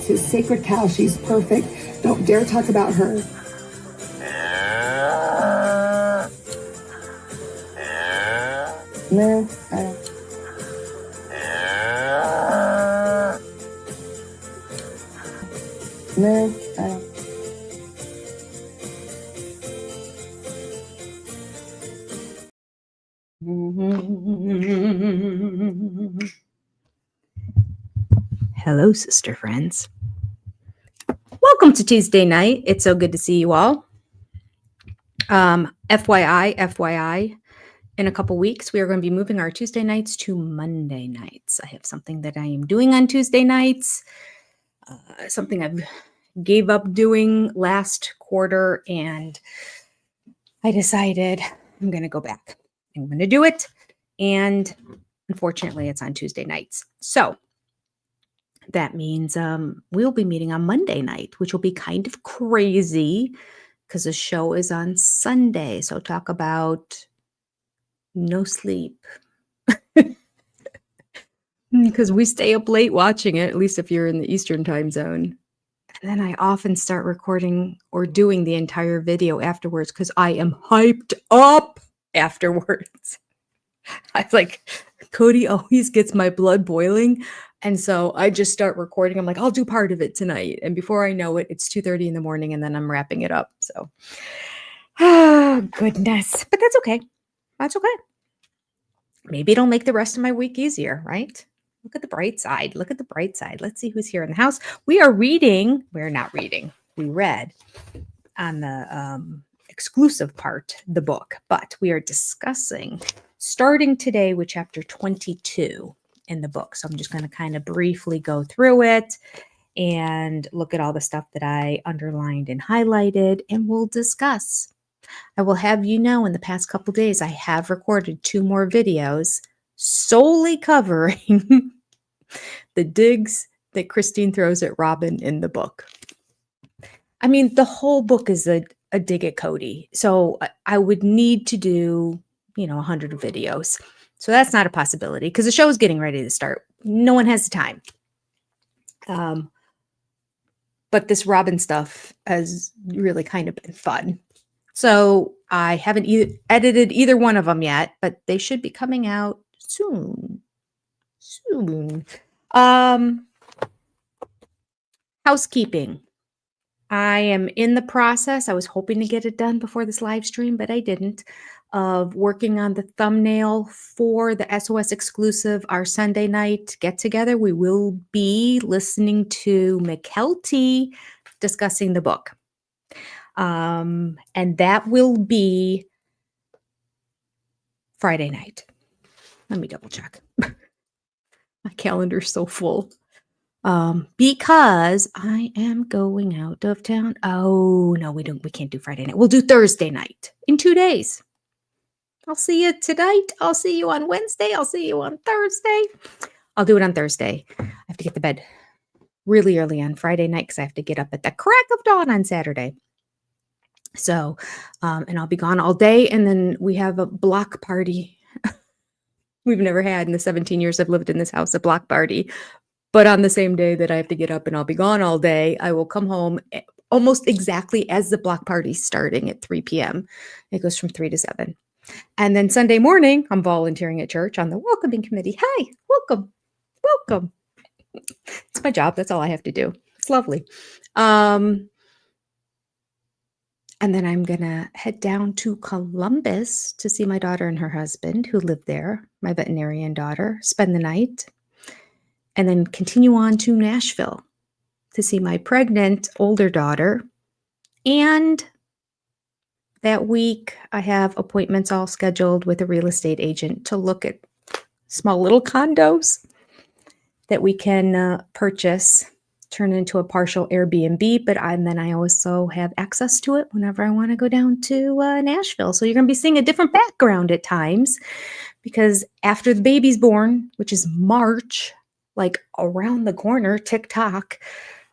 It's his sacred cow. She's perfect. Don't dare talk about her. No, I don't. No, I don't. Hello, sister friends. Welcome to Tuesday night. It's so good to see you all. FYI, in a couple weeks, we are going to be moving our Tuesday nights to Monday nights. I have something that I am doing on Tuesday nights, something I've gave up doing last quarter, and I decided I'm going to go back. I'm going to do it, and unfortunately, it's on Tuesday nights. So that means we'll be meeting on Monday night, which will be kind of crazy because the show is on Sunday. So talk about no sleep. Because we stay up late watching it, at least if you're in the Eastern time zone. And then I often start recording or doing the entire video afterwards because I am hyped up afterwards. I like, Cody always gets my blood boiling. And so I just start recording. I'm like, I'll do part of it tonight. And before I know it, it's 2:30 in the morning and then I'm wrapping it up. So, oh, goodness. But that's okay. That's okay. Maybe it'll make the rest of my week easier, right? Look at the bright side. Look at the bright side. Let's see who's here in the house. We're not reading. We read on the exclusive part, the book, but we are discussing starting today with chapter 22 in the book. So I'm just going to kind of briefly go through it and look at all the stuff that I underlined and highlighted, and we'll discuss. I will have you know in the past couple days, I have recorded 2 more videos solely covering the digs that Christine throws at Robin in the book. I mean, the whole book is a dig at Cody. So I would need to do, 100 videos. So that's not a possibility because the show is getting ready to start. No one has the time. But this Robin stuff has really kind of been fun. So I haven't edited either one of them yet, but they should be coming out soon. Housekeeping. I am in the process. I was hoping to get it done before this live stream, but I didn't. Of working on the thumbnail for the SOS exclusive, our Sunday night get together. We will be listening to McKelty discussing the book. And that will be Friday night. Let me double check. My calendar's so full. Because I am going out of town. Oh, no, we can't do Friday night. We'll do Thursday night in 2 days. I'll see you tonight. I'll see you on Wednesday. I'll see you on Thursday. I'll do it on Thursday. I have to get to bed really early on Friday night because I have to get up at the crack of dawn on Saturday. So, and I'll be gone all day. And then we have a block party. We've never had in the 17 years I've lived in this house, a block party. But on the same day that I have to get up and I'll be gone all day, I will come home almost exactly as the block party's starting at 3 p.m. It goes from 3 to 7. And then Sunday morning, I'm volunteering at church on the welcoming committee. Hi, welcome. It's my job. That's all I have to do. It's lovely. And then I'm going to head down to Columbus to see my daughter and her husband who live there, my veterinarian daughter, spend the night, and then continue on to Nashville to see my pregnant older daughter. And that week, I have appointments all scheduled with a real estate agent to look at small little condos that we can purchase, turn into a partial Airbnb, but then I also have access to it whenever I want to go down to Nashville. So you're going to be seeing a different background at times because after the baby's born, which is March, like around the corner, tick-tock,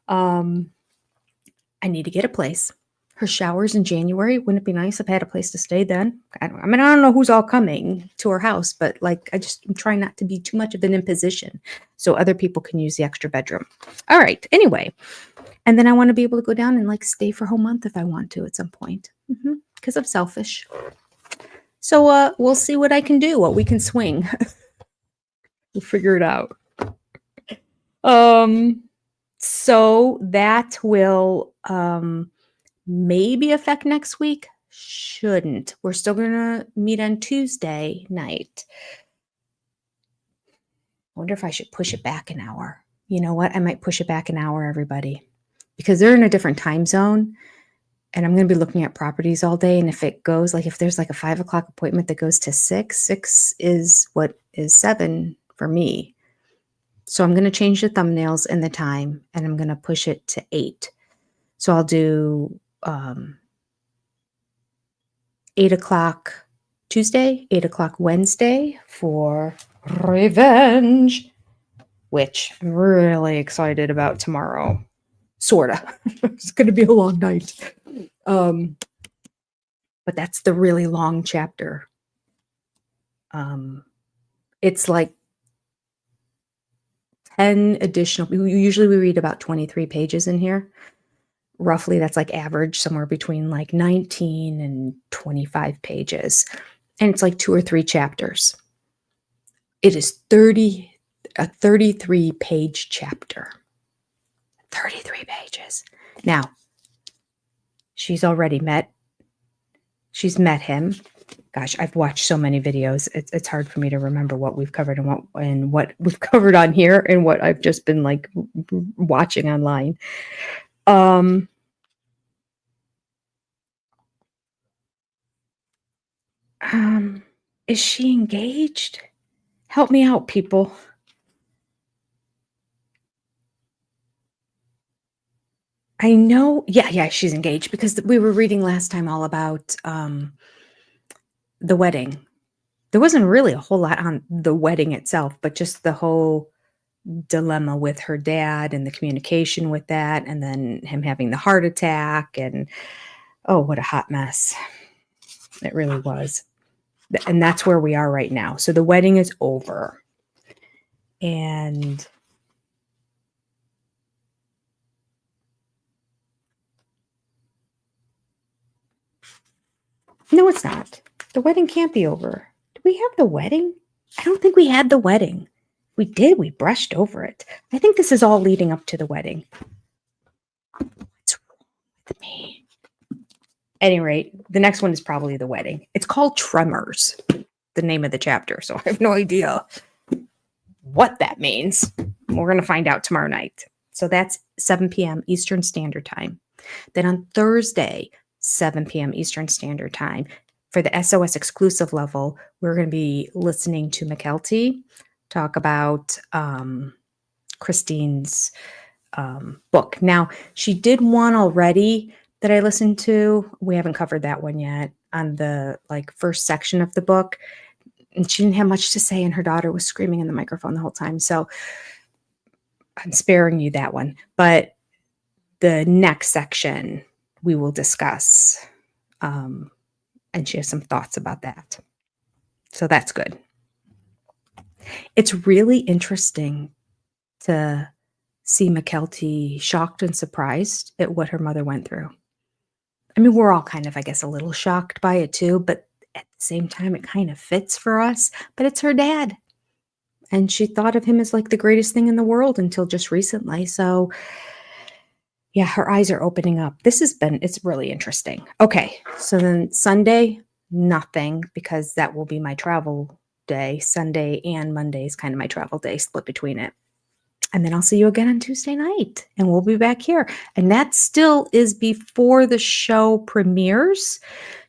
I need to get a place. her showers in January. Wouldn't it be nice if I had a place to stay then? I don't know who's all coming to her house, but like, I'm trying not to be too much of an imposition so other people can use the extra bedroom. All right. Anyway. And then I want to be able to go down and like stay for a whole month if I want to at some point, because I'm selfish. So we'll see what I can do, what we can swing. We'll figure it out. So that will maybe affect next week. Shouldn't. We're still gonna meet on Tuesday night. I wonder if I should push it back an hour. You know what? I might push it back an hour, everybody, because they're in a different time zone. And I'm going to be looking at properties all day. And if it goes, like if there's like a 5 o'clock appointment that goes to 6 is what is 7 for me. So I'm going to change the thumbnails and the time, and I'm going to push it to 8. So I'll do 8 o'clock Tuesday, 8 o'clock Wednesday for revenge, which I'm really excited about tomorrow. Sorta. It's going to be a long night. But that's the really long chapter. It's like 10 additional. Usually we read about 23 pages in here. Roughly, that's like average, somewhere between like 19 and 25 pages. And it's like 2 or 3 chapters. It is a 33-page chapter. 33 pages. Now, she's met him. Gosh, I've watched so many videos. It's hard for me to remember what we've covered and what we've covered on here and what I've just been like watching online. Is she engaged? Help me out, people. I know. Yeah, she's engaged because we were reading last time all about the wedding. There wasn't really a whole lot on the wedding itself, but just the whole dilemma with her dad and the communication with that, and then him having the heart attack, and oh, what a hot mess. It really was. And that's where we are right now. So the wedding is over. And no, it's not. The wedding can't be over. Do we have the wedding? I don't think we had the wedding. We did. We brushed over it. I think this is all leading up to the wedding. What's wrong with me? At any rate, the next one is probably the wedding. It's called Tremors, the name of the chapter. So I have no idea what that means. We're going to find out tomorrow night. So that's 7 p.m. Eastern Standard Time. Then on Thursday, 7 p.m. Eastern Standard Time, for the SOS exclusive level, we're going to be listening to McKelty talk about Christine's book. Now, she did one already that I listened to. We haven't covered that one yet on the first section of the book. And she didn't have much to say, and her daughter was screaming in the microphone the whole time. So I'm sparing you that one. But the next section we will discuss. And she has some thoughts about that. So that's good. It's really interesting to see McKelty shocked and surprised at what her mother went through. I mean, we're all kind of, I guess, a little shocked by it too, but at the same time, it kind of fits for us. But it's her dad. And she thought of him as like the greatest thing in the world until just recently. So yeah, her eyes are opening up. It's really interesting. Okay, so then Sunday, nothing, because that will be my travel day. Sunday and Monday is kind of my travel day, split between it. And then I'll see you again on Tuesday night, and we'll be back here. And that still is before the show premieres.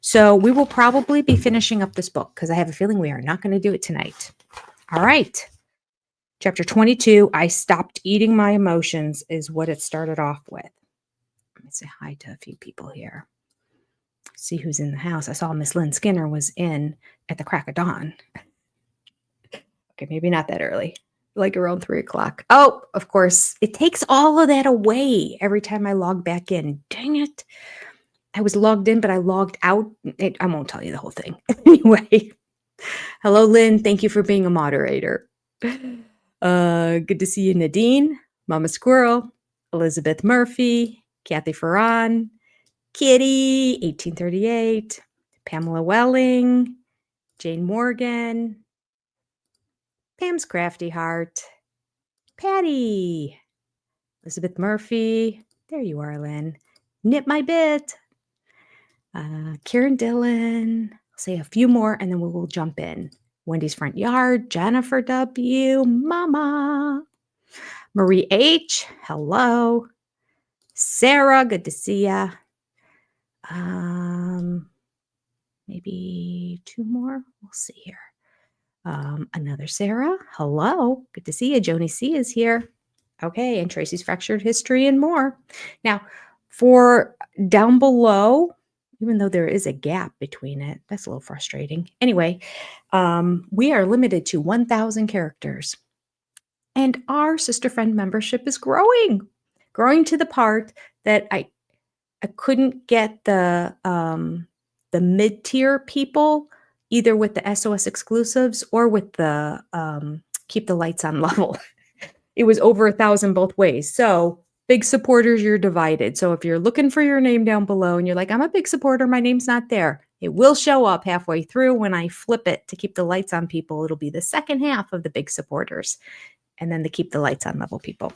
So we will probably be finishing up this book because I have a feeling we are not going to do it tonight. All right. Chapter 22, I Stopped Eating My Emotions, is what it started off with. Let me say hi to a few people here. See who's in the house. I saw Miss Lynn Skinner was in at the crack of dawn. Okay, maybe not that early. Like around 3 o'clock. Oh, of course. It takes all of that away every time I log back in. Dang it. I was logged in, but I logged out. I won't tell you the whole thing. Anyway, hello, Lynn. Thank you for being a moderator. Good to see you, Nadine, Mama Squirrel, Elizabeth Murphy, Kathy Ferran, Kitty, 1838, Pamela Welling, Jane Morgan, Pam's Crafty Heart, Patty, Elizabeth Murphy. There you are, Lynn. Knit My Bit. Karen Dillon. I'll say a few more and then we'll jump in. Wendy's Front Yard, Jennifer W, Mama, Marie H, hello, Sarah, good to see ya. Maybe two more. We'll see here. Another Sarah, hello, good to see you. Joni C is here. Okay, and Tracy's Fractured History and more. Now, for down below, even though there is a gap between it, that's a little frustrating. Anyway, we are limited to 1,000 characters. And our sister friend membership is growing to the part that I couldn't get the mid-tier people, either with the SOS exclusives or with the keep the lights on level. It was over 1,000 both ways. So big supporters, you're divided. So if you're looking for your name down below and you're like, I'm a big supporter, my name's not there. It will show up halfway through when I flip it to keep the lights on people. It'll be the second half of the big supporters and then the keep the lights on level people.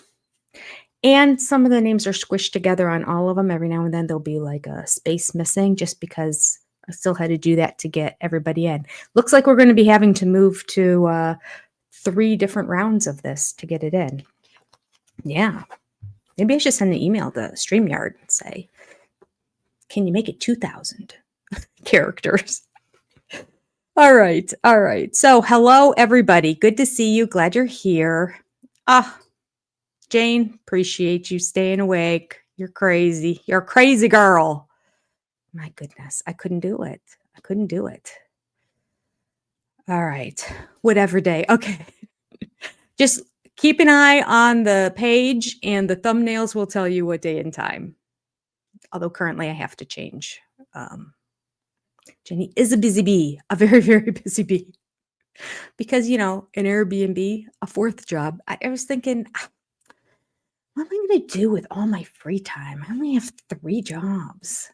And some of the names are squished together on all of them. Every now and then there'll be like a space missing just because I still had to do that to get everybody in. Looks like we're going to be having to move to 3 different rounds of this to get it in. Yeah. Maybe I should send an email to StreamYard and say, can you make it 2,000 characters? All right. So hello, everybody. Good to see you. Glad you're here. Jane, appreciate you staying awake. You're crazy. You're a crazy girl. My goodness. I couldn't do it. All right. Whatever day. Okay. Just keep an eye on the page and the thumbnails will tell you what day and time. Although currently I have to change. Jenny is a busy bee, a very, very busy bee. Because, an Airbnb, a 4th job, I was thinking, what am I going to do with all my free time? I only have 3 jobs.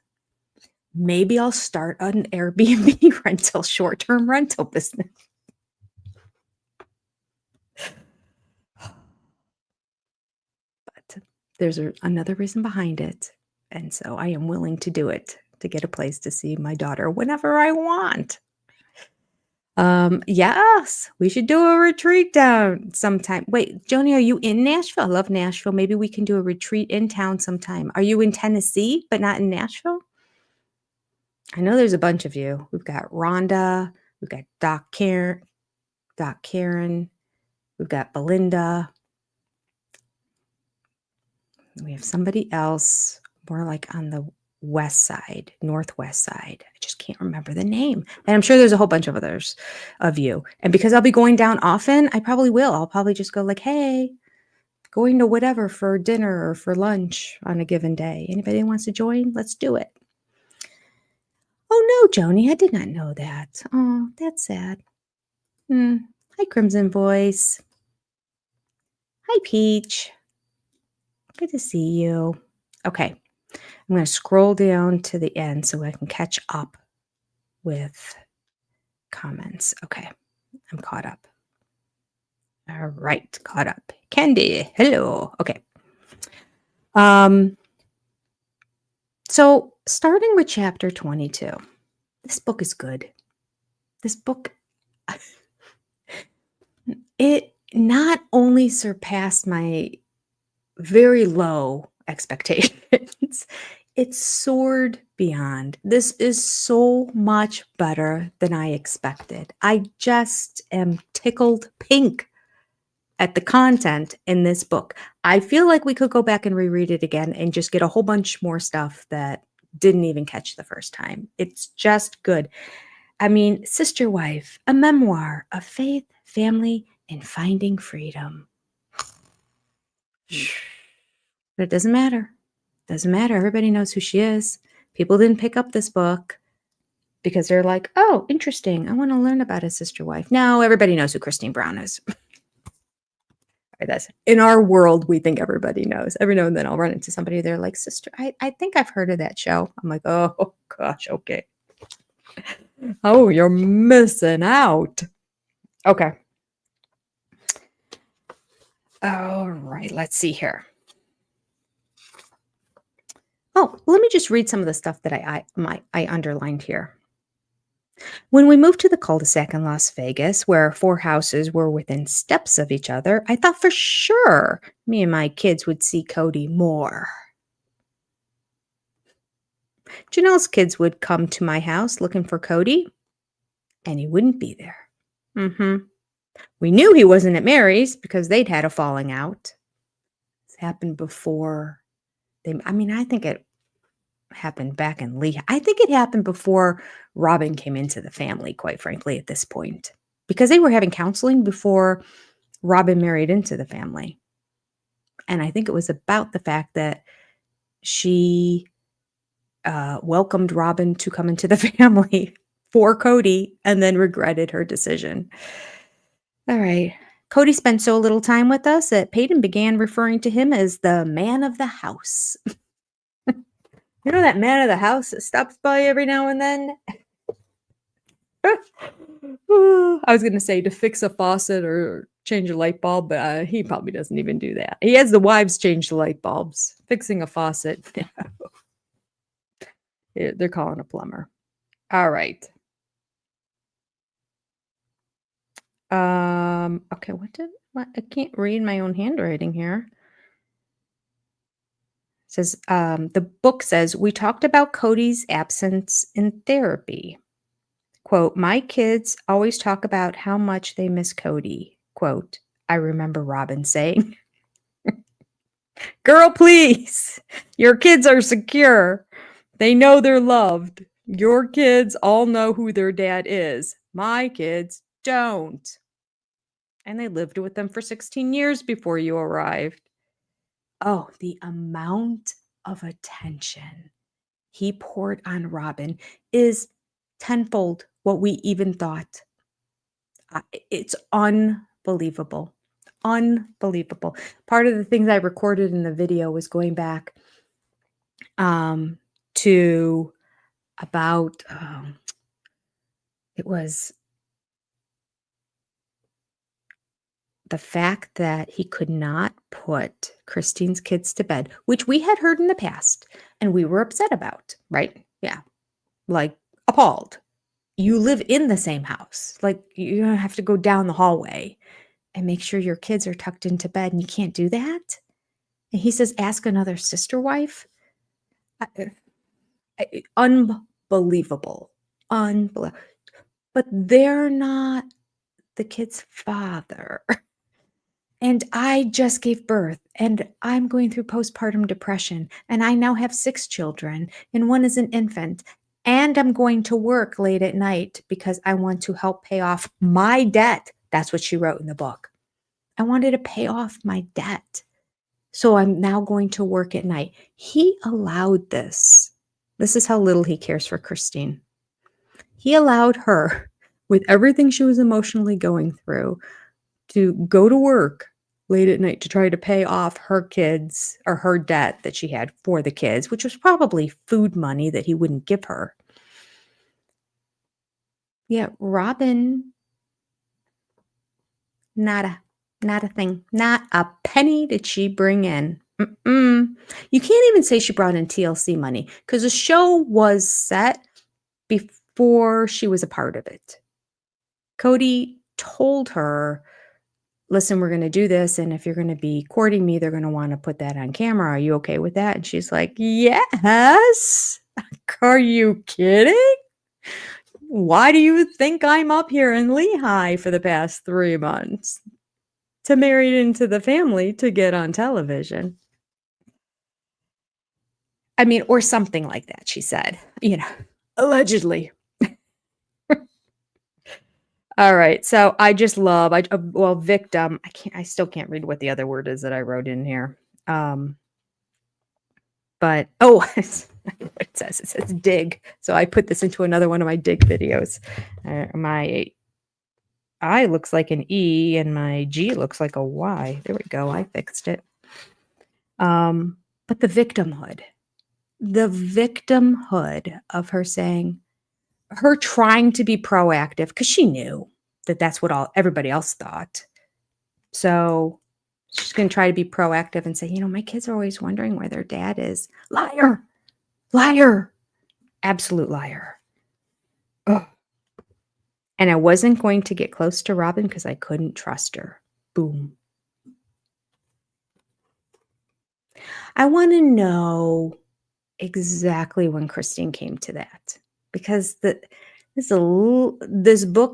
Maybe I'll start an Airbnb rental, short-term rental business. But there's another reason behind it. And so I am willing to do it to get a place to see my daughter whenever I want. Yes, we should do a retreat down sometime. Wait, Joni, are you in Nashville? I love Nashville. Maybe we can do a retreat in town sometime. Are you in Tennessee, but not in Nashville? I know there's a bunch of you. We've got Rhonda, we've got Doc Karen, we've got Belinda. We have somebody else more like on the west side, northwest side. I just can't remember the name. And I'm sure there's a whole bunch of others of you. And because I'll be going down often, I probably will. I'll probably just go like, hey, going to whatever for dinner or for lunch on a given day. Anybody who wants to join? Let's do it. Oh no, Joni, I did not know that. Oh, that's sad. Hi, Crimson Voice. Hi, Peach. Good to see you. Okay. I'm going to scroll down to the end so I can catch up with comments. Okay. I'm caught up. All right. Caught up. Candy. Hello. Okay. So starting with chapter 22, this book is good. This book, it not only surpassed my very low expectations, it soared beyond. This is so much better than I expected. I just am tickled pink at the content in this book. I feel like we could go back and reread it again and just get a whole bunch more stuff that didn't even catch the first time. It's just good. I mean, Sister Wife, a memoir of faith, family, and finding freedom. But it doesn't matter. Doesn't matter. Everybody knows who she is. People didn't pick up this book because they're like, oh, interesting. I want to learn about his sister wife. Now everybody knows who Christine Brown is. Right, that's in our world, we think everybody knows. Every now and then I'll run into somebody, they're like, sister, I think I've heard of that show. I'm like, oh gosh, okay. Oh, you're missing out. Okay. All right, let's see here. Oh, let me just read some of the stuff that I underlined here. When we moved to the cul-de-sac in Las Vegas, where 4 houses were within steps of each other, I thought for sure me and my kids would see Cody more. Janelle's kids would come to my house looking for Cody, and he wouldn't be there. We knew he wasn't at Mary's because they'd had a falling out. This happened before I think it happened back in Lehigh. I think it happened before Robin came into the family, quite frankly, at this point, because they were having counseling before Robin married into the family. And I think it was about the fact that she welcomed Robin to come into the family for Cody and then regretted her decision. All right. Cody spent so little time with us that Peyton began referring to him as the man of the house. You know that man of the house that stops by every now and then? I was going to say to fix a faucet or change a light bulb, but he probably doesn't even do that. He has the wives change the light bulbs. Fixing a faucet. They're calling a plumber. All right. Okay, what? I can't read my own handwriting here. It says, the book says, we talked about Cody's absence in therapy. Quote, my kids always talk about how much they miss Cody. Quote, I remember Robin saying, girl, please, your kids are secure. They know they're loved. Your kids all know who their dad is. My kids don't. And they lived with them for 16 years before you arrived. Oh, the amount of attention he poured on Robin is tenfold what we even thought. It's unbelievable. Unbelievable. Part of the things I recorded in the video was going back to about, it was the fact that he could not put Christine's kids to bed, which we had heard in the past and we were upset about, right? Yeah. Like appalled. You live in the same house. Like you don't have to go down the hallway and make sure your kids are tucked into bed and you can't do that. And he says, ask another sister wife. Unbelievable. Unbelievable. But they're not the kid's father. And I just gave birth and I'm going through postpartum depression and I now have 6 children and one is an infant and I'm going to work late at night because I want to help pay off my debt. That's what she wrote in the book. I wanted to pay off my debt. So I'm now going to work at night. He allowed this. This is how little he cares for Christine. He allowed her, with everything she was emotionally going through, to go to work late at night to try to pay off her kids or her debt that she had for the kids, which was probably food money that he wouldn't give her. Yeah, Robin, not a thing, not a penny did she bring in. You can't even say she brought in TLC money because the show was set before she was a part of it. Cody told her, listen, we're going to do this. And if you're going to be courting me, they're going to want to put that on camera. Are you okay with that? And she's like, yes. Are you kidding? Why do you think I'm up here in Lehigh for the past 3 months? To marry into the family to get on television. I mean, or something like that, she said, allegedly. All right. So I just love, victim. I still can't read what the other word is that I wrote in here. But, what it says. It says dig. So I put this into another one of my dig videos. My I looks like an E and my G looks like a Y. There we go. I fixed it. But the victimhood of her saying, her trying to be proactive, because she knew that that's what everybody else thought. So she's going to try to be proactive and say, my kids are always wondering where their dad is. Liar, liar, absolute liar. Ugh. And I wasn't going to get close to Robin because I couldn't trust her. Boom. I want to know exactly when Christine came to that, because this book,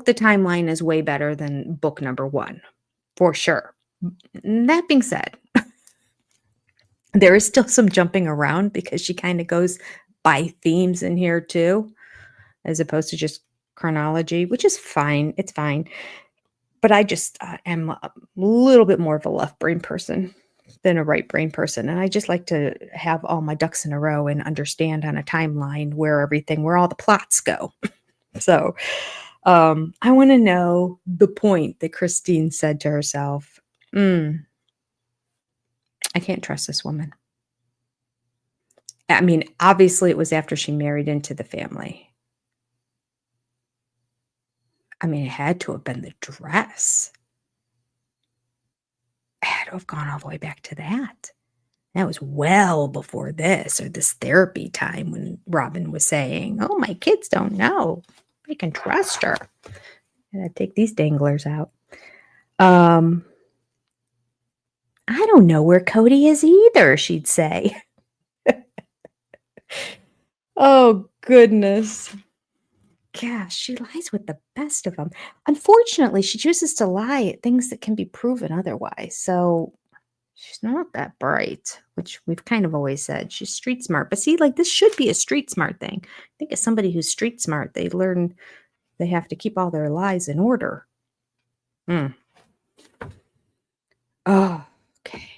The Timeline, is way better than book number 1, for sure. That being said, there is still some jumping around because she kind of goes by themes in here too, as opposed to just chronology, which is fine. It's fine. But I just am a little bit more of a left brain person than a right brain person. And I just like to have all my ducks in a row and understand on a timeline where all the plots go. So I want to know the point that Christine said to herself, I can't trust this woman. I mean, obviously it was after she married into the family. I mean, it had to have been the dress. I had to have gone all the way back to that. That was well before this, or this therapy time, when Robin was saying, oh, my kids don't know. I can trust her. And I'd take these danglers out. I don't know where Cody is either, she'd say. Oh, goodness. Gosh, she lies with the best of them. Unfortunately, she chooses to lie at things that can be proven otherwise. So she's not that bright, which we've kind of always said. She's street smart. But see, this should be a street smart thing. I think as somebody who's street smart, they learn they have to keep all their lies in order. Oh, okay.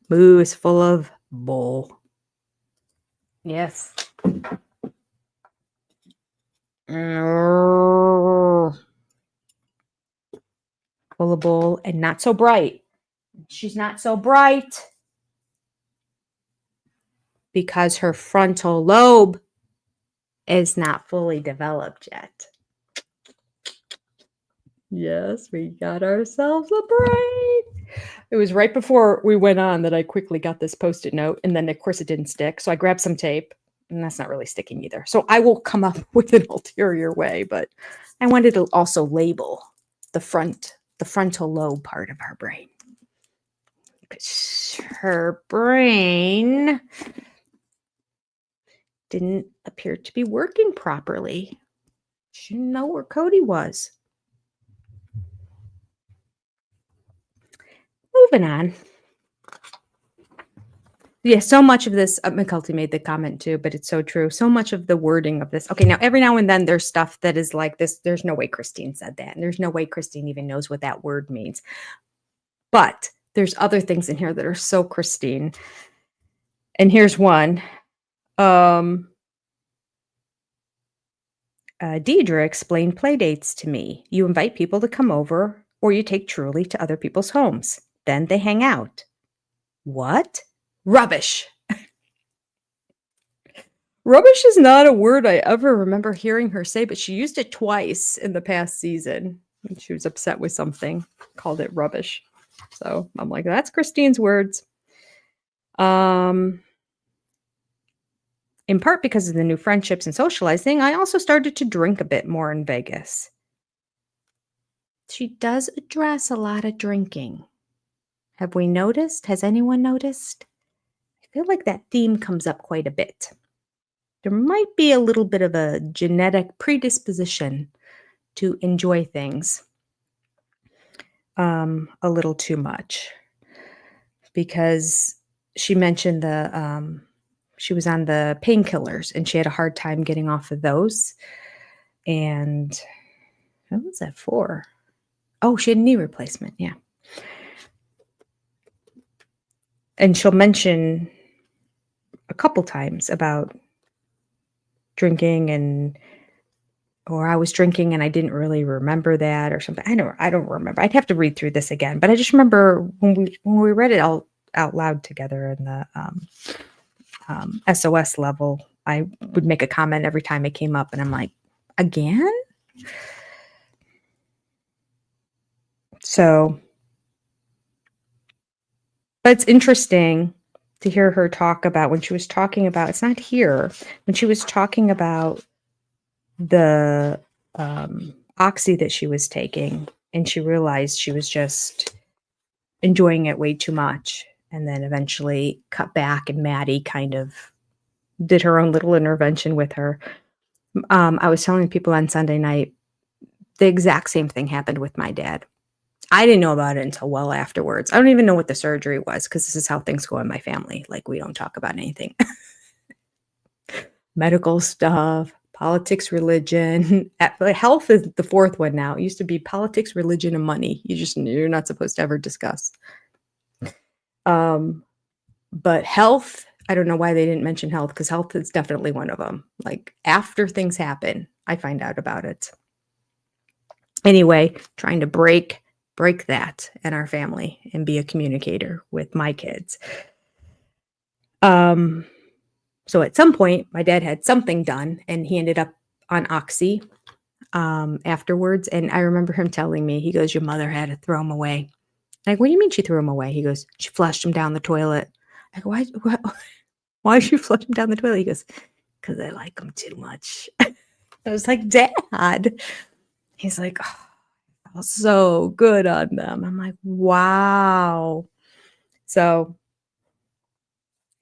Moo is full of bull. Yes. Full of bull and not so bright. She's not so bright because her frontal lobe is not fully developed yet. Yes, we got ourselves a break. It was right before we went on that I quickly got this Post-it note, and then of course it didn't stick. So I grabbed some tape, and that's not really sticking either. So I will come up with an ulterior way, but I wanted to also label the frontal lobe part of her brain. Her brain didn't appear to be working properly. She didn't know where Cody was. Moving on. Yeah, so much of this, McCulty made the comment too, but it's so true. So much of the wording of this. Okay, now every now and then there's stuff that is like this. There's no way Christine said that. And there's no way Christine even knows what that word means. But there's other things in here that are so Christine. And here's one. Deidre explained play dates to me. You invite people to come over, or you take Truly to other people's homes. Then they hang out. What? Rubbish. Rubbish is not a word I ever remember hearing her say, but she used it twice in the past season. When she was upset with something, called it rubbish. So I'm like, that's Christine's words. In part because of the new friendships and socializing, I also started to drink a bit more in Vegas. She does address a lot of drinking. Have we noticed? Has anyone noticed? I feel like that theme comes up quite a bit. There might be a little bit of a genetic predisposition to enjoy things a little too much, because she mentioned she was on the painkillers and she had a hard time getting off of those. And what was that for? Oh, she had a knee replacement. Yeah. And she'll mention a couple times about drinking or I was drinking and I didn't really remember that or something. I don't remember. I'd have to read through this again, but I just remember when we read it out loud together in the SOS level, I would make a comment every time it came up, and I'm like, again? So, but it's interesting to hear her talk about when she was talking about, it's not here, when she was talking about the oxy that she was taking, and she realized she was just enjoying it way too much, and then eventually cut back, and Maddie kind of did her own little intervention with her. I was telling people on Sunday night, the exact same thing happened with my dad. I didn't know about it until well afterwards. I don't even know what the surgery was, because this is how things go in my family. Like, we don't talk about anything. Medical stuff, politics, religion. Health is the fourth one now. It used to be politics, religion, and money. You're not supposed to ever discuss. But health, I don't know why they didn't mention health, because health is definitely one of them. Like, after things happen, I find out about it. Anyway, trying to break that in our family and be a communicator with my kids. So at some point, my dad had something done, and he ended up on oxy afterwards. And I remember him telling me, he goes, your mother had to throw him away. I'm like, what do you mean she threw him away? He goes, she flushed him down the toilet. I go, why did she flush him down the toilet? He goes, because I like him too much. I was like, Dad. He's like, oh, I felt so good on them. I'm like, wow. So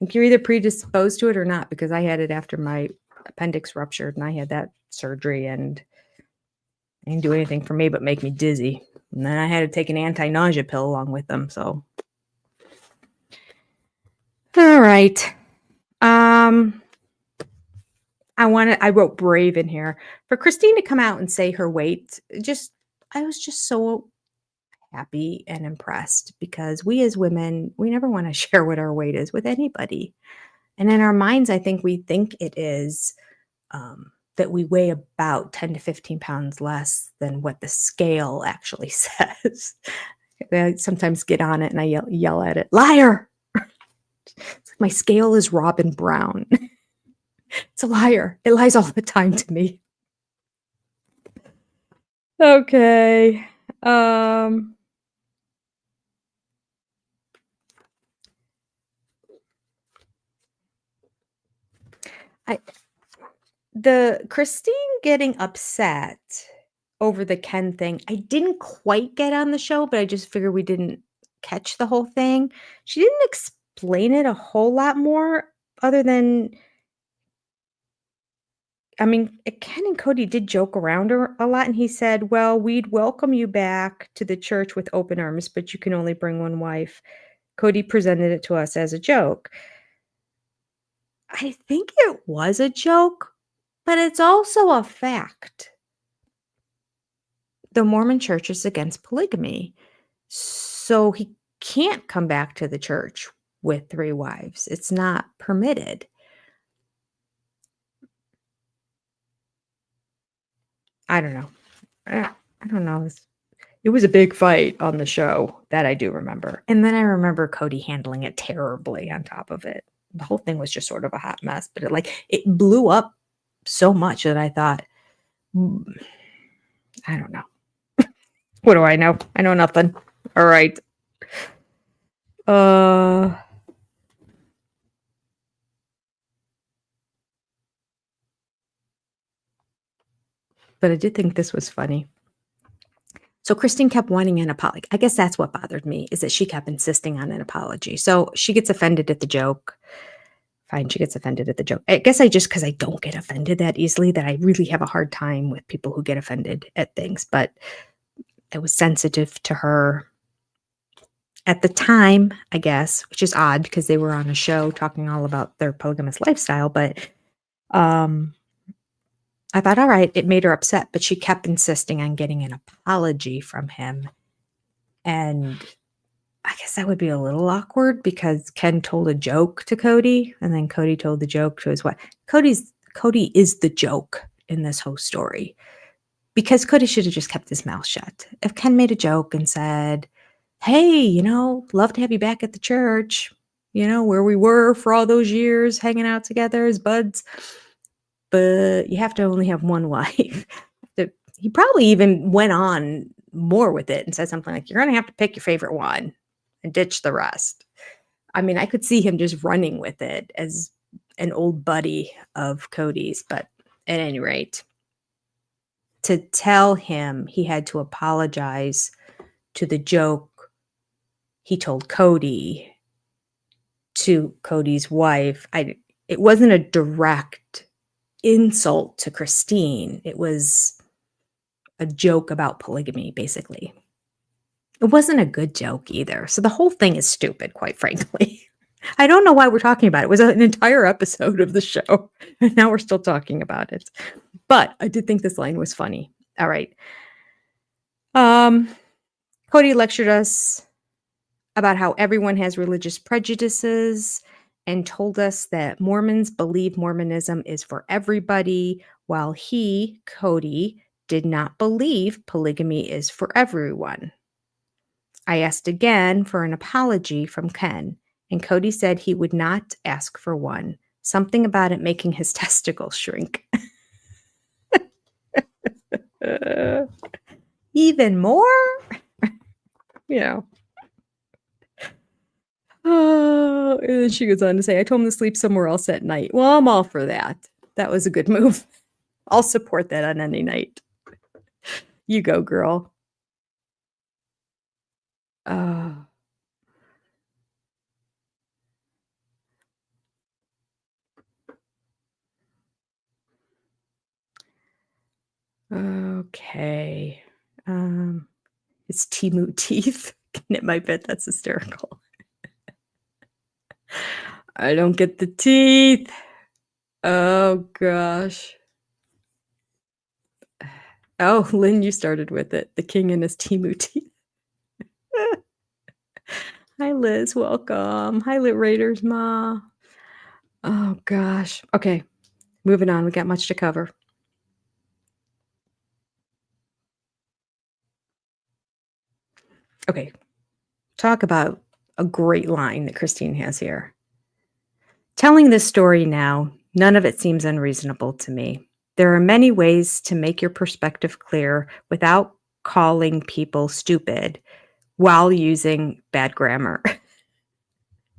you're either predisposed to it or not, because I had it after my appendix ruptured, and I had that surgery, and it didn't do anything for me but make me dizzy. And then I had to take an anti-nausea pill along with them. So, all right. I wrote brave in here for Christine to come out and say her weight. I was just so happy and impressed, because we as women, we never want to share what our weight is with anybody. And in our minds, I think we think it is that we weigh about 10 to 15 pounds less than what the scale actually says. I sometimes get on it and I yell at it, liar. It's like my scale is Robin Brown. It's a liar. It lies all the time to me. Okay. The Christine getting upset over the Ken thing, I didn't quite get on the show, but I just figured we didn't catch the whole thing. She didn't explain it a whole lot more, other than, I mean, Ken and Cody did joke around a lot, and he said, well, we'd welcome you back to the church with open arms, but you can only bring one wife. Cody presented it to us as a joke. I think it was a joke, but it's also a fact. The Mormon church is against polygamy, so he can't come back to the church with 3 wives. It's not permitted. I don't know. I don't know. It was a big fight on the show, that I do remember. And then I remember Cody handling it terribly on top of it. The whole thing was just sort of a hot mess, but it blew up so much that I thought, I don't know. What do I know? I know nothing. All right. But I did think this was funny. So Christine kept wanting an apology. I guess that's what bothered me, is that she kept insisting on an apology. So she gets offended at the joke. Fine, she gets offended at the joke. I guess because I don't get offended that easily, that I really have a hard time with people who get offended at things. But it was sensitive to her at the time, I guess, which is odd, because they were on a show talking all about their polygamous lifestyle. But I thought, all right, it made her upset, but she kept insisting on getting an apology from him. And I guess that would be a little awkward because Ken told a joke to Cody, and then Cody told the joke to his wife. Cody is the joke in this whole story because Cody should have just kept his mouth shut. If Ken made a joke and said, "Hey, love to have you back at the church, where we were for all those years hanging out together as buds, but you have to only have one wife." He probably even went on more with it and said something like, "You're going to have to pick your favorite one and ditch the rest." I mean, I could see him just running with it as an old buddy of Cody's, but at any rate, to tell him he had to apologize to the joke he told Cody to Cody's wife, it wasn't a direct insult to Christine. It was a joke about polygamy, basically. It wasn't a good joke either. So the whole thing is stupid, quite frankly. I don't know why we're talking about it. It was an entire episode of the show, and now we're still talking about it. But I did think this line was funny. All right. Cody lectured us about how everyone has religious prejudices and told us that Mormons believe Mormonism is for everybody, while he, Cody, did not believe polygamy is for everyone. I asked again for an apology from Ken, and Cody said he would not ask for one. Something about it making his testicles shrink. Even more? Oh, and then she goes on to say, I told him to sleep somewhere else at night. Well, I'm all for that. That was a good move. I'll support that on any night. You go, girl. Okay. It's Timu teeth. Knit my bit. That's hysterical. I don't get the teeth. Oh, gosh. Oh, Lynn, you started with it. The king and his Timu teeth. Hi, Liz. Welcome. Hi, Lit Raiders, Ma. Oh, gosh. Okay. Moving on. We got much to cover. Okay. Talk about a great line that Christine has here. Telling this story now, none of it seems unreasonable to me. There are many ways to make your perspective clear without calling people stupid while using bad grammar.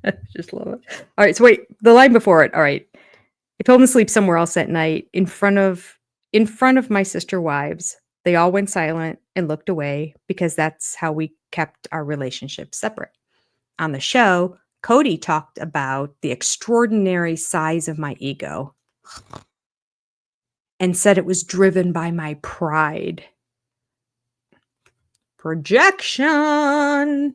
I just love it. All right, so wait, the line before it. All right. I told him to sleep somewhere else at night in front of my sister wives. They all went silent and looked away because that's how we kept our relationship separate. On the show, Cody talked about the extraordinary size of my ego and said it was driven by my pride. Projection.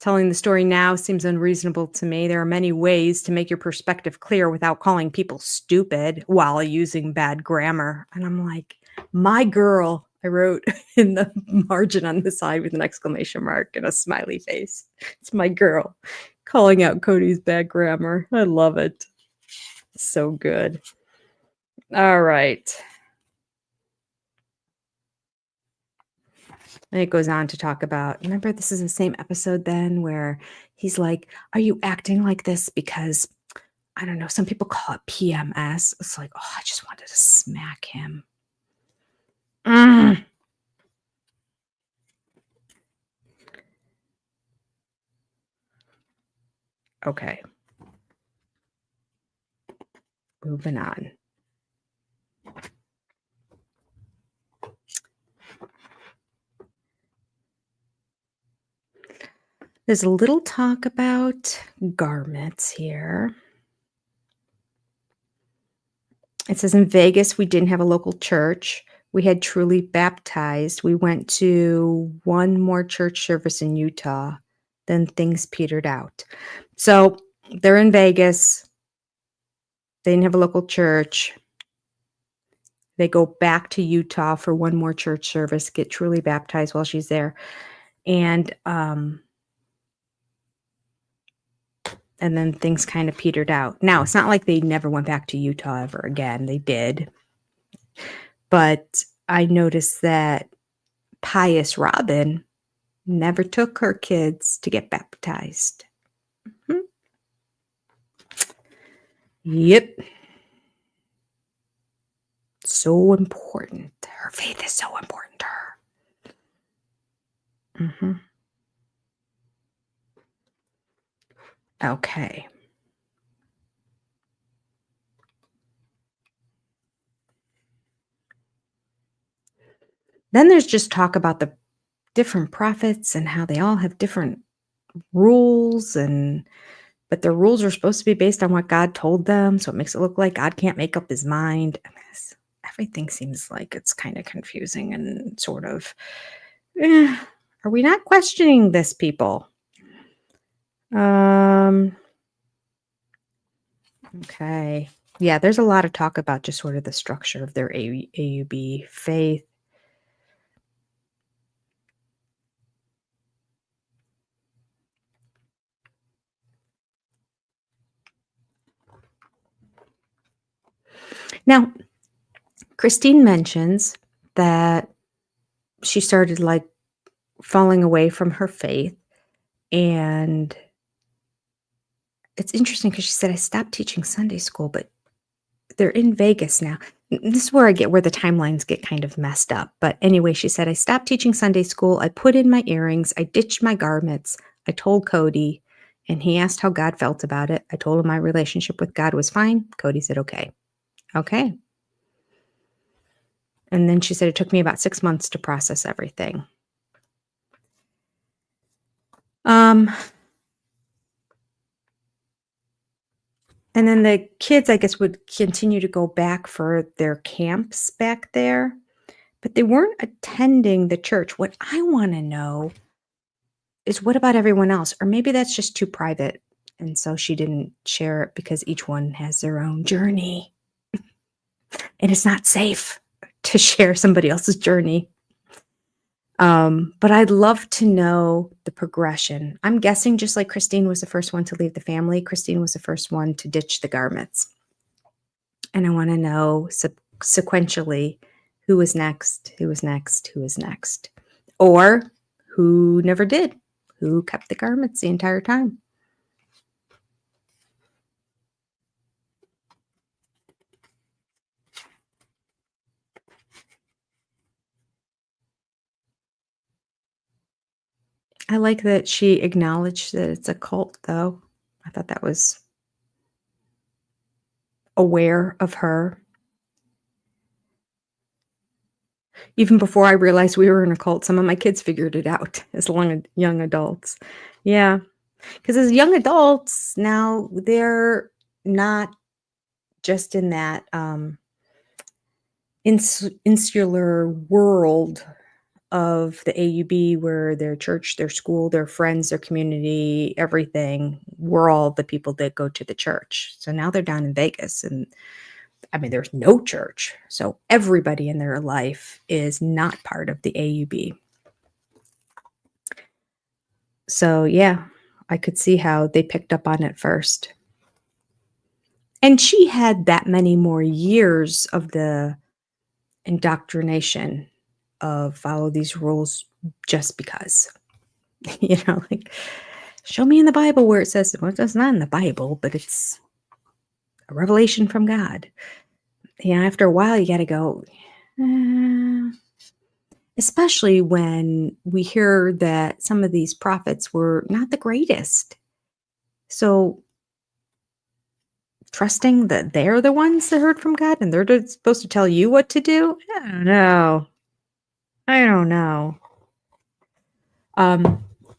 Telling the story now seems unreasonable to me. There are many ways to make your perspective clear without calling people stupid while using bad grammar. And I'm like, my girl, I wrote in the margin on the side with an exclamation mark and a smiley face. It's my girl calling out Cody's bad grammar. I love it. So good. All right. And it goes on to talk about, remember, this is the same episode then where he's like, are you acting like this because, I don't know, some people call it PMS. It's like, oh, I just wanted to smack him. Okay. Moving on. There's a little talk about garments here. It says in Vegas, we didn't have a local church. We had truly baptized. We went to one more church service in Utah. Then things petered out. So they're in Vegas. They didn't have a local church. They go back to Utah for one more church service, get truly baptized while she's there. And And then things kind of petered out. Now, it's not like they never went back to Utah ever again. They did. But I noticed that Pious Robin never took her kids to get baptized. Mm-hmm. Yep. So important. Her faith is so important to her. Mm-hmm. Okay. Then there's just talk about the different prophets and how they all have different rules, but their rules are supposed to be based on what God told them, so it makes it look like God can't make up his mind. I mean, everything seems like it's kind of confusing and sort of, are we not questioning this, people? Okay. Yeah, there's a lot of talk about just sort of the structure of their AUB faith. Now, Christine mentions that she started like falling away from her faith, and it's interesting because she said, I stopped teaching Sunday school, but they're in Vegas now. This is where the timelines get kind of messed up. But anyway, she said, I stopped teaching Sunday school. I put in my earrings. I ditched my garments. I told Cody, and he asked how God felt about it. I told him my relationship with God was fine. Cody said, okay. Okay. And then she said, it took me about 6 months to process everything. And then the kids, I guess, would continue to go back for their camps back there, but they weren't attending the church. What I want to know is, what about everyone else? Or maybe that's just too private, and so she didn't share it because each one has their own journey. And it's not safe to share somebody else's journey. But I'd love to know the progression. I'm guessing just like Christine was the first one to leave the family, Christine was the first one to ditch the garments. And I want to know sequentially who was next, who was next, who was next. Or who never did, who kept the garments the entire time. I like that she acknowledged that it's a cult, though. I thought that was aware of her. Even before I realized we were in a cult, some of my kids figured it out as young adults. Yeah. Because as young adults, now they're not just in that insular world of the AUB where their church, their school, their friends, their community, everything, we're all the people that go to the church. So now they're down in Vegas, and I mean, there's no church. So everybody in their life is not part of the AUB. So yeah, I could see how they picked up on it first. And she had that many more years of the indoctrination of follow these rules just because, like, show me in the Bible where it says, well, it's not in the Bible, but it's a revelation from God. After a while, you got to go, especially when we hear that some of these prophets were not the greatest. So trusting that they're the ones that heard from God and they're supposed to tell you what to do? I don't know.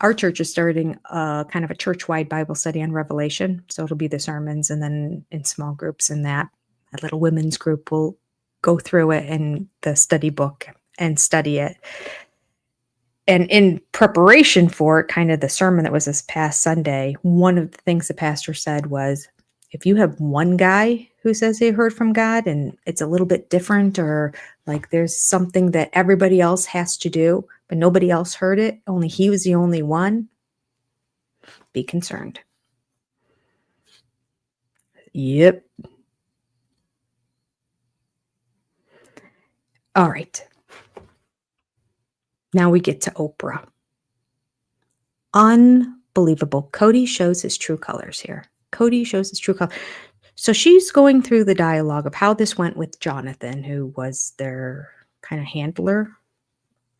Our church is starting kind of a church-wide Bible study on Revelation. So it'll be the sermons, and then in small groups in that. A little women's group will go through it in the study book and study it. And in preparation for it, kind of the sermon that was this past Sunday, one of the things the pastor said was, if you have one guy who says they heard from God and it's a little bit different, or like there's something that everybody else has to do, but nobody else heard it, only he was the only one, be concerned. Yep. All right. Now we get to Oprah. Unbelievable. Cody shows his true colors here. Cody shows his true color. So she's going through the dialogue of how this went with Jonathan, who was their kind of handler.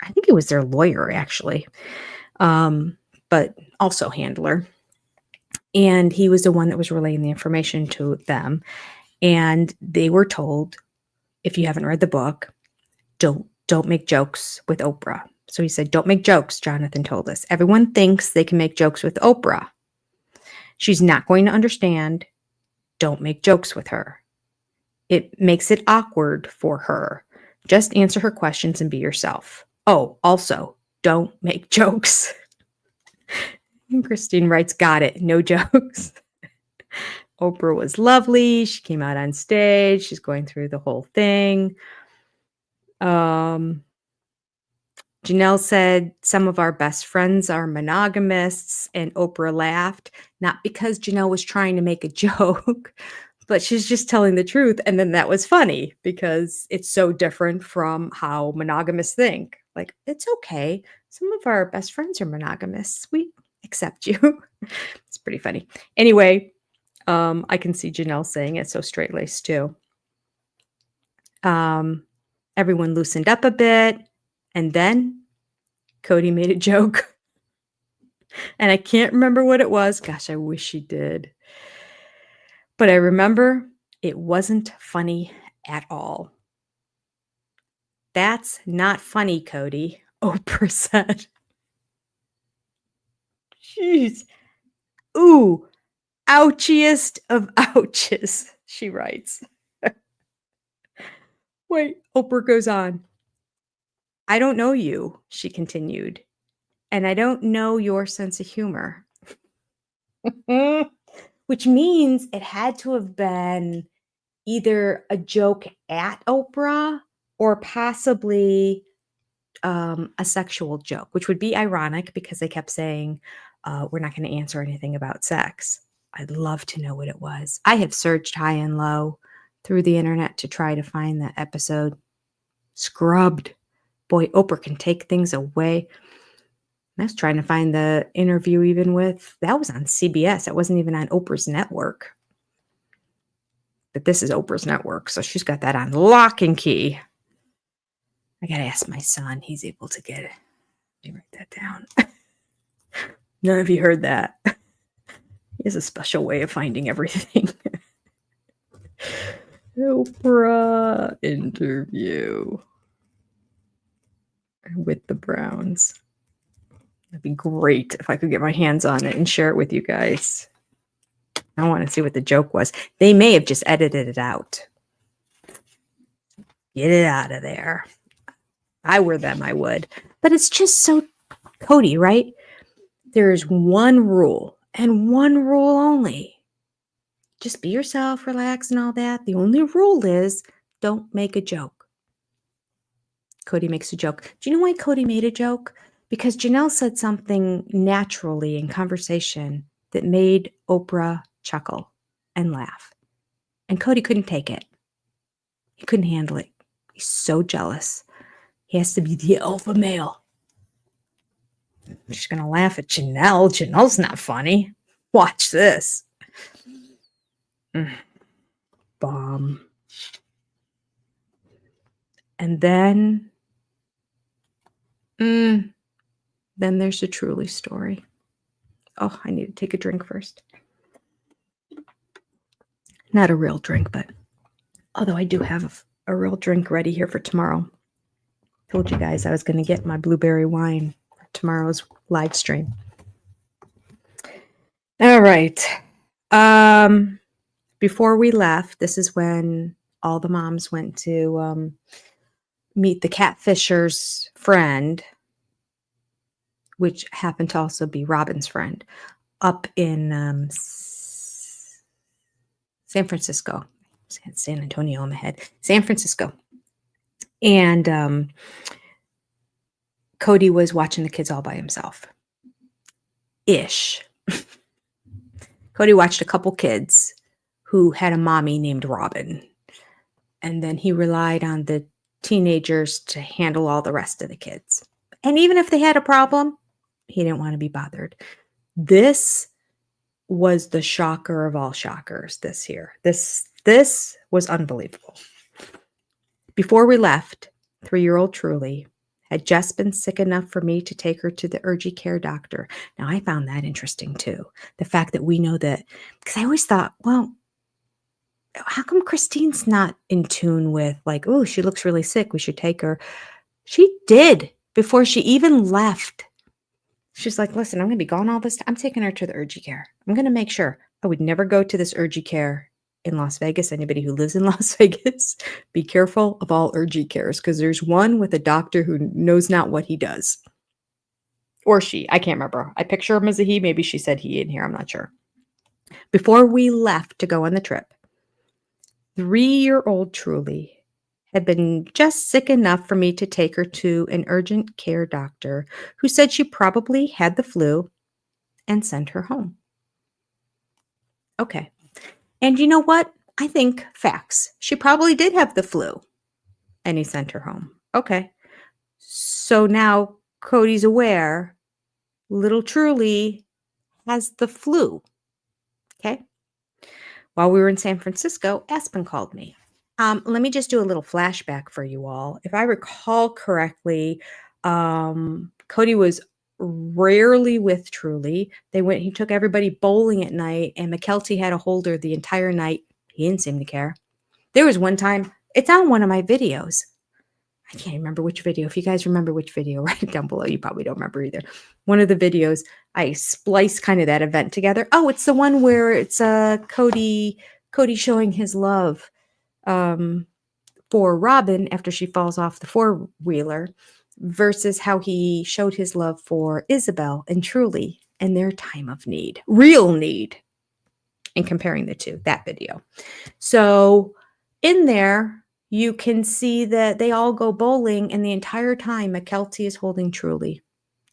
I think he was their lawyer, actually, but also handler. And he was the one that was relaying the information to them. And they were told, if you haven't read the book, don't make jokes with Oprah. So he said, don't make jokes, Jonathan told us. Everyone thinks they can make jokes with Oprah. She's not going to understand. Don't make jokes with her. It makes it awkward for her. Just answer her questions and be yourself. Oh, also, don't make jokes. And Christine writes, got it. No jokes. Oprah was lovely. She came out on stage. She's going through the whole thing. Janelle said some of our best friends are monogamists, and Oprah laughed, not because Janelle was trying to make a joke, but she's just telling the truth. And then that was funny because it's so different from how monogamists think. Like, it's okay. Some of our best friends are monogamists. We accept you. It's pretty funny. Anyway, I can see Janelle saying it so straight-laced too. Everyone loosened up a bit, and then Cody made a joke. And I can't remember what it was. Gosh, I wish he did. But I remember it wasn't funny at all. That's not funny, Cody, Oprah said. Jeez. Ooh, ouchiest of ouches, she writes. Wait, Oprah goes on. I don't know you, she continued, and I don't know your sense of humor. Which means it had to have been either a joke at Oprah or possibly a sexual joke, which would be ironic because they kept saying, we're not going to answer anything about sex. I'd love to know what it was. I have searched high and low through the internet to try to find that episode. Scrubbed. Boy, Oprah can take things away. I was trying to find the interview even with, that was on CBS. That wasn't even on Oprah's network. But this is Oprah's network, so she's got that on lock and key. I got to ask my son. He's able to get it. Let me write that down. None of you heard that. He has a special way of finding everything. Oprah interview with the Browns. That'd be great if I could get my hands on it and share it with you guys. I want to see what the joke was. They may have just edited it out. Get it out of there. I were them, I would. But it's just so Cody, right? There's one rule and one rule only. Just be yourself, relax, and all that. The only rule is don't make a joke. Cody makes a joke. Do you know why Cody made a joke? Because Janelle said something naturally in conversation that made Oprah chuckle and laugh. And Cody couldn't take it. He couldn't handle it. He's so jealous. He has to be the alpha male. I'm just going to laugh at Janelle. Janelle's not funny. Watch this. Bomb. And then there's the Truly story. Oh, I need to take a drink first. Not a real drink, but although I do have a real drink ready here for tomorrow. Told you guys I was going to get my blueberry wine for tomorrow's live stream. All right. Before we left, this is when all the moms went to meet the catfisher's friend, which happened to also be Robin's friend, up in San Francisco. San Antonio in my head. San Francisco. And Cody was watching the kids all by himself. Ish. Cody watched a couple kids who had a mommy named Robin. And then he relied on the teenagers to handle all the rest of the kids. And even if they had a problem, he didn't want to be bothered. This was the shocker of all shockers this year. This was unbelievable. Before we left, 3-year-old Truly had just been sick enough for me to take her to the urgent care doctor. Now, I found that interesting too. The fact that we know that, because I always thought, well, how come Christine's not in tune with like, oh, she looks really sick, we should take her. She did before she even left. She's like, listen, I'm going to be gone all this time. I'm taking her to the urgent care. I'm going to make sure. I would never go to this urgent care in Las Vegas. Anybody who lives in Las Vegas, be careful of all urgent cares because there's one with a doctor who knows not what he does. Or she. I can't remember. I picture him as a he. Maybe she said he in here. I'm not sure. Before we left to go on the trip, 3-year-old Truly had been just sick enough for me to take her to an urgent care doctor who said she probably had the flu and sent her home. Okay. And you know what? I think facts. She probably did have the flu and he sent her home. Okay. So now Cody's aware little Truly has the flu. Okay. While we were in San Francisco, Aspen called me. Let me just do a little flashback for you all. If I recall correctly, Cody was rarely with Truly. He took everybody bowling at night, and McKelty had to hold her the entire night. He didn't seem to care. There was one time, it's on one of my videos. I can't remember which video. If you guys remember which video, write it down below. You probably don't remember either. One of the videos, I spliced kind of that event together. Oh, it's the one where it's Cody showing his love for Robin after she falls off the four-wheeler versus how he showed his love for Isabel and Truly in their time of need, real need, and comparing the two, that video. So in there, you can see that they all go bowling, and the entire time, McKelty is holding Truly,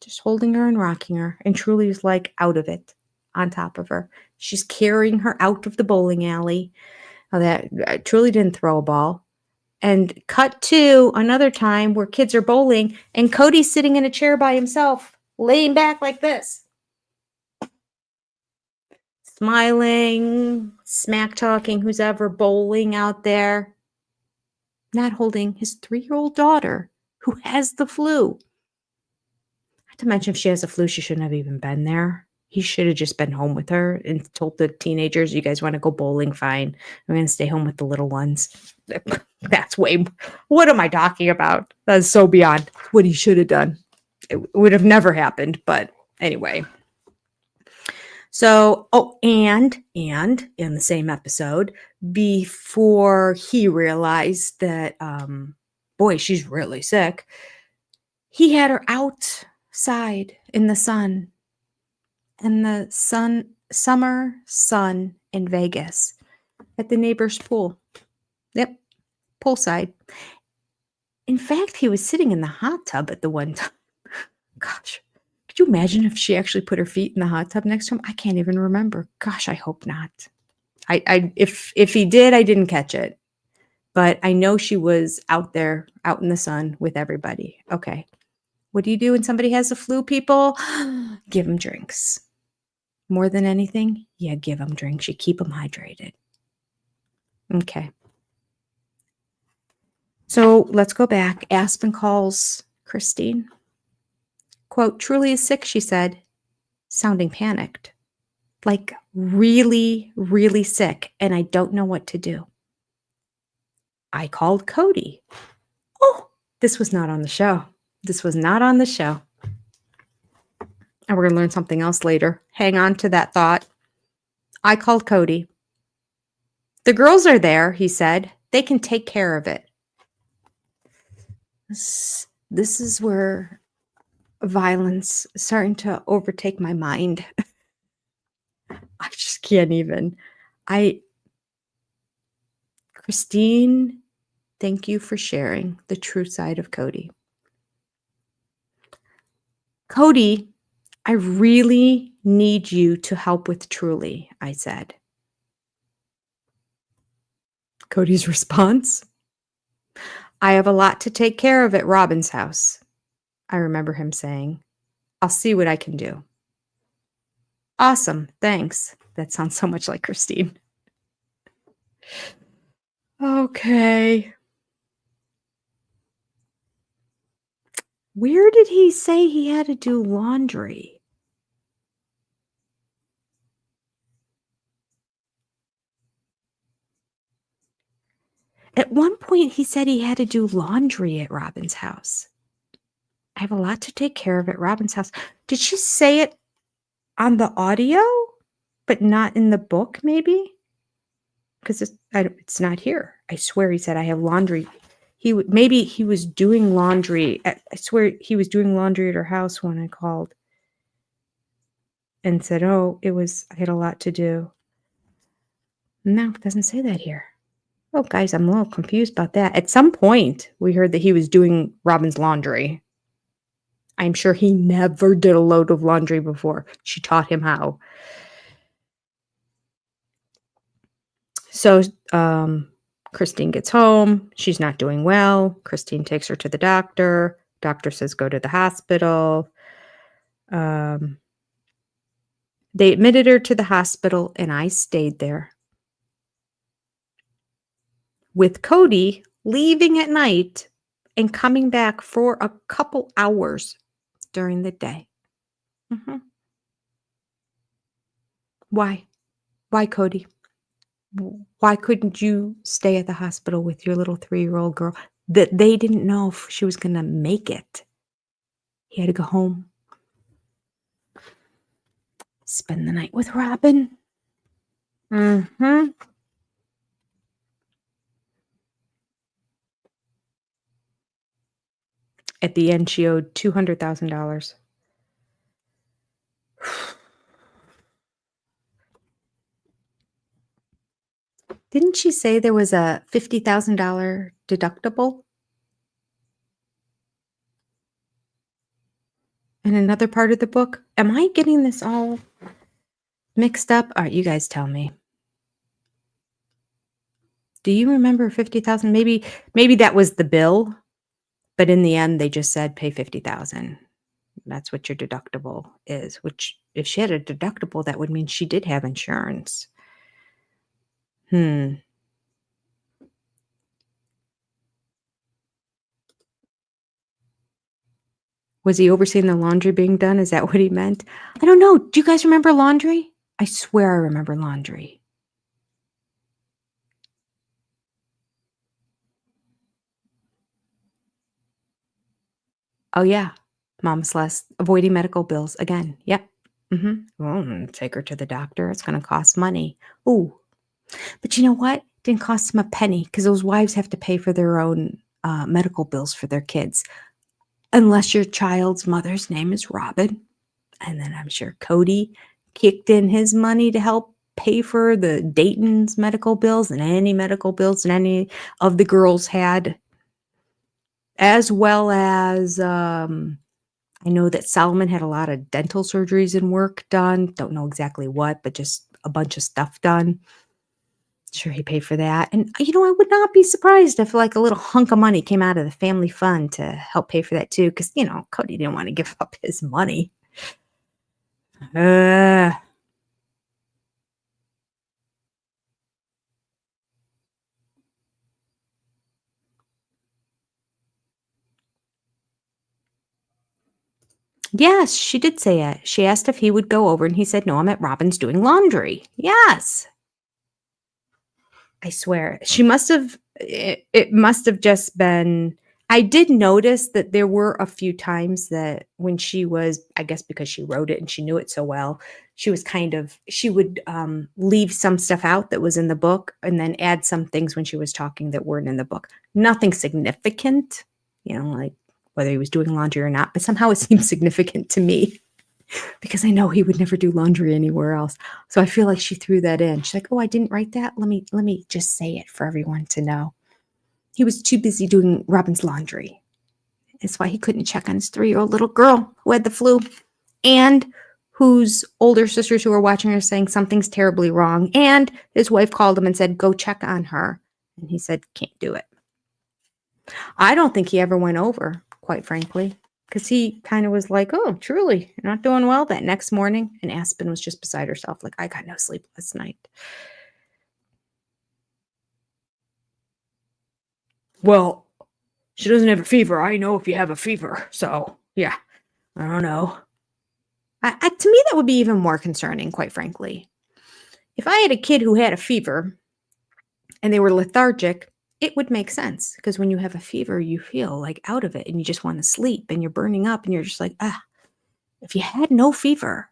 just holding her and rocking her, and Truly is like out of it, on top of her. She's carrying her out of the bowling alley. That Truly didn't throw a ball. And cut to another time where kids are bowling, and Cody's sitting in a chair by himself, laying back like this, smiling, smack talking who's ever bowling out there. Not holding his 3-year-old daughter who has the flu. Not to mention, if she has the flu, she shouldn't have even been there. He should have just been home with her and told the teenagers, you guys want to go bowling? Fine. I'm going to stay home with the little ones. That's what am I talking about? That's so beyond what he should have done. It would have never happened. But anyway. So, and in the same episode, before he realized that, boy, she's really sick, he had her outside in the sun, summer sun in Vegas at the neighbor's pool. Yep, poolside. In fact, he was sitting in the hot tub at the one time. Gosh. Could you imagine if she actually put her feet in the hot tub next to him? I can't even remember. Gosh, I hope not. If he did, I didn't catch it. But I know she was out there, out in the sun with everybody. Okay. What do you do when somebody has the flu, people? Give them drinks. More than anything, yeah, give them drinks. You keep them hydrated. Okay. So let's go back. Aspen calls Christine. Quote, Truly is sick, she said, sounding panicked. Like really, really sick, and I don't know what to do. I called Cody. Oh, this was not on the show. This was not on the show. And we're going to learn something else later. Hang on to that thought. I called Cody. The girls are there, he said. They can take care of it. This is where violence is starting to overtake my mind. I just can't even. Christine, thank you for sharing the true side of Cody. Cody, I really need you to help with Truly, I said. Cody's response, I have a lot to take care of at Robin's house. I remember him saying, I'll see what I can do. Awesome, thanks. That sounds so much like Christine. Okay. Where did he say he had to do laundry? At one point, he said he had to do laundry at Robin's house. I have a lot to take care of at Robin's house. Did she say it on the audio, but not in the book, maybe? Because it's not here. I swear he said, I have laundry. Maybe he was doing laundry. I swear he was doing laundry at her house when I called and said, oh, I had a lot to do. No, it doesn't say that here. Oh, guys, I'm a little confused about that. At some point, we heard that he was doing Robin's laundry. I'm sure he never did a load of laundry before. She taught him how. So, Christine gets home. She's not doing well. Christine takes her to the doctor. Doctor says, go to the hospital. They admitted her to the hospital, and I stayed there with Cody leaving at night and coming back for a couple hours during the day. Why? Why, Cody? Why couldn't you stay at the hospital with your little 3-year-old girl that they didn't know if she was going to make it? He had to go home. Spend the night with Robin. At the end, she owed $200,000. Didn't she say there was a $50,000 deductible? In another part of the book? Am I getting this all mixed up? All right, you guys tell me. Do you remember 50,000? Maybe that was the bill, but in the end, they just said pay 50,000. That's what your deductible is, which if she had a deductible, that would mean she did have insurance. Was he overseeing the laundry being done? Is that what he meant? I don't know. Do you guys remember laundry? I swear I remember laundry. Oh, yeah. Mom Celeste, avoiding medical bills again. Yep. Well, take her to the doctor. It's going to cost money. Ooh. But you know what? Didn't cost him a penny because those wives have to pay for their own medical bills for their kids. Unless your child's mother's name is Robin. And then I'm sure Cody kicked in his money to help pay for the Dayton's medical bills and any medical bills that any of the girls had. As well as I know that Solomon had a lot of dental surgeries and work done. Don't know exactly what, but just a bunch of stuff done. Sure, he paid for that. And, I would not be surprised if like a little hunk of money came out of the family fund to help pay for that too. Because, Cody didn't want to give up his money. Yes, she did say it. She asked if he would go over and he said, no, I'm at Robin's doing laundry. Yes. I swear. It must have just been, I did notice that there were a few times that when she was, I guess because she wrote it and she knew it so well, she would leave some stuff out that was in the book and then add some things when she was talking that weren't in the book. Nothing significant, like whether he was doing laundry or not, but somehow it seemed significant to me because I know he would never do laundry anywhere else. So I feel like she threw that in. She's like, oh, I didn't write that. Let me just say it for everyone to know. He was too busy doing Robin's laundry. That's why he couldn't check on his 3-year-old little girl who had the flu and whose older sisters who were watching her saying something's terribly wrong. And his wife called him and said, go check on her. And he said, can't do it. I don't think he ever went over, quite frankly, because he kind of was like, oh, truly, you're not doing well that next morning. And Aspen was just beside herself, like, I got no sleep last night. Well, she doesn't have a fever. I know if you have a fever. So, yeah, I don't know. To me, that would be even more concerning, quite frankly. If I had a kid who had a fever and they were lethargic, it would make sense, because when you have a fever, you feel like out of it and you just want to sleep and you're burning up and you're just like, if you had no fever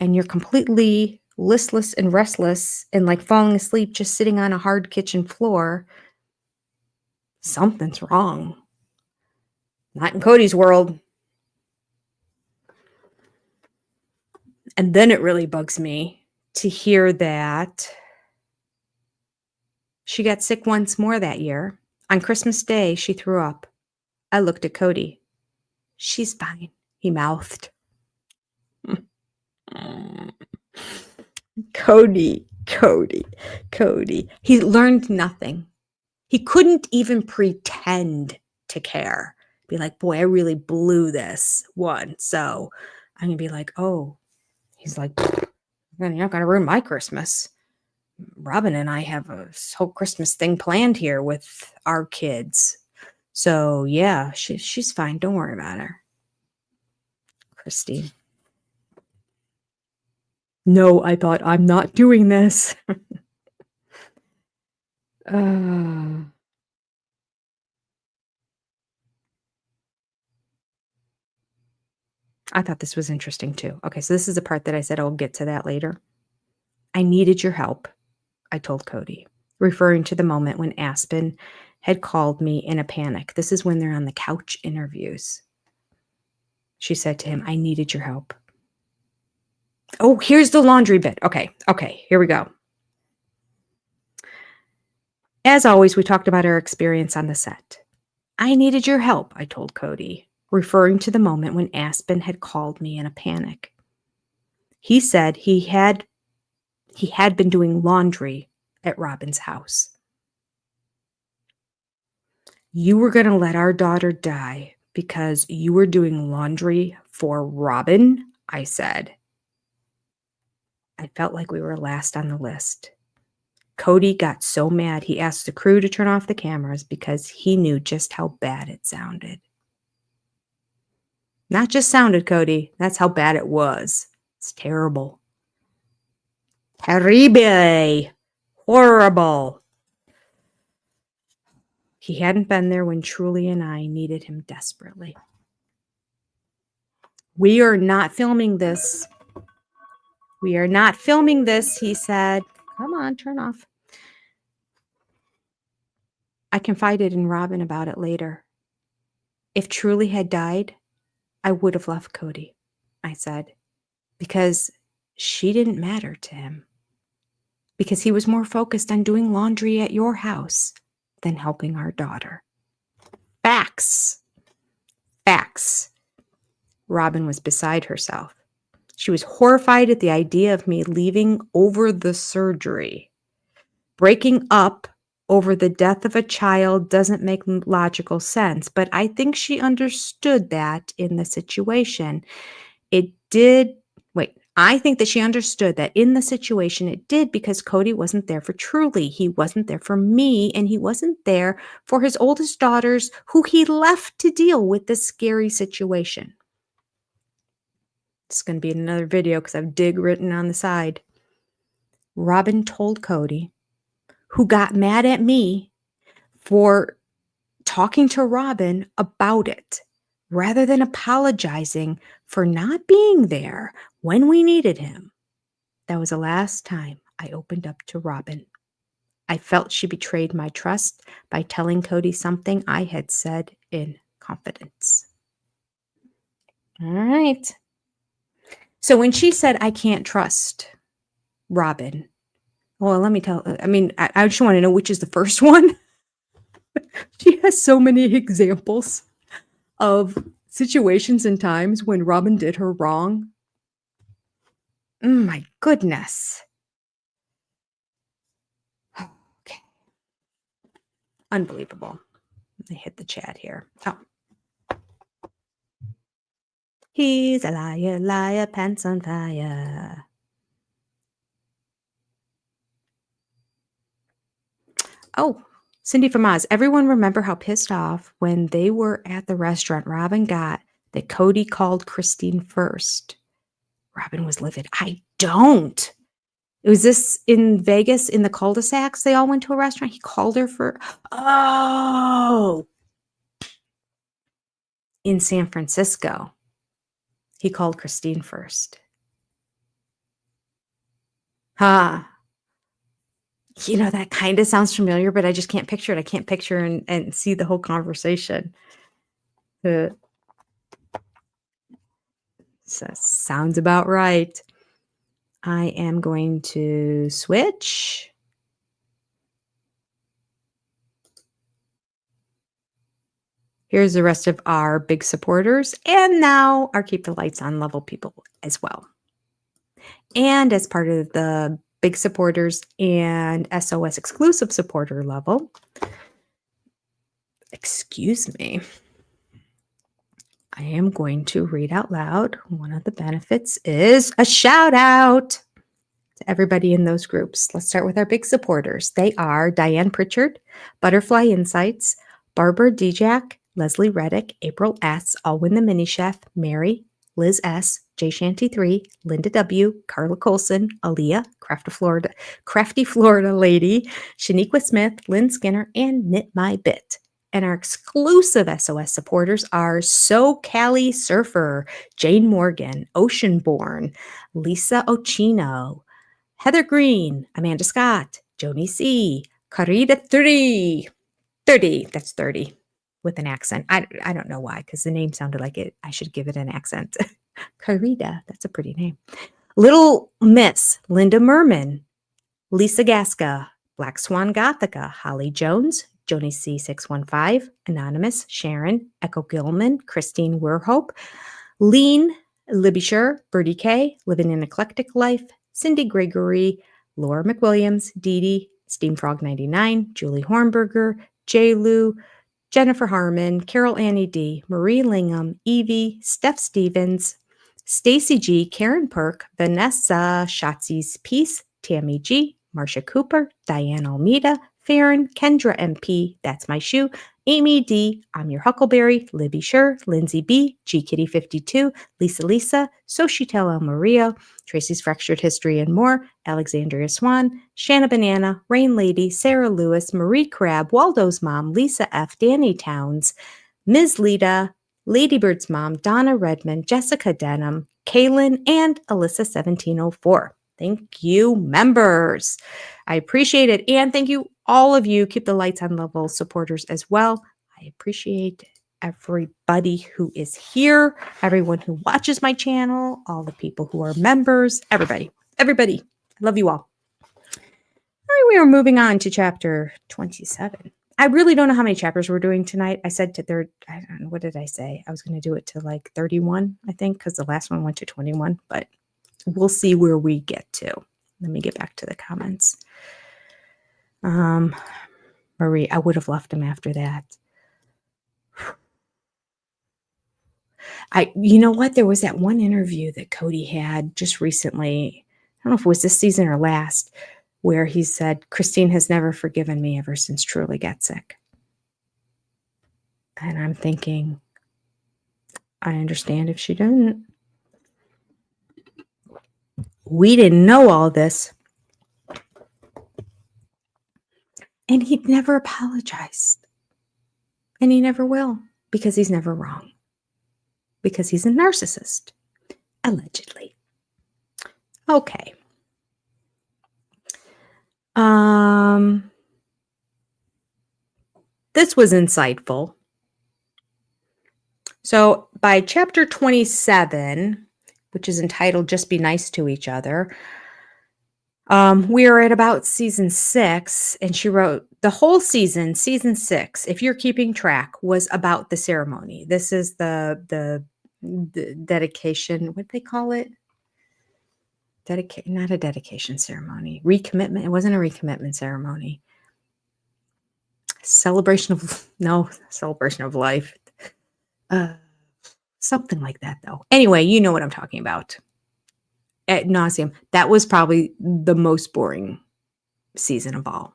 and you're completely listless and restless and like falling asleep just sitting on a hard kitchen floor, something's wrong. Not in Cody's world. And then it really bugs me to hear that she got sick once more that year. On Christmas Day, she threw up. I looked at Cody. She's fine, he mouthed. Cody. He learned nothing. He couldn't even pretend to care. Be like, boy, I really blew this one. So I'm going to be like, oh. He's like, you're not going to ruin my Christmas. Robin and I have a whole Christmas thing planned here with our kids. So yeah, she's fine. Don't worry about her. Christy. No, I thought, I'm not doing this. I thought this was interesting too. Okay, so this is the part that I said I'll get to that later. I needed your help, I told Cody, referring to the moment when Aspen had called me in a panic. This is when they're on the couch interviews. She said to him, I needed your help. Oh, here's the laundry bit. Okay, here we go. As always, we talked about our experience on the set. I needed your help, I told Cody, referring to the moment when Aspen had called me in a panic. He said he had been doing laundry at Robin's house. You were going to let our daughter die because you were doing laundry for Robin, I said. I felt like we were last on the list. Cody got so mad he asked the crew to turn off the cameras because he knew just how bad it sounded. Not just sounded, Cody. That's how bad it was. It's terrible. Terrible. Horrible. He hadn't been there when Truly and I needed him desperately. We are not filming this. We are not filming this, he said. Come on, turn off. I confided in Robin about it later. If Truly had died, I would have left Cody, I said, because she didn't matter to him. Because he was more focused on doing laundry at your house than helping our daughter. Facts. Facts. Robin was beside herself. She was horrified at the idea of me leaving over the surgery. Breaking up over the death of a child doesn't make logical sense, but I think she understood that in the situation. I think that she understood that in the situation it did because Cody wasn't there for Truly. He wasn't there for me, and he wasn't there for his oldest daughters who he left to deal with this scary situation. It's going to be in another video because I have dig written on the side. Robin told Cody, who got mad at me for talking to Robin about it, rather than apologizing for not being there when we needed him. That was the last time I opened up to Robin. I felt she betrayed my trust by telling Cody something I had said in confidence. All right. So when she said, I can't trust Robin, well, let me tell, I just want to know which is the first one. She has so many examples of situations and times when Robin did her wrong. My goodness. Okay. Unbelievable. I hit the chat here. Oh. He's a liar, liar, pants on fire. Oh, Cindy from Oz. Everyone remember how pissed off when they were at the restaurant Robin got that Cody called Christine first. Robin was livid. I don't. Was this in Vegas in the cul-de-sacs? They all went to a restaurant. He called her for. Oh, in San Francisco. He called Christine first. Huh. You know, that kind of sounds familiar, but I just can't picture it. I can't picture and see the whole conversation. So sounds about right. I am going to switch. Here's the rest of our big supporters. And now our Keep the Lights On level people as well. And as part of the big supporters and SOS exclusive supporter level, excuse me, I am going to read out loud. One of the benefits is a shout out to everybody in those groups. Let's start with our big supporters. They are Diane Pritchard, Butterfly Insights, Barbara Dijak, Leslie Reddick, April S., Alwyn the Mini Chef, Mary, Liz S., J Shanty 3, Linda W., Carla Colson, Aaliyah, Crafty Florida Lady, Shaniqua Smith, Lynn Skinner, and Knit My Bit. And our exclusive SOS supporters are So Cali Surfer, Jane Morgan, Oceanborn, Lisa Ochino, Heather Green, Amanda Scott, Joni C., Carita 30, that's 30 with an accent. I don't know why, because the name sounded like it. I should give it an accent. Carita, that's a pretty name. Little Miss, Linda Merman, Lisa Gasca, Black Swan Gothica, Holly Jones, Joni C615, Anonymous, Sharon, Echo Gilman, Christine Werhope, Lean, Libby Sher, Birdie K, Living an Eclectic Life, Cindy Gregory, Laura McWilliams, Dee Dee, Steamfrog99, Julie Hornberger, J. Lou, Jennifer Harmon, Carol Annie D, Marie Lingham, Evie, Steph Stevens, Stacy G, Karen Perk, Vanessa, Shotzi's Peace, Tammy G, Marcia Cooper, Diane Almeida, Farron, Kendra MP, That's My Shoe, Amy D, I'm Your Huckleberry, Libby Sher, Lindsay B, G Kitty 52, Lisa, Sochitel El Maria, Tracy's Fractured History and More, Alexandria Swan, Shanna Banana, Rain Lady, Sarah Lewis, Marie Crab, Waldo's Mom, Lisa F, Danny Towns, Ms. Lita, Ladybird's Mom, Donna Redmond, Jessica Denham, Kaylin, and Alyssa 1704. Thank you, members. I appreciate it. And thank you, all of you. Keep the Lights On level supporters as well. I appreciate everybody who is here, everyone who watches my channel, all the people who are members, everybody. I love you all. All right, we are moving on to chapter 27. I really don't know how many chapters we're doing tonight. I said to third, I don't know, what did I say? I was going to do it to like 31, I think, because the last one went to 21, but we'll see where we get to. Let me get back to the comments. Marie, I would have left him after that. You know what? There was that one interview that Cody had just recently. I don't know if it was this season or last, where he said, Christine has never forgiven me ever since Truly got sick. And I'm thinking, I understand if she didn't. We didn't know all this. And he'd never apologized. And he never will, because he's never wrong. Because he's a narcissist, allegedly. Okay. This was insightful. So by chapter 27, which is entitled Just Be Nice to Each Other, we are at about season 6, and she wrote the whole season 6, if you're keeping track, was about the ceremony. This is the dedication, what do they call it? Not a dedication ceremony. Recommitment. It wasn't a recommitment ceremony. celebration of life. Something like that, though. Anyway, you know what I'm talking about. Ad nauseum. That was probably the most boring season of all.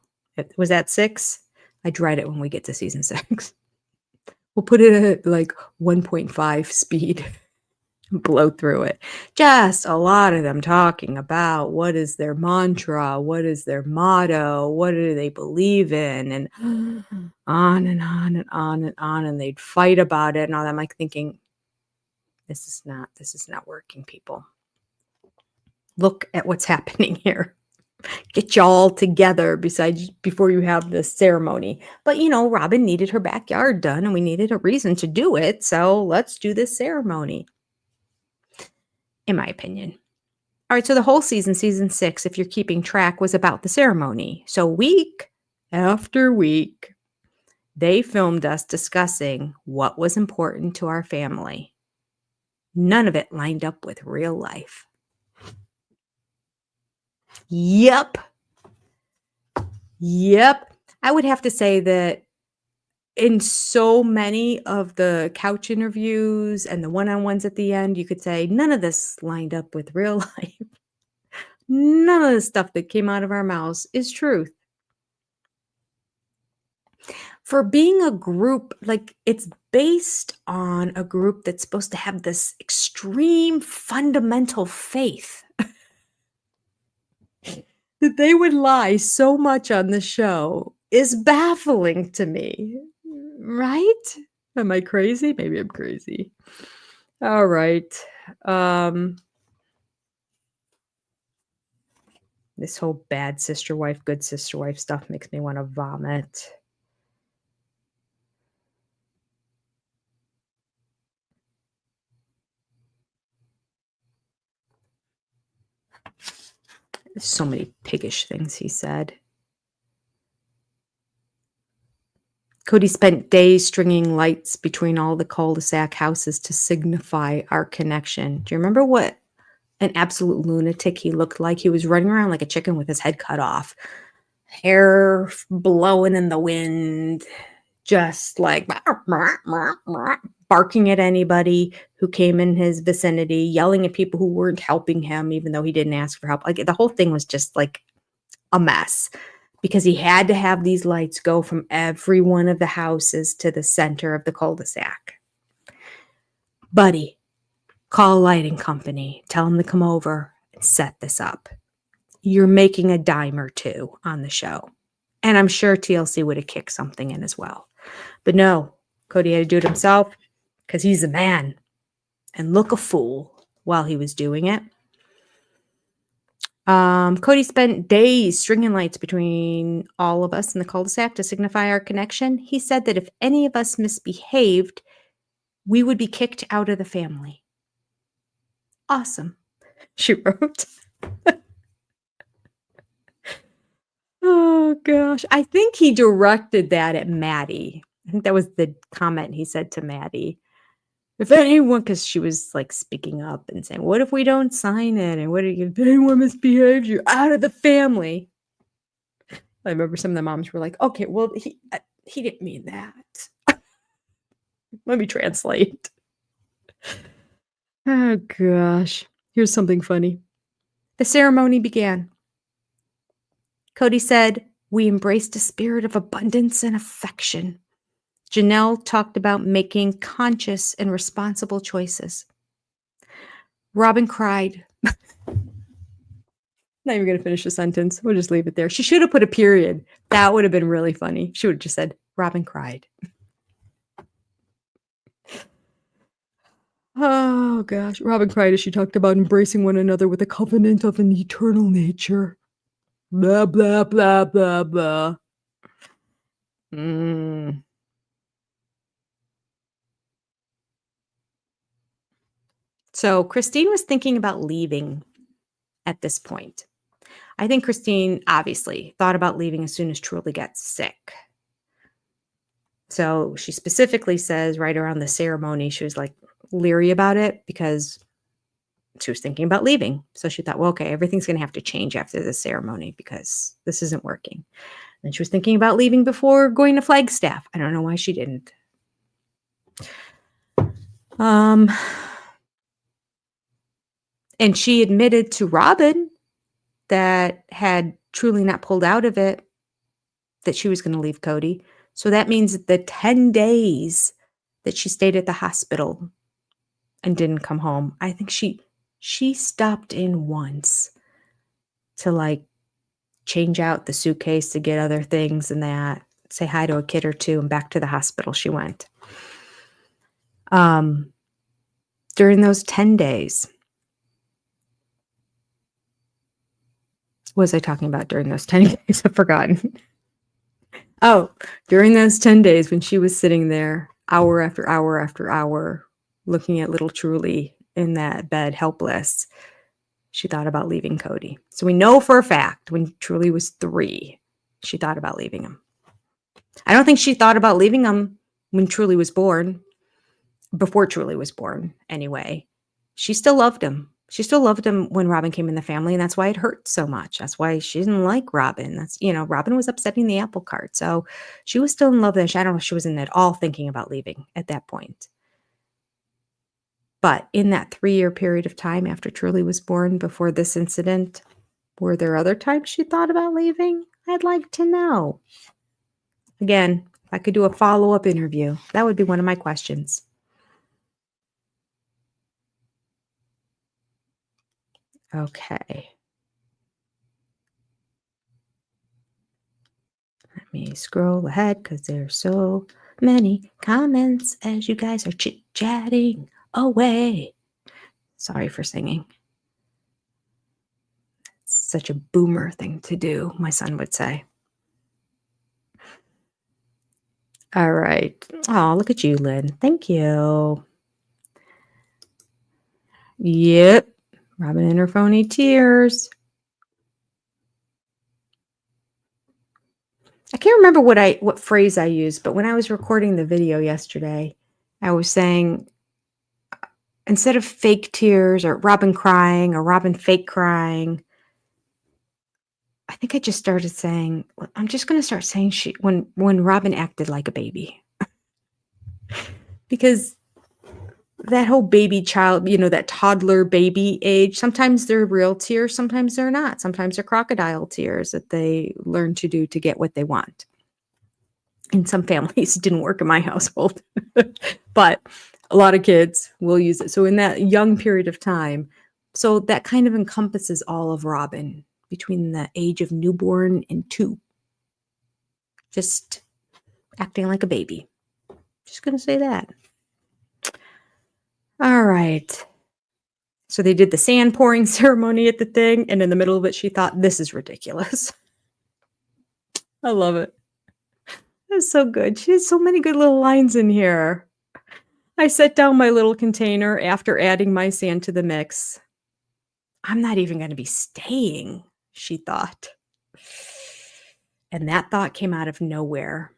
Was that 6? I dread it when we get to season 6. We'll put it at like 1.5 speed. Blow through it. Just a lot of them talking about what is their mantra, what is their motto, what do they believe in, and on and on and on and on, and they'd fight about it and all that. I'm like thinking, this is not working, people. Look at what's happening here. Get y'all together before you have this ceremony. But Robin needed her backyard done and we needed a reason to do it. So let's do this ceremony. In my opinion. All right, so the whole season 6, if you're keeping track, was about the ceremony. So week after week, they filmed us discussing what was important to our family. None of it lined up with real life. Yep. I would have to say that in so many of the couch interviews and the one-on-ones at the end, you could say none of this lined up with real life. None of the stuff that came out of our mouths is truth. For being a group, like it's based on a group that's supposed to have this extreme fundamental faith. That they would lie so much on the show is baffling to me. Right? Am I crazy? Maybe I'm crazy. All right. This whole bad sister wife, good sister wife stuff makes me want to vomit. There's so many piggish things he said. Cody spent days stringing lights between all the cul-de-sac houses to signify our connection. Do you remember what an absolute lunatic he looked like? He was running around like a chicken with his head cut off. Hair blowing in the wind. Just like barking at anybody who came in his vicinity, yelling at people who weren't helping him, even though he didn't ask for help. Like the whole thing was just like a mess because he had to have these lights go from every one of the houses to the center of the cul-de-sac. Buddy, call a lighting company. Tell them to come over and set this up. You're making a dime or two on the show. And I'm sure TLC would have kicked something in as well. But no, Cody had to do it himself because he's a man and look a fool while he was doing it. Cody spent days stringing lights between all of us in the cul-de-sac to signify our connection. He said that if any of us misbehaved, we would be kicked out of the family. Awesome, she wrote. Oh, gosh. I think he directed that at Maddie. I think that was the comment he said to Maddie. If anyone, because she was like speaking up and saying, what if we don't sign it? And if anyone misbehaves, you're out of the family. I remember some of the moms were like, okay, well, he didn't mean that. Let me translate. Oh, gosh. Here's something funny. The ceremony began. Cody said, we embraced a spirit of abundance and affection. Janelle talked about making conscious and responsible choices. Robin cried. Not even going to finish the sentence. We'll just leave it there. She should have put a period. That would have been really funny. She would have just said, Robin cried. Oh, gosh. Robin cried as she talked about embracing one another with a covenant of an eternal nature. Blah, blah, blah, blah, blah. So Christine was thinking about leaving at this point. I think Christine obviously thought about leaving as soon as Truly got sick. So she specifically says right around the ceremony, she was like leery about it because she was thinking about leaving. So she thought, well, okay, everything's going to have to change after the ceremony because this isn't working. And she was thinking about leaving before going to Flagstaff. I don't know why she didn't. And she admitted to Robin that had truly not pulled out of it, that she was going to leave Cody. So that means the 10 days that she stayed at the hospital and didn't come home, I think she stopped in once to like change out the suitcase to get other things and that, say hi to a kid or two, and back to the hospital she went. During those 10 days, what was I talking about during those 10 days? I've forgotten. Oh, during those 10 days when she was sitting there hour after hour after hour, looking at little Truly in that bed, helpless, she thought about leaving Cody. So we know for a fact when Truly was 3, she thought about leaving him. I don't think she thought about leaving him when Truly was born, before Truly was born anyway. She still loved him. She still loved him when Robin came in the family, and that's why it hurt so much. That's why she didn't like Robin. That's, Robin was upsetting the apple cart. So she was still in love with him. I don't know if she wasn't at all thinking about leaving at that point. But in that 3-year period of time after Truly was born, before this incident, were there other times she thought about leaving? I'd like to know. Again, if I could do a follow-up interview, that would be one of my questions. Okay. Let me scroll ahead because there's so many comments as you guys are chit-chatting away. Sorry for singing. It's such a boomer thing to do, my son would say. All right. Oh, look at you, Lynn. Thank you. Yep. Robin and her phony tears. I can't remember what phrase I used, but when I was recording the video yesterday, I was saying, instead of fake tears or Robin crying or Robin fake crying, I think I just started saying, I'm just going to start saying when Robin acted like a baby. Because that whole baby child, that toddler baby age, sometimes they're real tears, sometimes they're not. Sometimes they're crocodile tears that they learn to do to get what they want. In some families, it didn't work in my household, but a lot of kids will use it. So in that young period of time, so that kind of encompasses all of Robin between the age of newborn and 2. Just acting like a baby. Just going to say that. All right. So they did the sand pouring ceremony at the thing, and in the middle of it, she thought, this is ridiculous. I love it. That's so good. She has so many good little lines in here. I set down my little container after adding my sand to the mix. I'm not even going to be staying, she thought. And that thought came out of nowhere.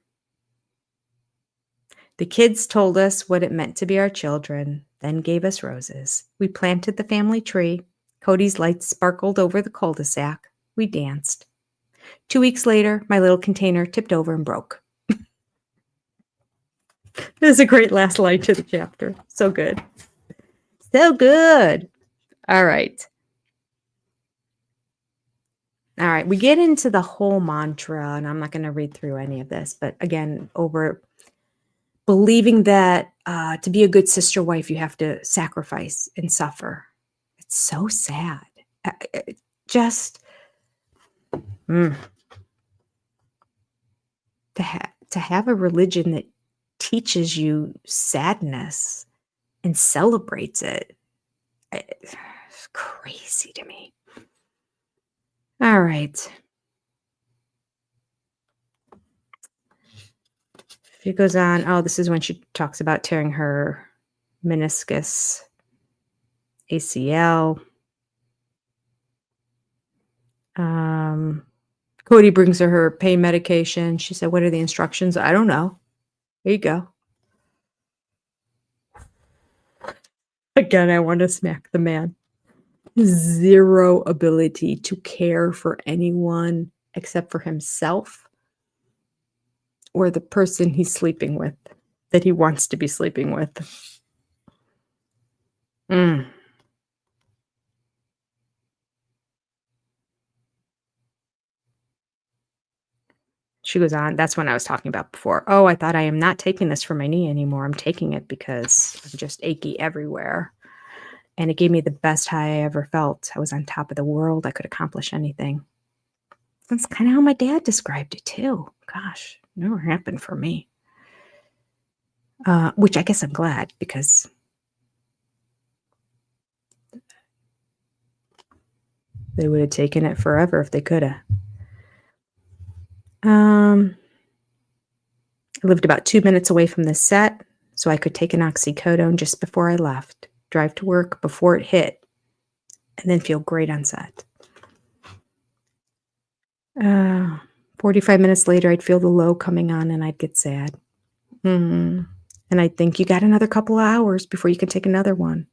The kids told us what it meant to be our children, then gave us roses. We planted the family tree. Cody's lights sparkled over the cul-de-sac. We danced. 2 weeks later, my little container tipped over and broke. This is a great last line to the chapter. So good. So good. All right. All right. We get into the whole mantra, and I'm not going to read through any of this, but again, over believing that to be a good sister wife, you have to sacrifice and suffer. It's so sad. Just to have a religion that teaches you sadness and celebrates it. It's crazy to me. All right. She goes on. Oh, this is when she talks about tearing her meniscus, ACL. Cody brings her pain medication. She said, what are the instructions? I don't know. There you go. Again, I want to smack the man. Zero ability to care for anyone except for himself or the person he's sleeping with, that he wants to be sleeping with. Mm. She goes on, that's when I was talking about before. Oh, I thought I am not taking this for my knee anymore. I'm taking it because I'm just achy everywhere. And it gave me the best high I ever felt. I was on top of the world. I could accomplish anything. That's kind of how my dad described it too. Gosh, never happened for me. Which I guess I'm glad, because they would have taken it forever if they could have. I lived about 2 minutes away from the set, so I could take an oxycodone just before I left, drive to work before it hit, and then feel great on set. 45 minutes later, I'd feel the low coming on and I'd get sad. And I'd think, you got another couple of hours before you can take another one.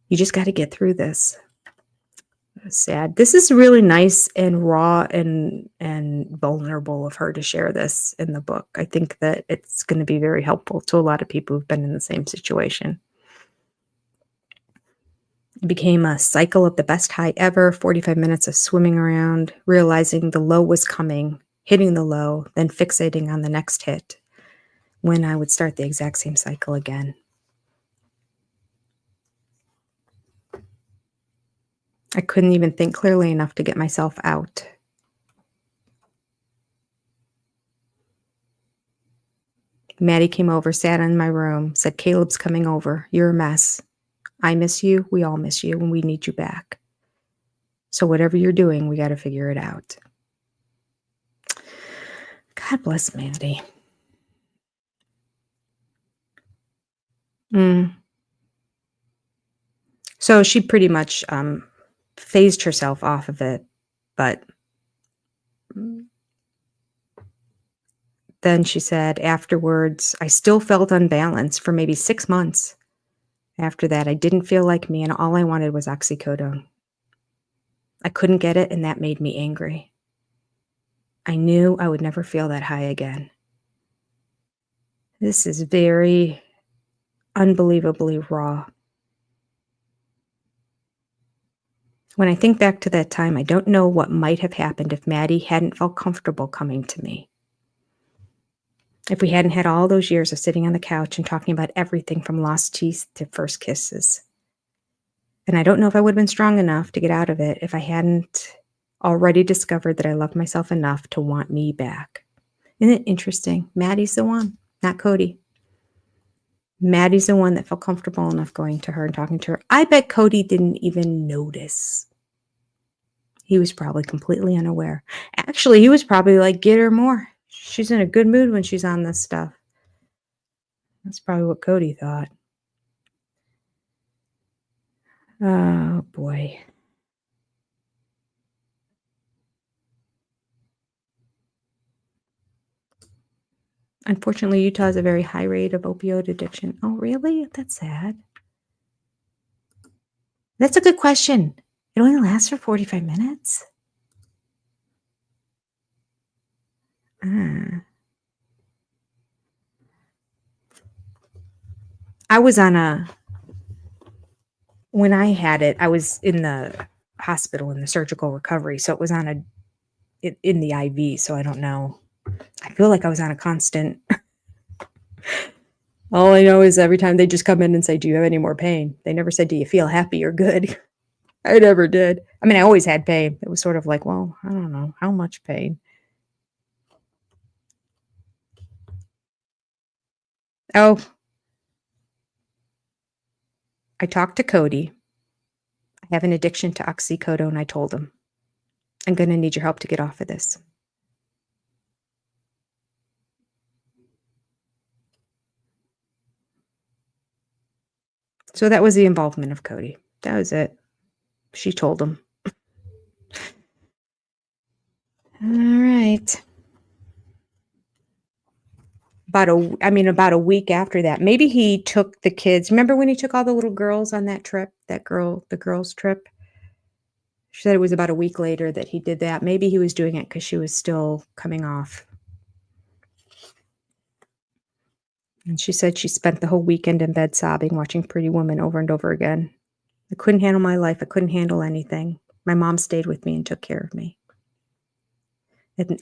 You just got to get through this. Sad. This is really nice and raw and vulnerable of her to share this in the book. I think that it's going to be very helpful to a lot of people who've been in the same situation. It became a cycle of the best high ever, 45 minutes of swimming around, realizing the low was coming, hitting the low, then fixating on the next hit, when I would start the exact same cycle again. I couldn't even think clearly enough to get myself out. Maddie came over, sat in my room, said, Caleb's coming over. You're a mess. I miss you. We all miss you, and we need you back. So whatever you're doing, we got to figure it out. God bless Maddie. So she pretty much phased herself off of it, but then she said afterwards, I still felt unbalanced for maybe 6 months. After that, I didn't feel like me, and all I wanted was oxycodone. I couldn't get it, and that made me angry. I knew I would never feel that high again. This is very unbelievably raw. When I think back to that time, I don't know what might have happened if Maddie hadn't felt comfortable coming to me. If we hadn't had all those years of sitting on the couch and talking about everything from lost teeth to first kisses. And I don't know if I would have been strong enough to get out of it if I hadn't already discovered that I love myself enough to want me back. Isn't it interesting? Maddie's the one, not Cody. Maddie's the one that felt comfortable enough going to her and talking to her. I bet Cody didn't even notice. He was probably completely unaware. Actually, he was probably like, get her more. She's in a good mood when she's on this stuff. That's probably what Cody thought. Oh, boy. Unfortunately, Utah has a very high rate of opioid addiction. Oh, really? That's sad. That's a good question. It only lasts for 45 minutes? I was on when I had it, I was in the hospital in the surgical recovery. So it was in the IV. So I don't know. I feel like I was on a constant. All I know is every time they just come in and say, do you have any more pain? They never said, do you feel happy or good? I never did. I mean, I always had pain. It was sort of like, well, I don't know. How much pain? Oh, I talked to Cody. I have an addiction to oxycodone. I told him, I'm going to need your help to get off of this. So that was the involvement of Cody. That was it. She told him. All right. About a week after that, maybe he took the kids. Remember when he took all the little girls on that trip, the girls' trip? She said it was about a week later that he did that. Maybe he was doing it because she was still coming off And she said she spent the whole weekend in bed sobbing, watching Pretty Woman over and over again. I couldn't handle my life. I couldn't handle anything. My mom stayed with me and took care of me.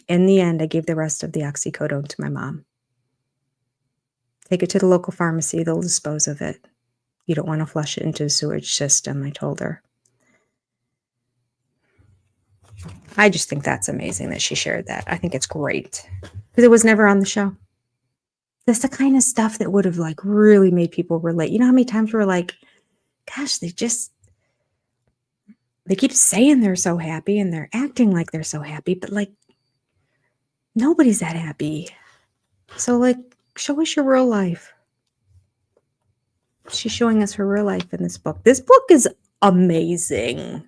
In the end, I gave the rest of the oxycodone to my mom. Take it to the local pharmacy. They'll dispose of it. You don't want to flush it into the sewage system, I told her. I just think that's amazing that she shared that. I think it's great because it was never on the show. That's the kind of stuff that would have like really made people relate. You know how many times we're like, gosh, they keep saying they're so happy and they're acting like they're so happy, but like nobody's that happy. So like, show us your real life. She's showing us her real life in this book. This book is amazing.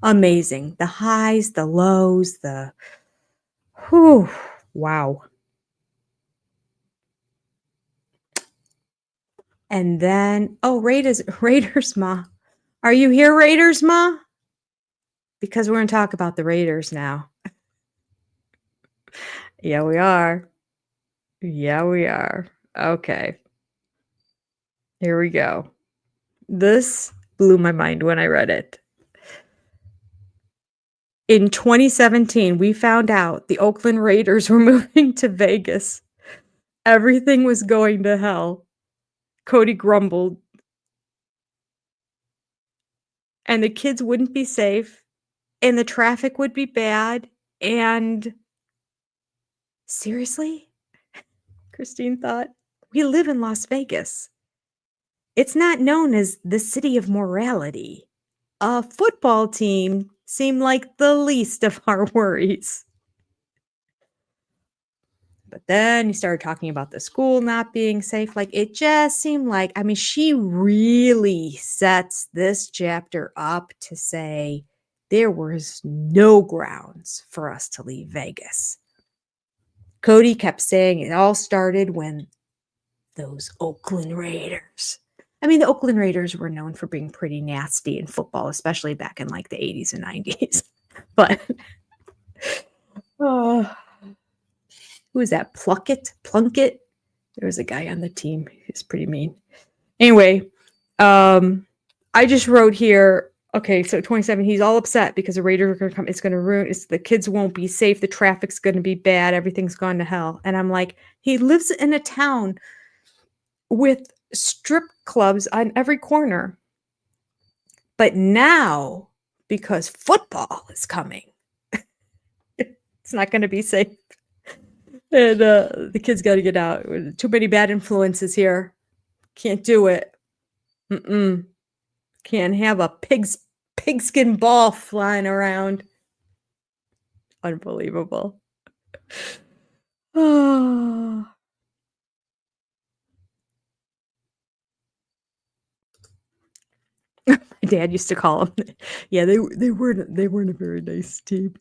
Amazing. The highs, the lows, wow. And then, Raiders, Ma. Are you here, Raiders, Ma? Because we're going to talk about the Raiders now. Yeah, we are. Yeah, we are. Okay. Here we go. This blew my mind when I read it. In 2017, we found out the Oakland Raiders were moving to Vegas. Everything was going to hell. Cody grumbled. And the kids wouldn't be safe. And the traffic would be bad. And seriously? Christine thought, we live in Las Vegas. It's not known as the city of morality. A football team seemed like the least of our worries. But then he started talking about the school not being safe. Like, it just seemed like, I mean, she really sets this chapter up to say there was no grounds for us to leave Vegas. Cody kept saying it all started when those Oakland Raiders. I mean, the Oakland Raiders were known for being pretty nasty in football, especially back in like the 80s and 90s. But who was that? Plunkett? There was a guy on the team. He's pretty mean. Anyway, I just wrote here, okay, so 27, he's all upset because the Raiders are going to come. It's going to ruin, the kids won't be safe. The traffic's going to be bad. Everything's gone to hell. And I'm like, he lives in a town with strip clubs on every corner. But now, because football is coming, it's not going to be safe. And the kids got to get out. Too many bad influences here. Can't do it. Can't have a pigskin ball flying around. Unbelievable. Oh. My dad used to call them. Yeah, they weren't a very nice team.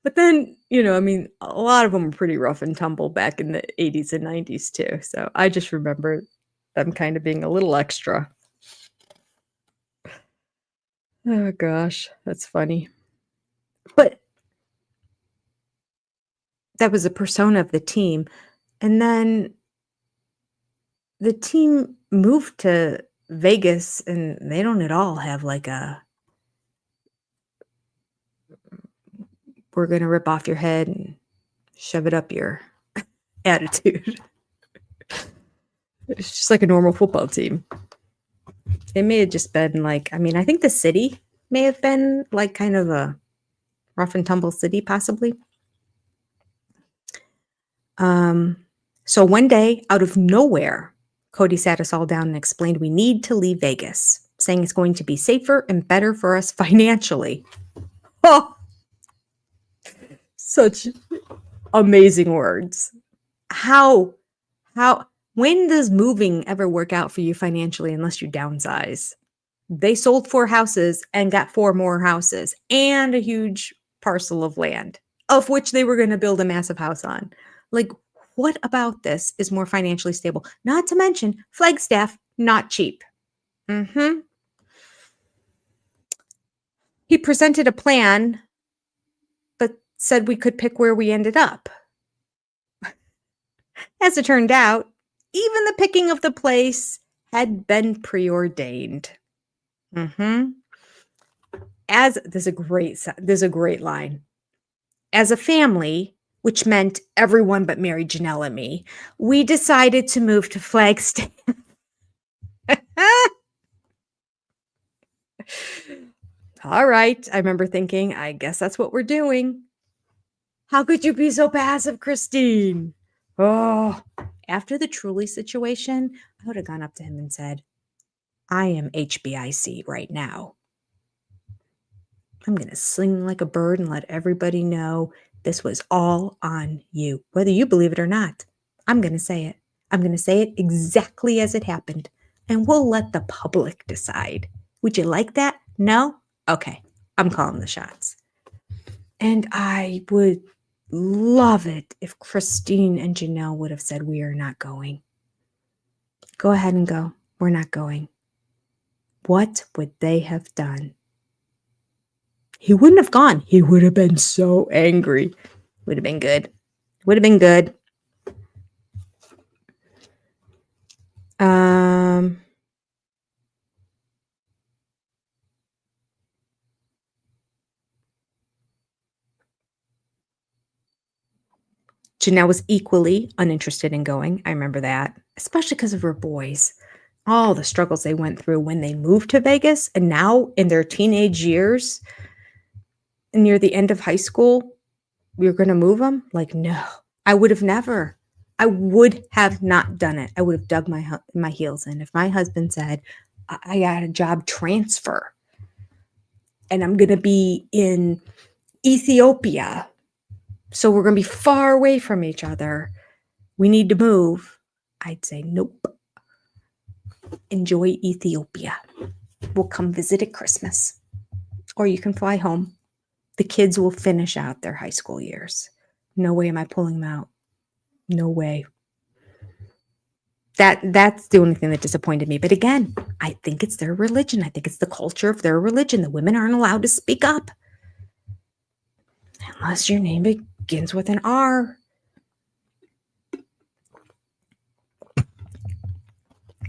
But then, you know, I mean, a lot of them were pretty rough and tumble back in the 80s and 90s too. So I just remember them kind of being a little extra. Oh gosh, that's funny. But that was a persona of the team. And then the team moved to Vegas and they don't at all have like a, we're going to rip off your head and shove it up your attitude. It's just like a normal football team. It may have just been like, I mean, I think the city may have been like kind of a rough and tumble city, possibly. So one day, out of nowhere, Cody sat us all down and explained we need to leave Vegas, saying it's going to be safer and better for us financially. Oh, such amazing words. When does moving ever work out for you financially unless you downsize? They sold 4 houses and got 4 more houses and a huge parcel of land, of which they were going to build a massive house on. Like, what about this is more financially stable? Not to mention Flagstaff, not cheap. He presented a plan, but said we could pick where we ended up. As it turned out, even the picking of the place had been preordained. Mm-hmm. There's a great line. As a family, which meant everyone but Mary, Janelle, and me, we decided to move to Flagstaff. All right, I remember thinking, I guess that's what we're doing. How could you be so passive, Christine? Oh, after the Truly situation, I would have gone up to him and said, I am HBIC right now. I'm going to sing like a bird and let everybody know this was all on you, whether you believe it or not. I'm going to say it. I'm going to say it exactly as it happened, and we'll let the public decide. Would you like that? No? Okay, I'm calling the shots. And I would love it if Christine and Janelle would have said, we are not going. Go ahead and go. We're not going. What would they have done? He wouldn't have gone. He would have been so angry. Would have been good. Would have been good. Janelle was equally uninterested in going. I remember that, especially because of her boys. All the struggles they went through when they moved to Vegas, and now in their teenage years, near the end of high school, you're going to move them? Like, no, I would have never. I would have not done it. I would have dug my heels in. If my husband said, I got a job transfer and I'm going to be in Ethiopia, so we're going to be far away from each other, we need to move, I'd say, nope. Enjoy Ethiopia. We'll come visit at Christmas. Or you can fly home. The kids will finish out their high school years. No way am I pulling them out. No way. That's the only thing that disappointed me. But again, I think it's their religion. I think it's the culture of their religion. The women aren't allowed to speak up. Unless your name begins with an R.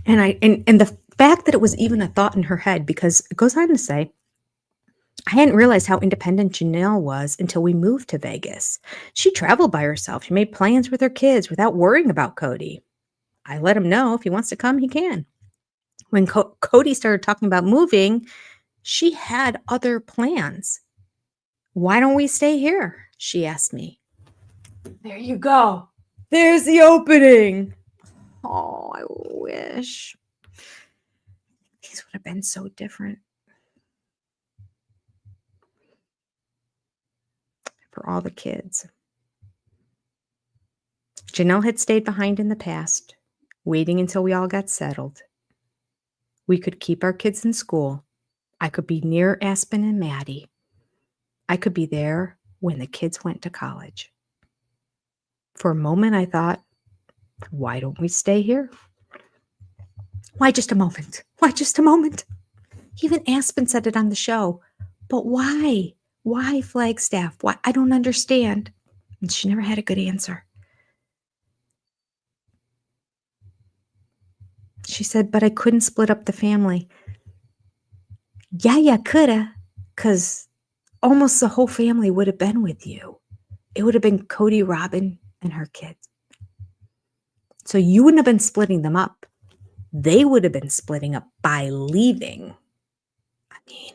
And the fact that it was even a thought in her head, because it goes on to say, I hadn't realized how independent Janelle was until we moved to Vegas. She traveled by herself. She made plans with her kids without worrying about Cody. I let him know if he wants to come, he can. When Cody started talking about moving, she had other plans. Why don't we stay here? She asked me. There you go. There's the opening. Oh, I wish. These would have been so different. For all the kids. Janelle had stayed behind in the past, waiting until we all got settled. We could keep our kids in school. I could be near Aspen and Maddie. I could be there when the kids went to college. For a moment, I thought, why don't we stay here? Why just a moment? Why just a moment? Even Aspen said it on the show. But why? Why Flagstaff? Why? I don't understand. And she never had a good answer. She said, but I couldn't split up the family. Yeah, you coulda, because almost the whole family would have been with you. It would have been Cody, Robin, and her kids. So you wouldn't have been splitting them up. They would have been splitting up by leaving. I mean,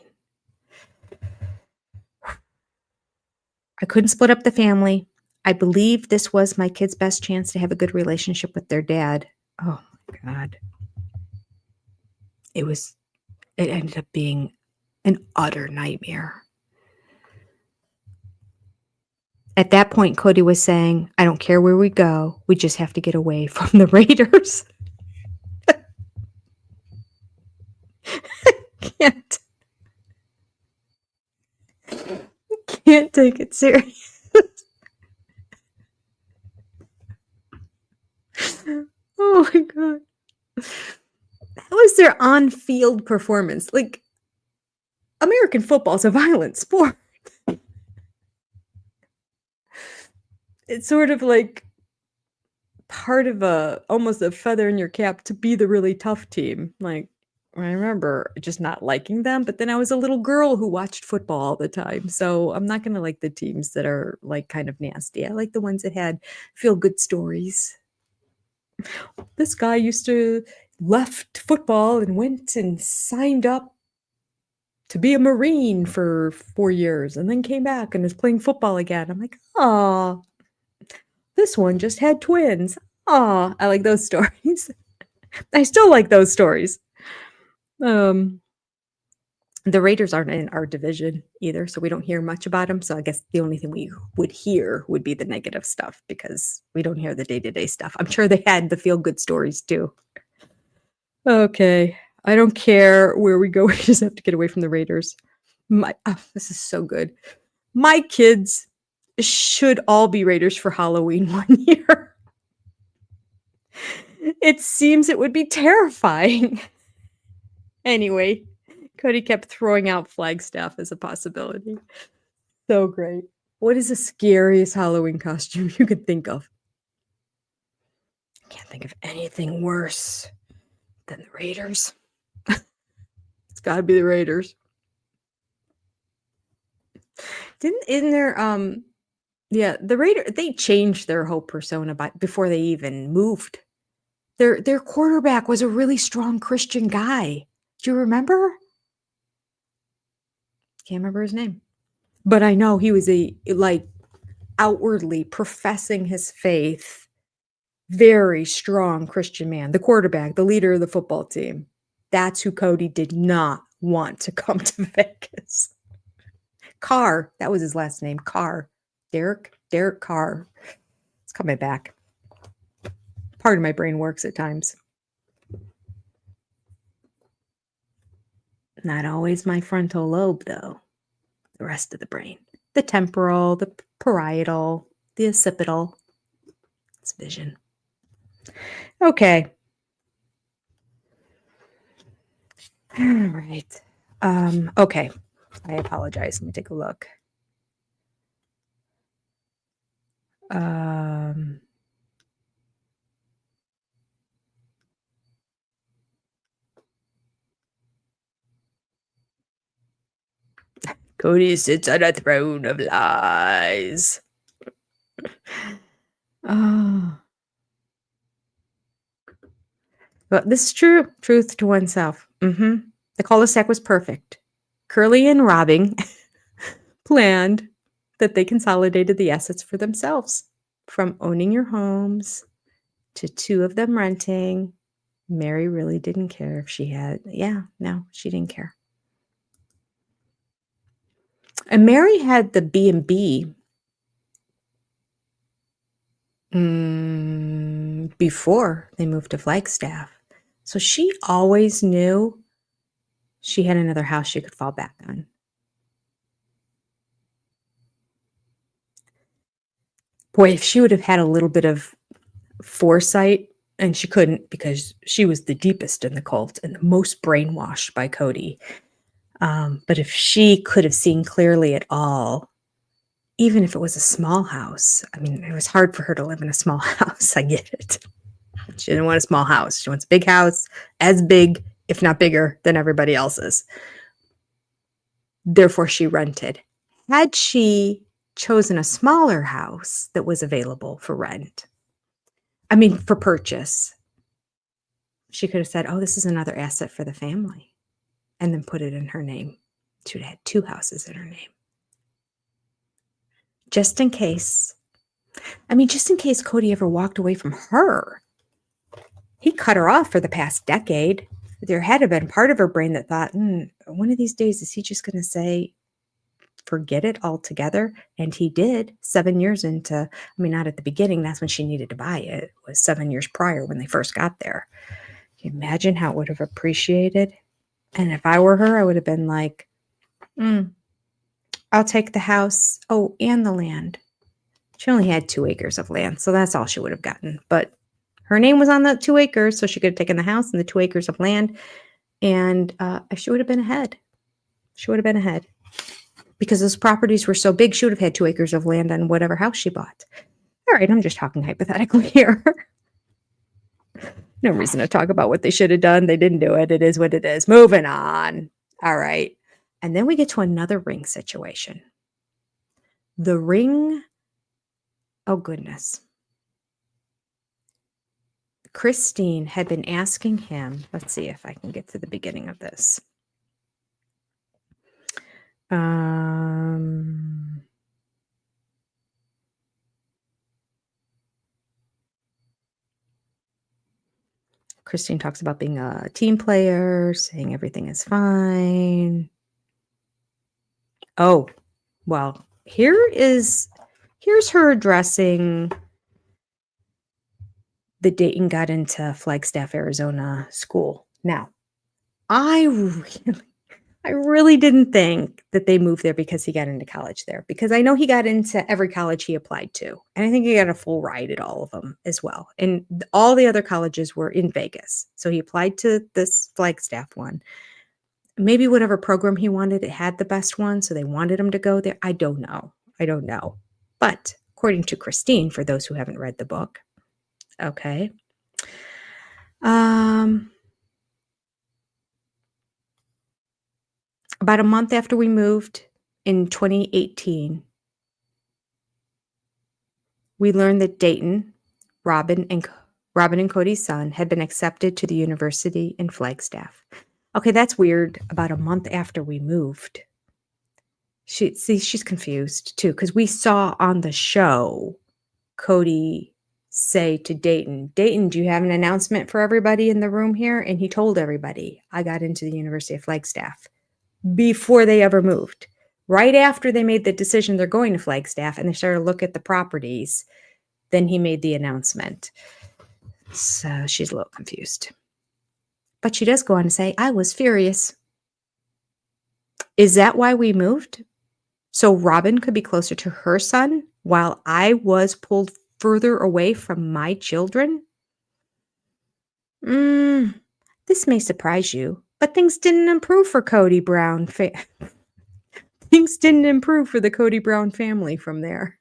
I couldn't split up the family. I believe this was my kids' best chance to have a good relationship with their dad. Oh my God. It ended up being an utter nightmare. At that point, Cody was saying, I don't care where we go. We just have to get away from the Raiders. Can't take it serious. Oh my God. That was their on-field performance. Like, American football is a violent sport. It's sort of like part of almost a feather in your cap to be the really tough team. Like, I remember just not liking them, but then I was a little girl who watched football all the time. So I'm not going to like the teams that are like kind of nasty. I like the ones that had feel good stories. This guy used to left football and went and signed up to be a Marine for 4 years and then came back and is playing football again. I'm like, oh, this one just had twins. Oh, I like those stories. I still like those stories. The Raiders aren't in our division either, so we don't hear much about them. So I guess the only thing we would hear would be the negative stuff because we don't hear the day-to-day stuff. I'm sure they had the feel-good stories too. Okay. I don't care where we go. We just have to get away from the Raiders. This is so good. My kids should all be Raiders for Halloween one year. It seems it would be terrifying. Anyway, Cody kept throwing out Flagstaff as a possibility. So great. What is the scariest Halloween costume you could think of? I can't think of anything worse than the Raiders. It's got to be the Raiders. Isn't there the Raiders, they changed their whole persona before they even moved. Their quarterback was a really strong Christian guy. Do you remember? Can't remember his name. But I know he was outwardly professing his faith, very strong Christian man, the quarterback, the leader of the football team. That's who Cody did not want to come to Vegas. Carr, that was his last name, Carr. Derek Carr. It's coming back. Part of my brain works at times. Not always my frontal lobe, though. The rest of the brain. The temporal, the parietal, the occipital. It's vision. Okay. All right. Okay. I apologize. Let me take a look. Cody sits on a throne of lies. Oh. But this is true. Truth to oneself. The cul-de-sac was perfect. Curly and Robbing planned that they consolidated the assets for themselves. From owning your homes to 2 of them renting. Mary really didn't care if she had. She didn't care. And Mary had the B&B before they moved to Flagstaff. So she always knew she had another house she could fall back on. Boy, if she would have had a little bit of foresight, and she couldn't because she was the deepest in the cult and the most brainwashed by Cody. But if she could have seen clearly at all, even if it was a small house, I mean, it was hard for her to live in a small house. I get it. She didn't want a small house. She wants a big house, as big, if not bigger, than everybody else's. Therefore, she rented. Had she chosen a smaller house that was available for for purchase, she could have said, oh, this is another asset for the family, and then put it in her name. She would have had 2 houses in her name. Just in case Cody ever walked away from her. He cut her off for the past decade. There had to have been part of her brain that thought, one of these days, is he just going to say, forget it altogether? And he did 7 years into, not at the beginning. That's when she needed to buy it. It was 7 years prior when they first got there. Can you imagine how it would have appreciated? And if I were her, I would have been like, I'll take the house. Oh, and the land. She only had 2 acres of land, so that's all she would have gotten. But her name was on the 2 acres, so she could have taken the house and the 2 acres of land, and she would have been ahead. She would have been ahead. Because those properties were so big, she would have had 2 acres of land on whatever house she bought. All right, I'm just talking hypothetically here. No reason to talk about what they should have done. They didn't do it. It is what it is. Moving on. All right. And then we get to another ring situation. The ring. Oh, goodness. Christine had been asking him. Let's see if I can get to the beginning of this. Christine talks about being a team player, saying everything is fine. Oh, well, here's her addressing the Dayton got into Flagstaff, Arizona school. Now, I really didn't think that they moved there because he got into college there, because I know he got into every college he applied to. And I think he got a full ride at all of them as well. And all the other colleges were in Vegas. So he applied to this Flagstaff one. Maybe whatever program he wanted, it had the best one. So they wanted him to go there. I don't know. But according to Christine, for those who haven't read the book, okay. About a month after we moved in 2018, we learned that Dayton, Robin and Cody's son, had been accepted to the university in Flagstaff. Okay, that's weird. About a month after we moved. She's confused too, because we saw on the show Cody say to Dayton, do you have an announcement for everybody in the room here? And he told everybody, I got into the University of Flagstaff before they ever moved. Right after they made the decision they're going to Flagstaff and they started to look at the properties, then he made the announcement. So she's a little confused. But she does go on to say, I was furious. Is that why we moved? So Robin could be closer to her son while I was pulled further away from my children? This may surprise you, but things didn't improve for Cody Brown. Things didn't improve for the Cody Brown family from there.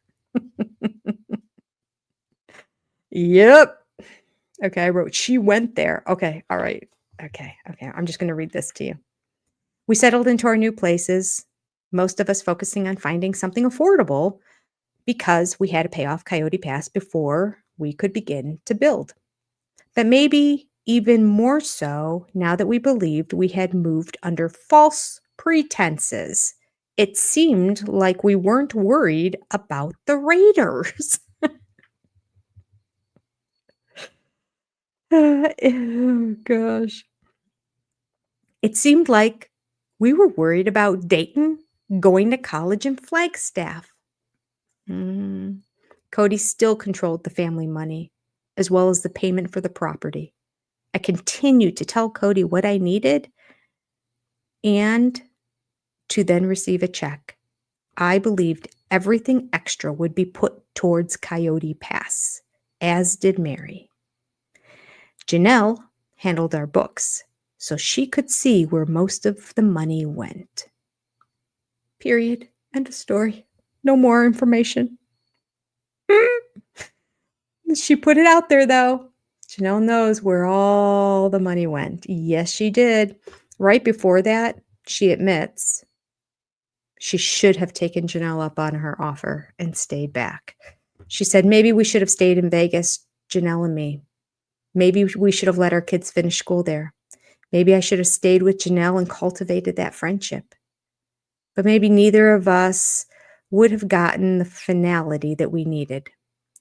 Yep. Okay, I wrote, she went there. Okay, all right. Okay. I'm just going to read this to you. We settled into our new places, most of us focusing on finding something affordable because we had to pay off Coyote Pass before we could begin to build. But maybe even more so now that we believed we had moved under false pretenses. It seemed like we weren't worried about the raiders. Oh, gosh. It seemed like we were worried about Dayton going to college in Flagstaff. Cody still controlled the family money, as well as the payment for the property. I continued to tell Cody what I needed and to then receive a check. I believed everything extra would be put towards Coyote Pass, as did Mary. Janelle handled our books, so she could see where most of the money went. Period. End of story. No more information. She put it out there, though. Janelle knows where all the money went. Yes, she did. Right before that, she admits she should have taken Janelle up on her offer and stayed back. She said, maybe we should have stayed in Vegas, Janelle and me. Maybe we should have let our kids finish school there. Maybe I should have stayed with Janelle and cultivated that friendship. But maybe neither of us would have gotten the finality that we needed.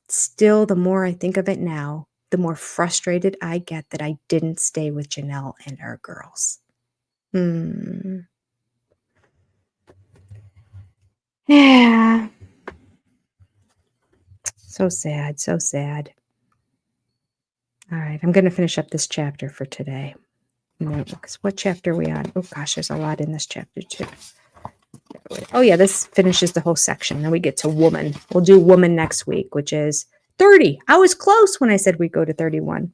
Still, the more I think of it now, the more frustrated I get that I didn't stay with Janelle and our girls. Yeah. So sad, so sad. All right, I'm going to finish up this chapter for today. What chapter are we on? Oh, gosh, there's a lot in this chapter, too. Oh, yeah, this finishes the whole section. Then we get to woman. We'll do woman next week, which is 30. I was close when I said we'd go to 31.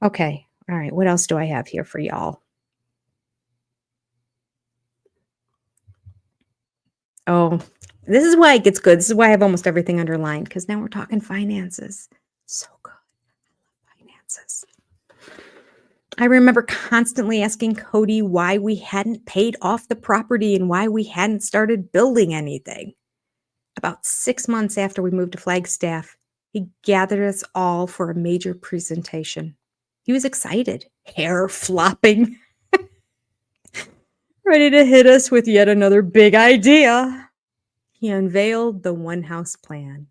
Okay, all right, what else do I have here for y'all? Oh, this is why it gets good. This is why I have almost everything underlined, because now we're talking finances. So good. Finances. I remember constantly asking Cody why we hadn't paid off the property and why we hadn't started building anything. About 6 months after we moved to Flagstaff, he gathered us all for a major presentation. He was excited, hair flopping, ready to hit us with yet another big idea. He unveiled the one house plan.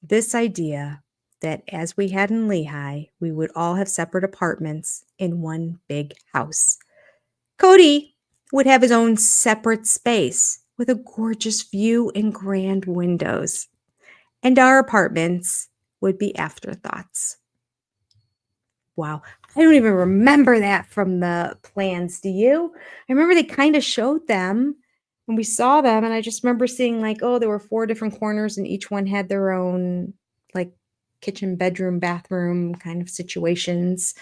This idea that, as we had in Lehigh, we would all have separate apartments in one big house. Cody would have his own separate space with a gorgeous view and grand windows. And our apartments would be afterthoughts. Wow. I don't even remember that from the plans. Do you? I remember they kind of showed them and we saw them. And I just remember seeing like, oh, there were 4 different corners and each one had their own like kitchen, bedroom, bathroom kind of situations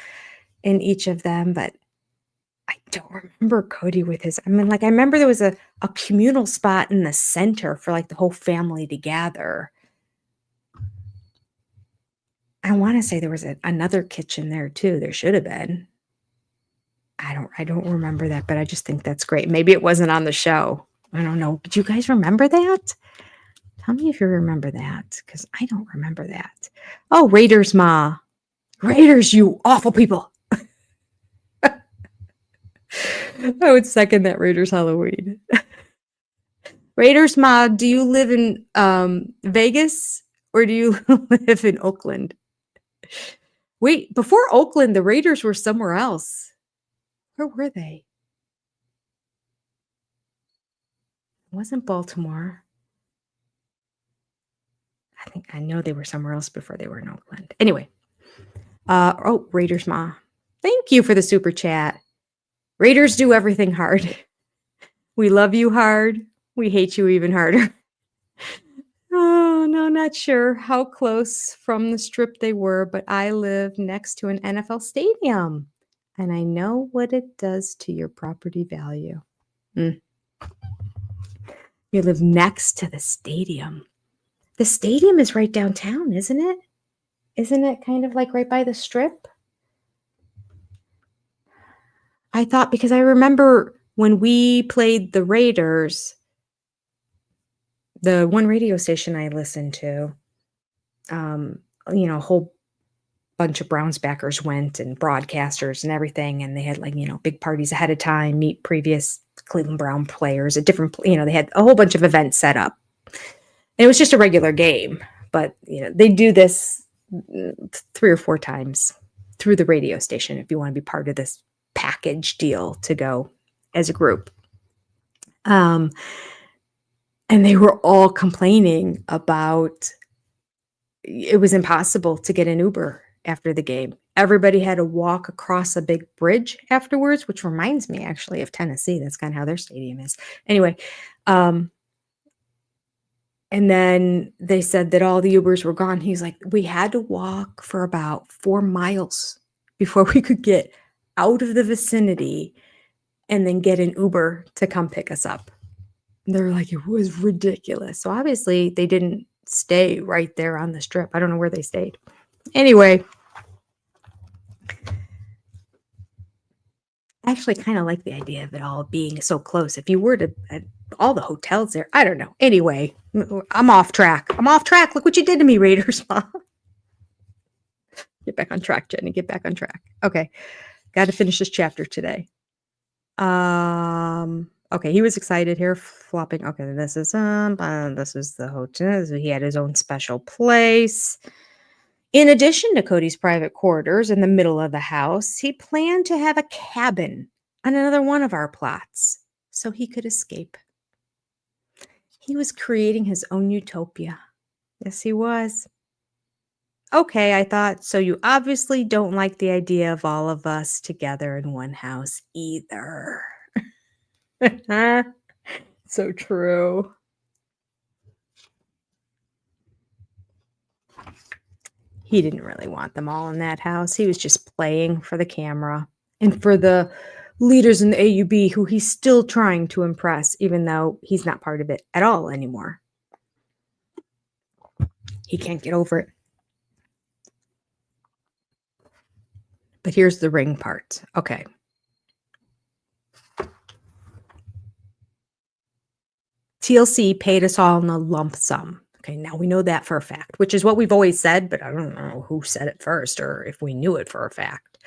in each of them. But I don't remember Cody with his, I remember there was a communal spot in the center for like the whole family to gather. I want to say there was another kitchen there too. There should have been. I don't remember that, but I just think that's great. Maybe it wasn't on the show. I don't know. Did you guys remember that? Tell me if you remember that, because I don't remember that. Oh, Raiders, Ma. Raiders, you awful people. I would second that Raiders Halloween. Raiders, Ma, do you live in Vegas or do you live in Oakland? Wait, before Oakland, the Raiders were somewhere else. Where were they? It wasn't Baltimore. I know they were somewhere else before they were in Oakland. Anyway. Raiders Ma. Thank you for the super chat. Raiders do everything hard. We love you hard. We hate you even harder. Oh, no, not sure how close from the strip they were, but I live next to an NFL stadium, and I know what it does to your property value. You live next to the stadium. The stadium is right downtown, isn't it? Isn't it kind of like right by the strip? I thought, because I remember when we played the Raiders, the one radio station I listened to, a whole bunch of Browns backers went and broadcasters and everything. And they had big parties ahead of time, meet previous Cleveland Brown players at different, they had a whole bunch of events set up. And it was just a regular game, but they do this 3 or 4 times through the radio station if you want to be part of this package deal to go as a group. And they were all complaining about it was impossible to get an Uber after the game. Everybody had to walk across a big bridge afterwards, which reminds me actually of Tennessee. That's kind of how their stadium is. Anyway, and then they said that all the Ubers were gone. He's like, we had to walk for about 4 miles before we could get out of the vicinity and then get an Uber to come pick us up. And they're like, it was ridiculous. So obviously they didn't stay right there on the strip. I don't know where they stayed. Anyway, I actually kind of like the idea of it all being so close. If you were to all the hotels there, I don't know. Anyway, I'm off track. Look what you did to me, Raiders. Get back on track, Jenny. Get back on track. Okay. Got to finish this chapter today. Okay, he was excited here, flopping. Okay, this is the hotel. So he had his own special place. In addition to Cody's private quarters in the middle of the house, he planned to have a cabin on another one of our plots so he could escape. He was creating his own utopia. Yes, he was. Okay, I thought, so you obviously don't like the idea of all of us together in one house either. So true. He didn't really want them all in that house. He was just playing for the camera and for the leaders in the AUB who he's still trying to impress, even though he's not part of it at all anymore. He can't get over it. But here's the ring part. Okay. TLC paid us all in a lump sum. Okay, now we know that for a fact, which is what we've always said, but I don't know who said it first or if we knew it for a fact.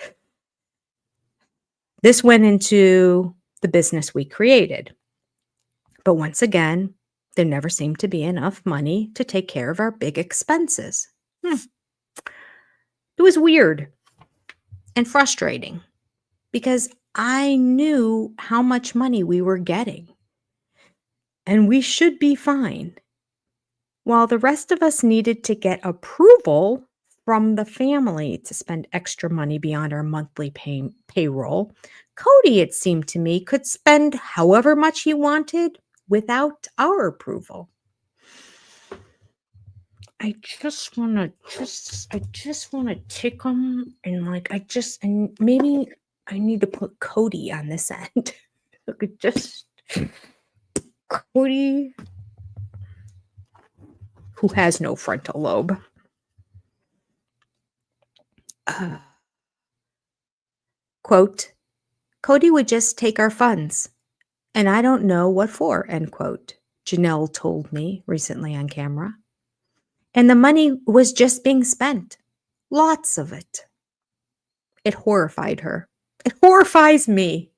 This went into the business we created. But once again, there never seemed to be enough money to take care of our big expenses. It was weird and frustrating because I knew how much money we were getting. And we should be fine. While the rest of us needed to get approval from the family to spend extra money beyond our monthly payroll, Cody, it seemed to me, could spend however much he wanted without our approval. I just want to tick him and maybe I need to put Cody on this end. Cody, who has no frontal lobe. Quote, Cody would just take our funds, and I don't know what for, end quote, Janelle told me recently on camera. And the money was just being spent. Lots of it. It horrified her. It horrifies me.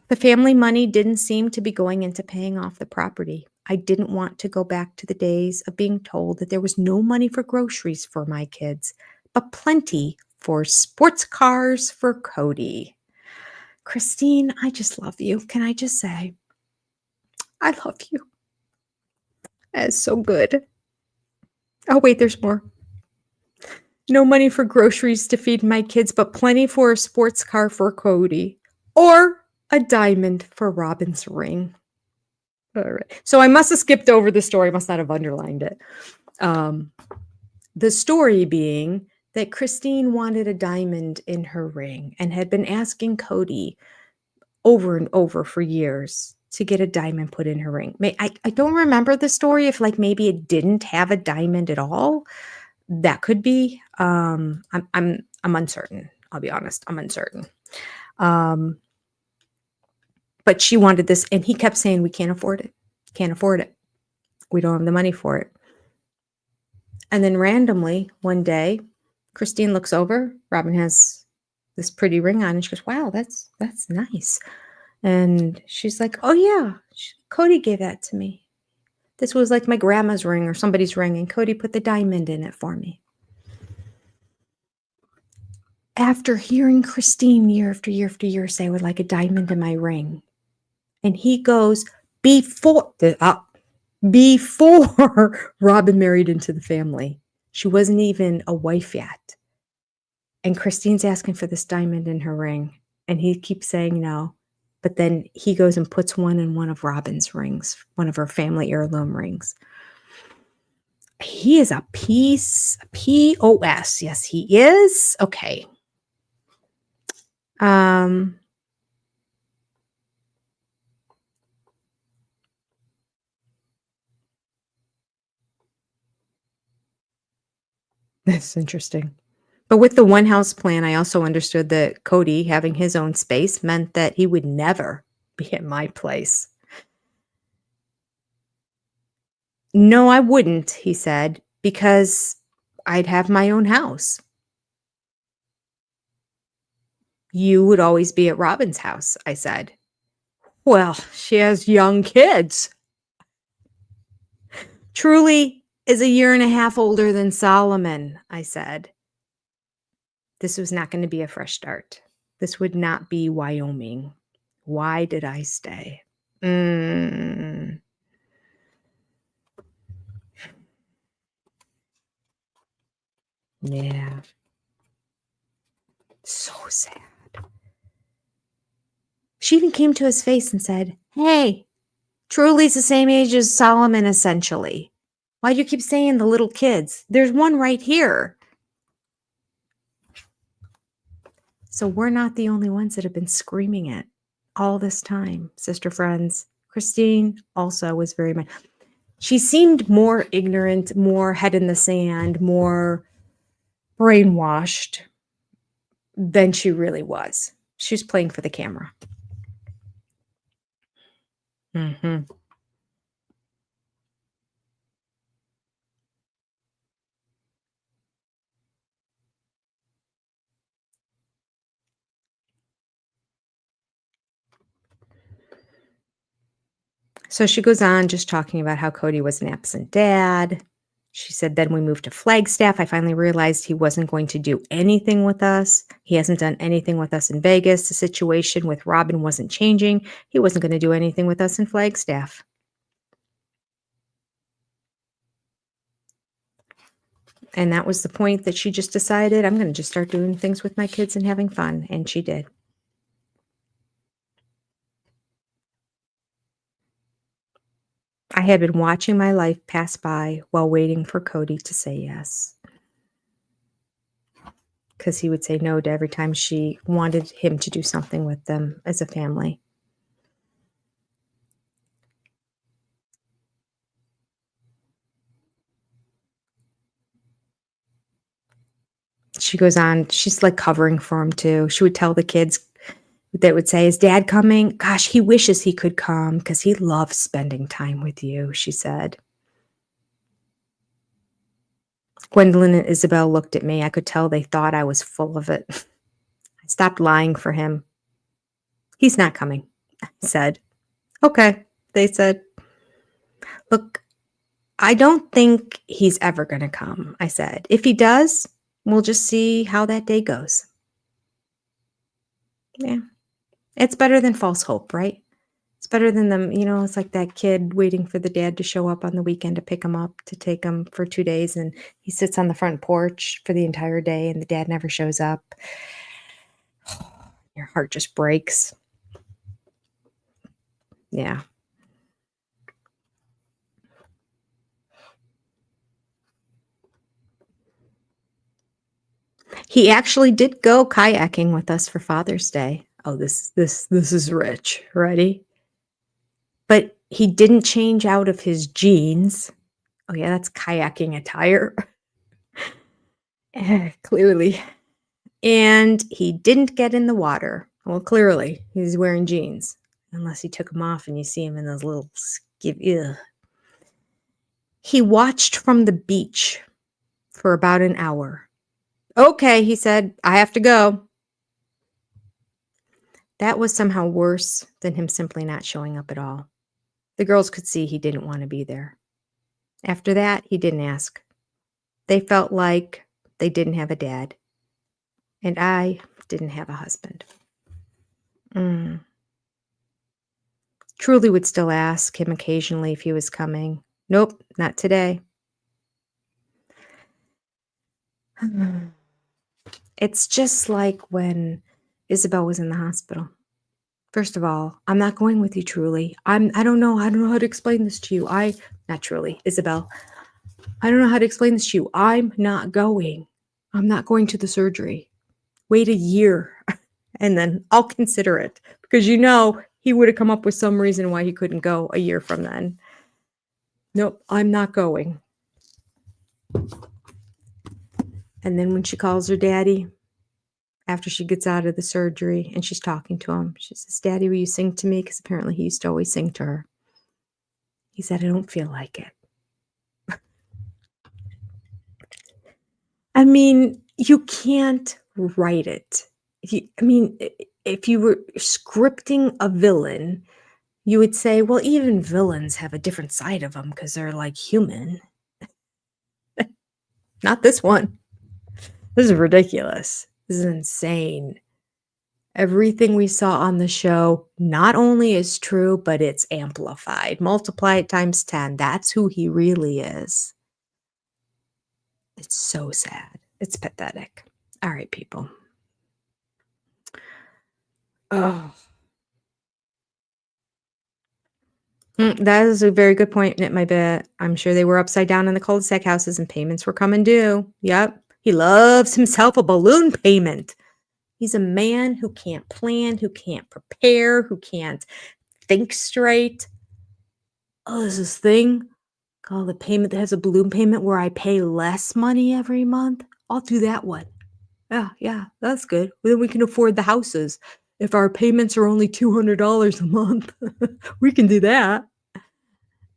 The family money didn't seem to be going into paying off the property. I didn't want to go back to the days of being told that there was no money for groceries for my kids, but plenty for sports cars for Cody. Christine, I just love you. Can I just say, I love you. That's so good. Oh, wait, there's more. No money for groceries to feed my kids, but plenty for a sports car for Cody. Or a diamond for Robin's ring. All right. So I must have skipped over the story. I must not have underlined it. The story being that Christine wanted a diamond in her ring and had been asking Cody over and over for years to get a diamond put in her ring. I don't remember the story if maybe it didn't have a diamond at all. That could be. I'm uncertain. I'll be honest. I'm uncertain. But she wanted this, and he kept saying, we can't afford it. Can't afford it. We don't have the money for it. And then randomly, one day, Christine looks over. Robin has this pretty ring on, and she goes, wow, that's nice. And she's like, oh, yeah, Cody gave that to me. This was like my grandma's ring or somebody's ring, and Cody put the diamond in it for me. After hearing Christine year after year after year say, I would like a diamond in my ring, and he goes, before Robin married into the family, she wasn't even a wife yet. And Christine's asking for this diamond in her ring, and he keeps saying no. But then he goes and puts one in one of Robin's rings, one of her family heirloom rings. He is a POS. Yes, he is. Okay. That's interesting. But with the one house plan, I also understood that Cody having his own space meant that he would never be at my place. No, I wouldn't, he said, because I'd have my own house. You would always be at Robin's house, I said. Well, she has young kids. Truly is a year and a half older than Solomon, I said. This was not going to be a fresh start. This would not be Wyoming. Why did I stay? Yeah. So sad. She even came to his face and said, hey, Truly's the same age as Solomon, essentially. Why do you keep saying the little kids? There's one right here. So we're not the only ones that have been screaming it all this time, sister friends. Christine also was very much. She seemed more ignorant, more head in the sand, more brainwashed than she really was. She was playing for the camera. Mhm. So she goes on just talking about how Cody was an absent dad. She said, then we moved to Flagstaff. I finally realized he wasn't going to do anything with us. He hasn't done anything with us in Vegas. The situation with Robin wasn't changing. He wasn't going to do anything with us in Flagstaff. And that was the point that she just decided, I'm going to just start doing things with my kids and having fun. And she did. I had been watching my life pass by while waiting for Cody to say yes. Because he would say no to every time she wanted him to do something with them as a family. She goes on, she's like covering for him too. She would tell the kids that would say, is dad coming? Gosh, he wishes he could come because he loves spending time with you, she said. Gwendolyn and Isabel looked at me. I could tell they thought I was full of it. I stopped lying for him. He's not coming, I said. Okay, they said. Look, I don't think he's ever going to come, I said. If he does, we'll just see how that day goes. Yeah. It's better than false hope, right? It's better than them, it's like that kid waiting for the dad to show up on the weekend to pick him up, to take him for 2 days, and he sits on the front porch for the entire day, and the dad never shows up. Your heart just breaks. Yeah. He actually did go kayaking with us for Father's Day. Oh, this is rich. Ready? But he didn't change out of his jeans. Oh yeah, that's kayaking attire. Clearly. And he didn't get in the water. Well, clearly, he's wearing jeans. Unless he took them off and you see him in those little ugh. He watched from the beach for about an hour. Okay, he said, I have to go. That was somehow worse than him simply not showing up at all. The girls could see he didn't want to be there. After that, he didn't ask. They felt like they didn't have a dad. And I didn't have a husband. Truly would still ask him occasionally if he was coming. Nope, not today. It's just like when Isabel was in the hospital. First of all, I'm not going with you, Truly. I don't know how to explain this to you. Not Truly, Isabel. I don't know how to explain this to you. I'm not going. I'm not going to the surgery. Wait a year and then I'll consider it, because he would have come up with some reason why he couldn't go a year from then. Nope, I'm not going. And then when she calls her daddy, after she gets out of the surgery and she's talking to him, she says, Daddy, will you sing to me? Because apparently he used to always sing to her. He said, I don't feel like it. I mean, you can't write it. If you were scripting a villain, you would say, well, even villains have a different side of them because they're like human. Not this one. This is ridiculous. This is insane. Everything we saw on the show not only is true, but it's amplified. Multiply it times 10. That's who he really is. It's so sad. It's pathetic. All right, people. Oh. That is a very good point, Knit My Bet. I'm sure they were upside down in the cul-de-sac houses and payments were coming due. Yep. He loves himself a balloon payment. He's a man who can't plan, who can't prepare, who can't think straight. Oh, there's this thing called a payment that has a balloon payment where I pay less money every month. I'll do that one. Yeah, that's good. Then we can afford the houses. If our payments are only $200 a month, we can do that.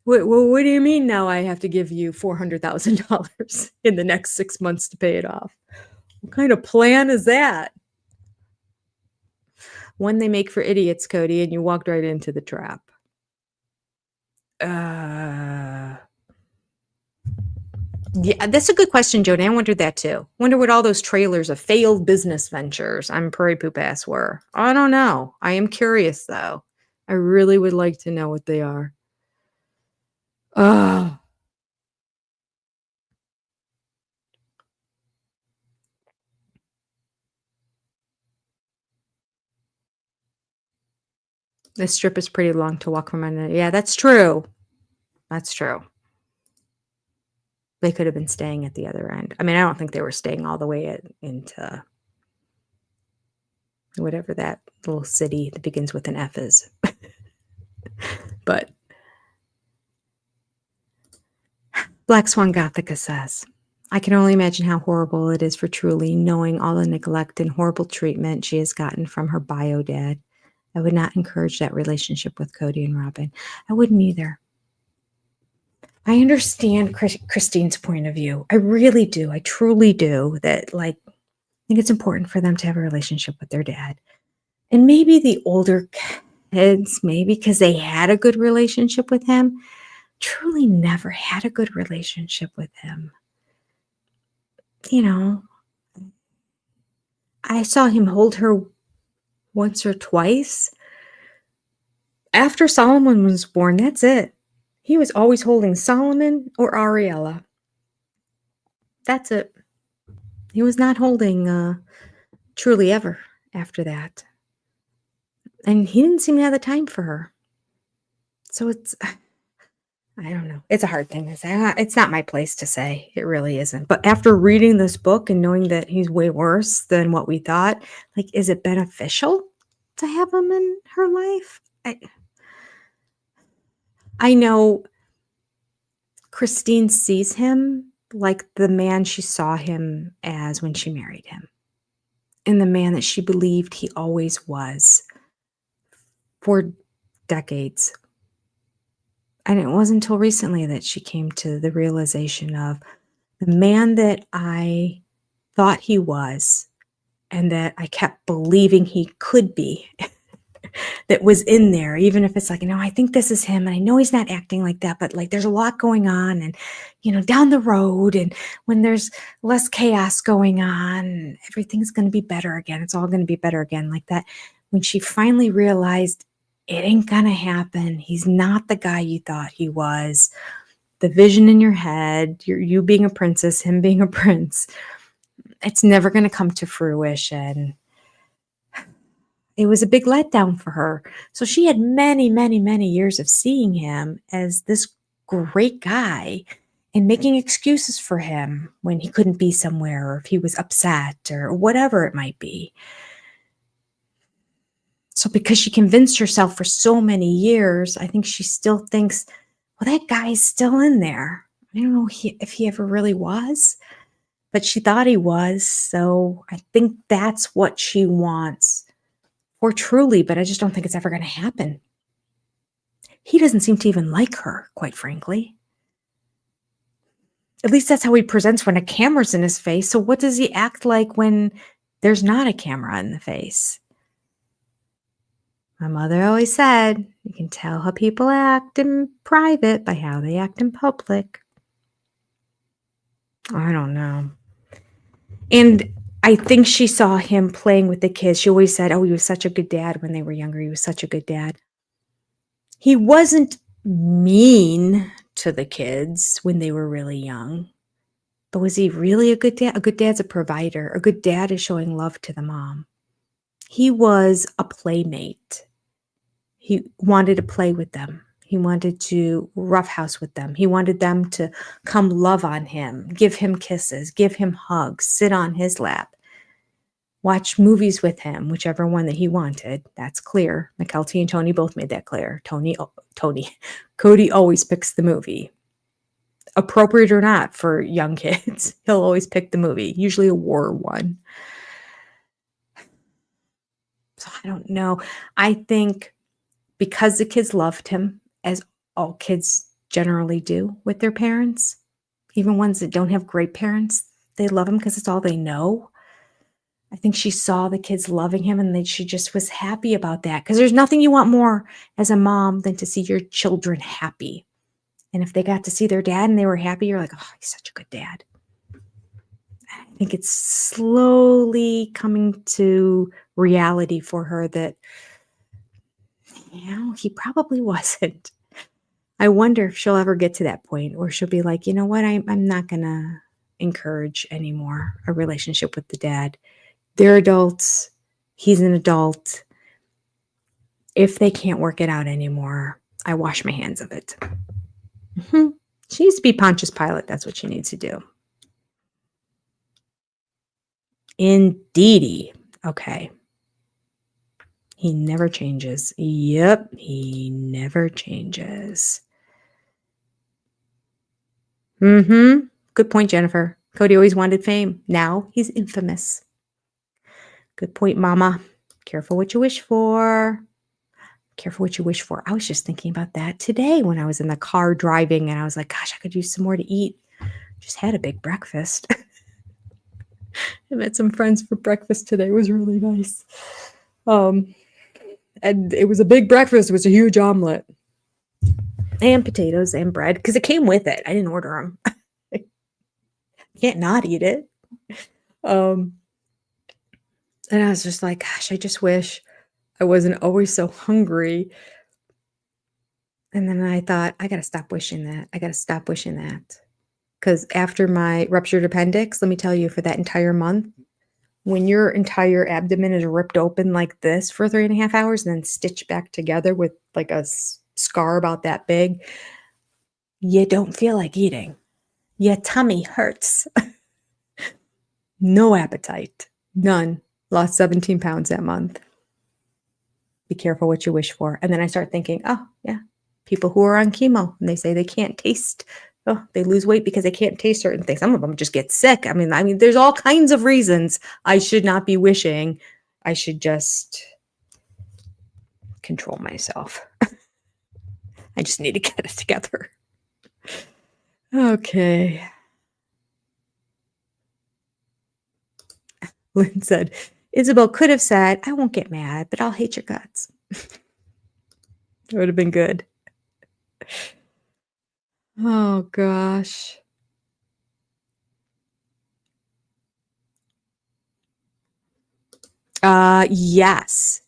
What do you mean now I have to give you $400,000 in the next 6 months to pay it off? What kind of plan is that? One they make for idiots, Cody, and you walked right into the trap. Yeah, that's a good question, Jody. I wondered that too. Wonder what all those trailers of failed business ventures on Prairie Poop Ass were. I don't know. I am curious though. I really would like to know what they are. This strip is pretty long to walk from under. Yeah, that's true. That's true. They could have been staying at the other end. I mean, I don't think they were staying all the way into whatever that little city that begins with an F is. But Black Swan Gothica says, I can only imagine how horrible it is for Truly, knowing all the neglect and horrible treatment she has gotten from her bio dad. I would not encourage that relationship with Cody and Robin. I wouldn't either. I understand Christine's point of view. I really do. I truly do. That, like, I think it's important for them to have a relationship with their dad. And maybe the older kids, maybe because they had a good relationship with him, truly never had a good relationship with him. You know, I saw him hold her once or twice. After Solomon was born, that's it. He was always holding Solomon or Ariella. That's it. He was not holding Truly ever after that. And he didn't seem to have the time for her. So it's, I don't know. It's a hard thing to say. It's not my place to say. It really isn't. But after reading this book and knowing that he's way worse than what we thought, like, is it beneficial to have him in her life? I know Christine sees him like the man she saw him as when she married him, and the man that she believed he always was for decades. And it wasn't until recently that she came to the realization of the man that I thought he was and that I kept believing he could be. That was in there, even if it's like, I think this is him, and I know he's not acting like that, but like there's a lot going on, and down the road, and when there's less chaos going on, everything's going to be better again. It's all going to be better again, like that. When she finally realized it ain't gonna happen, he's not the guy you thought he was, the vision in your head, you being a princess, him being a prince, it's never going to come to fruition. It was a big letdown for her. So she had many, many, many years of seeing him as this great guy and making excuses for him when he couldn't be somewhere, or if he was upset, or whatever it might be. So because she convinced herself for so many years, I think she still thinks, well, that guy's still in there. I don't know if he ever really was, but she thought he was. So I think that's what she wants. Or Truly, but I just don't think it's ever going to happen. He doesn't seem to even like her, quite frankly. At least that's how he presents when a camera's in his face. So what does he act like when there's not a camera in the face? My mother always said, you can tell how people act in private by how they act in public. I don't know. And I think she saw him playing with the kids. She always said, he was such a good dad when they were younger. He was such a good dad. He wasn't mean to the kids when they were really young. But was he really a good dad? A good dad's a provider. A good dad is showing love to the mom. He was a playmate. He wanted to play with them. He wanted to roughhouse with them. He wanted them to come love on him, give him kisses, give him hugs, sit on his lap, watch movies with him, whichever one that he wanted. That's clear. McKelty and Tony both made that clear. Cody always picks the movie. appropriate or not for young kids. He'll always pick the movie, usually a war one. So I don't know. I think because the kids loved him, as all kids generally do with their parents, even ones that don't have great parents, they love him because it's all they know. I think she saw the kids loving him and she just was happy about that, because there's nothing you want more as a mom than to see your children happy. And if they got to see their dad and they were happy, you're like, oh, he's such a good dad. I think it's slowly coming to reality for her that, he probably wasn't. I wonder if she'll ever get to that point where she'll be like, you know what, I'm not going to encourage anymore a relationship with the dad. They're adults. He's an adult. If they can't work it out anymore, I wash my hands of it. She needs to be Pontius Pilate. That's what she needs to do. Indeedy. Okay. He never changes. Yep, he never changes. Good point, Jennifer. Cody always wanted fame. Now he's infamous. Good point, Mama. Careful what you wish for. Careful what you wish for. I was just thinking about that today when I was in the car driving, and I was like, gosh, I could use some more to eat. Just had a big breakfast. I met some friends for breakfast today. It was really nice. And it was a big breakfast. It was a huge omelet. And potatoes and bread, because it came with it. I didn't order them. Can't not eat it. And I was just like, gosh, I just wish I wasn't always so hungry. And then I thought, I got to stop wishing that. Because after my ruptured appendix, let me tell you, for that entire month, when your entire abdomen is ripped open like this for 3.5 hours and then stitched back together with like a scar about that big, you don't feel like eating. Your tummy hurts. No appetite. None. Lost 17 pounds that month. Be careful what you wish for. And then I start thinking, oh, yeah, people who are on chemo and they say they can't taste. Oh, they lose weight because they can't taste certain things. Some of them just get sick. I mean, there's all kinds of reasons I should not be wishing. I should just control myself. I just need to get it together. Okay. Lynn said, Isabel could have said, I won't get mad, but I'll hate your guts. That would have been good. Oh, gosh. Yes,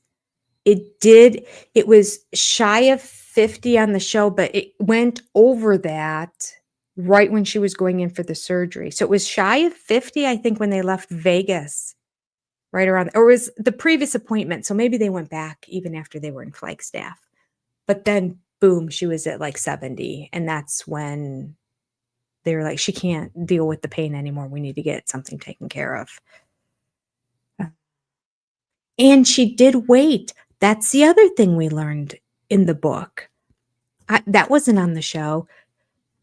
it did. It was shy of 50 on the show, but it went over that right when she was going in for the surgery. So it was shy of 50, I think, when they left Vegas, right around, or it was the previous appointment. So maybe they went back even after they were in Flagstaff. But then, boom, she was at like 70. And that's when they were like, she can't deal with the pain anymore. We need to get something taken care of. And she did wait. That's the other thing we learned in the book. That wasn't on the show.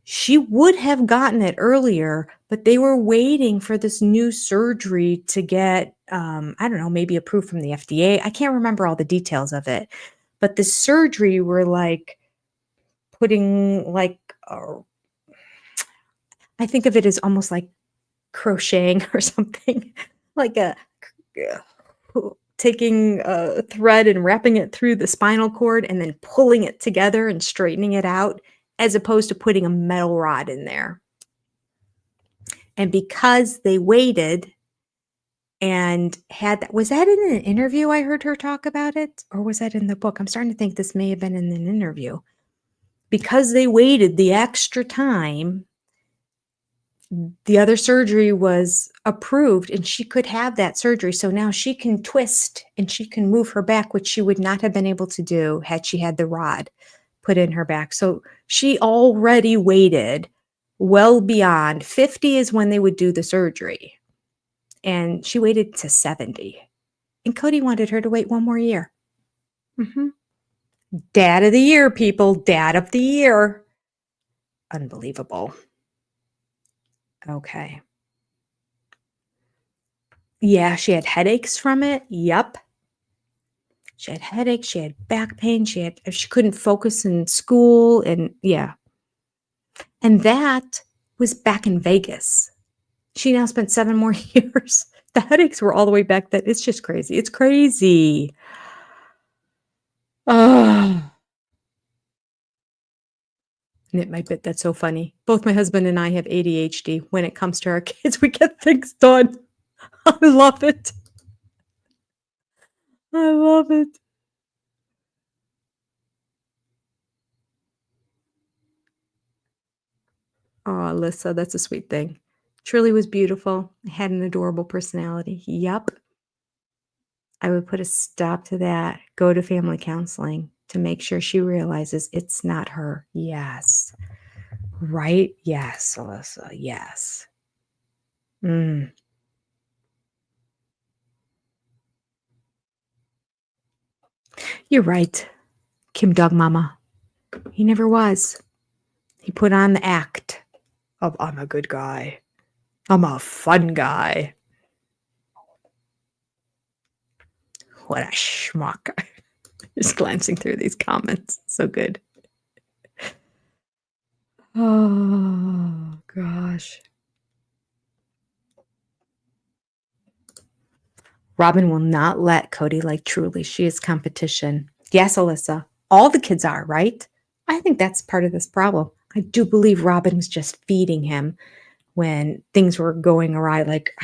She would have gotten it earlier, but they were waiting for this new surgery to get, I don't know, maybe approved from the FDA. I can't remember all the details of it. But the surgery were like putting like, I think of it as almost like crocheting or something, like taking a thread and wrapping it through the spinal cord and then pulling it together and straightening it out, as opposed to putting a metal rod in there. And because they waited and had that, was that in an interview I heard her talk about it? Or was that in the book? I'm starting to think this may have been in an interview. Because they waited the extra time, the other surgery was approved and she could have that surgery. So now she can twist and she can move her back, which she would not have been able to do had she had the rod put in her back. So she already waited well beyond 50 is when they would do the surgery. And she waited to 70. And Cody wanted her to wait one more year. Dad of the year, people. Dad of the year. Unbelievable. Okay. Yeah, she had headaches from it. Yep. She had headaches, she had back pain, she couldn't focus in school, and yeah. And that was back in Vegas. She now spent 7 more years. The headaches were all the way back then. It's just crazy. It's crazy. Oh. Knit my bit. That's so funny. Both my husband and I have ADHD. When it comes to our kids, we get things done. I love it. I love it. Oh, Alyssa, that's a sweet thing. Truly was beautiful. Had an adorable personality. Yep. I would put a stop to that. Go to family counseling to make sure she realizes it's not her. Yes. Right? Yes, Alyssa. Yes. Mm. You're right, Kim Dog Mama. He never was. He put on the act of, I'm a good guy. I'm a fun guy. What a schmuck. Just glancing through these comments. So good. Oh, gosh. Robin will not let Cody like Truly. She is competition. Yes, Alyssa. All the kids are, right? I think that's part of this problem. I do believe Robin was just feeding him when things were going awry. Like,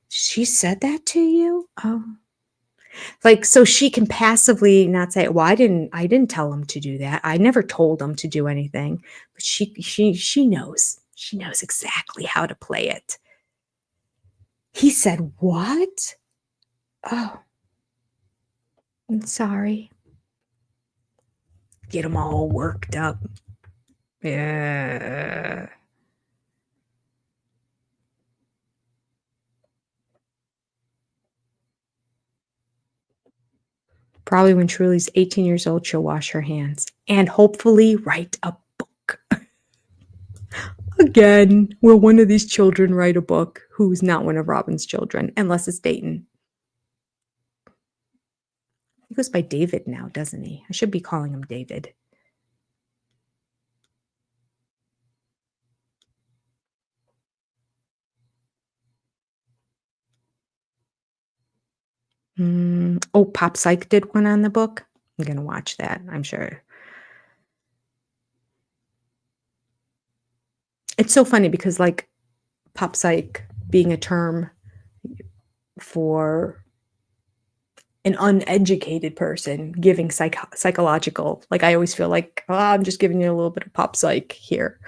she said that to you? Oh. Like, so she can passively not say, well, I didn't tell him to do that. I never told him to do anything. But she knows. She knows exactly how to play it. He said, what? Oh, I'm sorry. Get him all worked up. Yeah. Probably when Truly's 18 years old, she'll wash her hands and hopefully write a book. Again, will one of these children write a book who's not one of Robin's children, unless it's Dayton? He goes by David now, doesn't he? I should be calling him David. Oh, Pop Psych did one on the book. I'm going to watch that, I'm sure. It's so funny because, like, Pop Psych being a term for an uneducated person giving psychological, like, I always feel like, oh, I'm just giving you a little bit of Pop Psych here.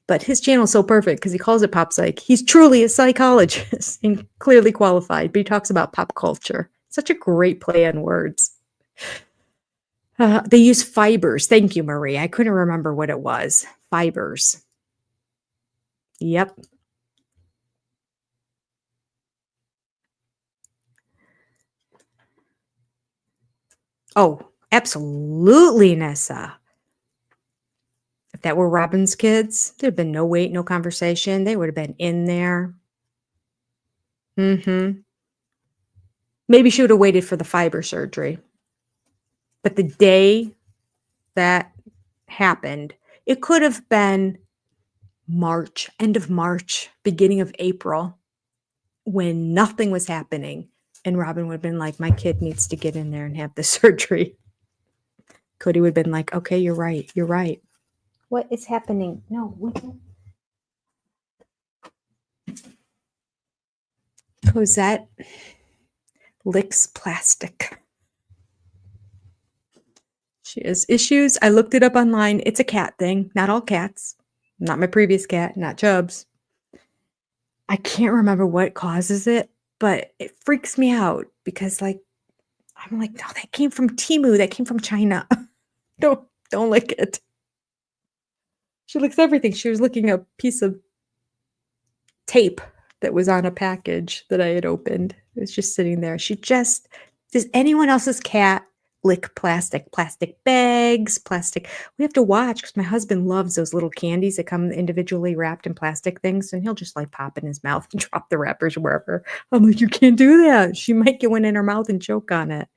But his channel is so perfect because he calls it Pop Psych. He's truly a psychologist and clearly qualified, but he talks about pop culture. Such a great play on words. They use fibers. Thank you, Marie. I couldn't remember what it was. Fibers. Yep. Oh, absolutely, Nessa. If that were Robin's kids, there'd been no wait, no conversation. They would have been in there. Maybe she would have waited for the fiber surgery. But the day that happened, it could have been March, end of March, beginning of April, when nothing was happening. And Robin would have been like, my kid needs to get in there and have the surgery. Cody would have been like, okay, you're right. You're right. What is happening? No. Cosette licks plastic. She has issues. I looked it up online. It's a cat thing. Not all cats. Not my previous cat. Not Chubbs. I can't remember what causes it, but it freaks me out because, like, I'm like, no, that came from Temu. That came from China. Don't lick it. She licks everything. She was licking a piece of tape that was on a package that I had opened. It was just sitting there. Does anyone else's cat lick plastic bags, plastic. We have to watch because my husband loves those little candies that come individually wrapped in plastic things, and he'll just like pop in his mouth and drop the wrappers wherever. I'm like, you can't do that. She might get one in her mouth and choke on it.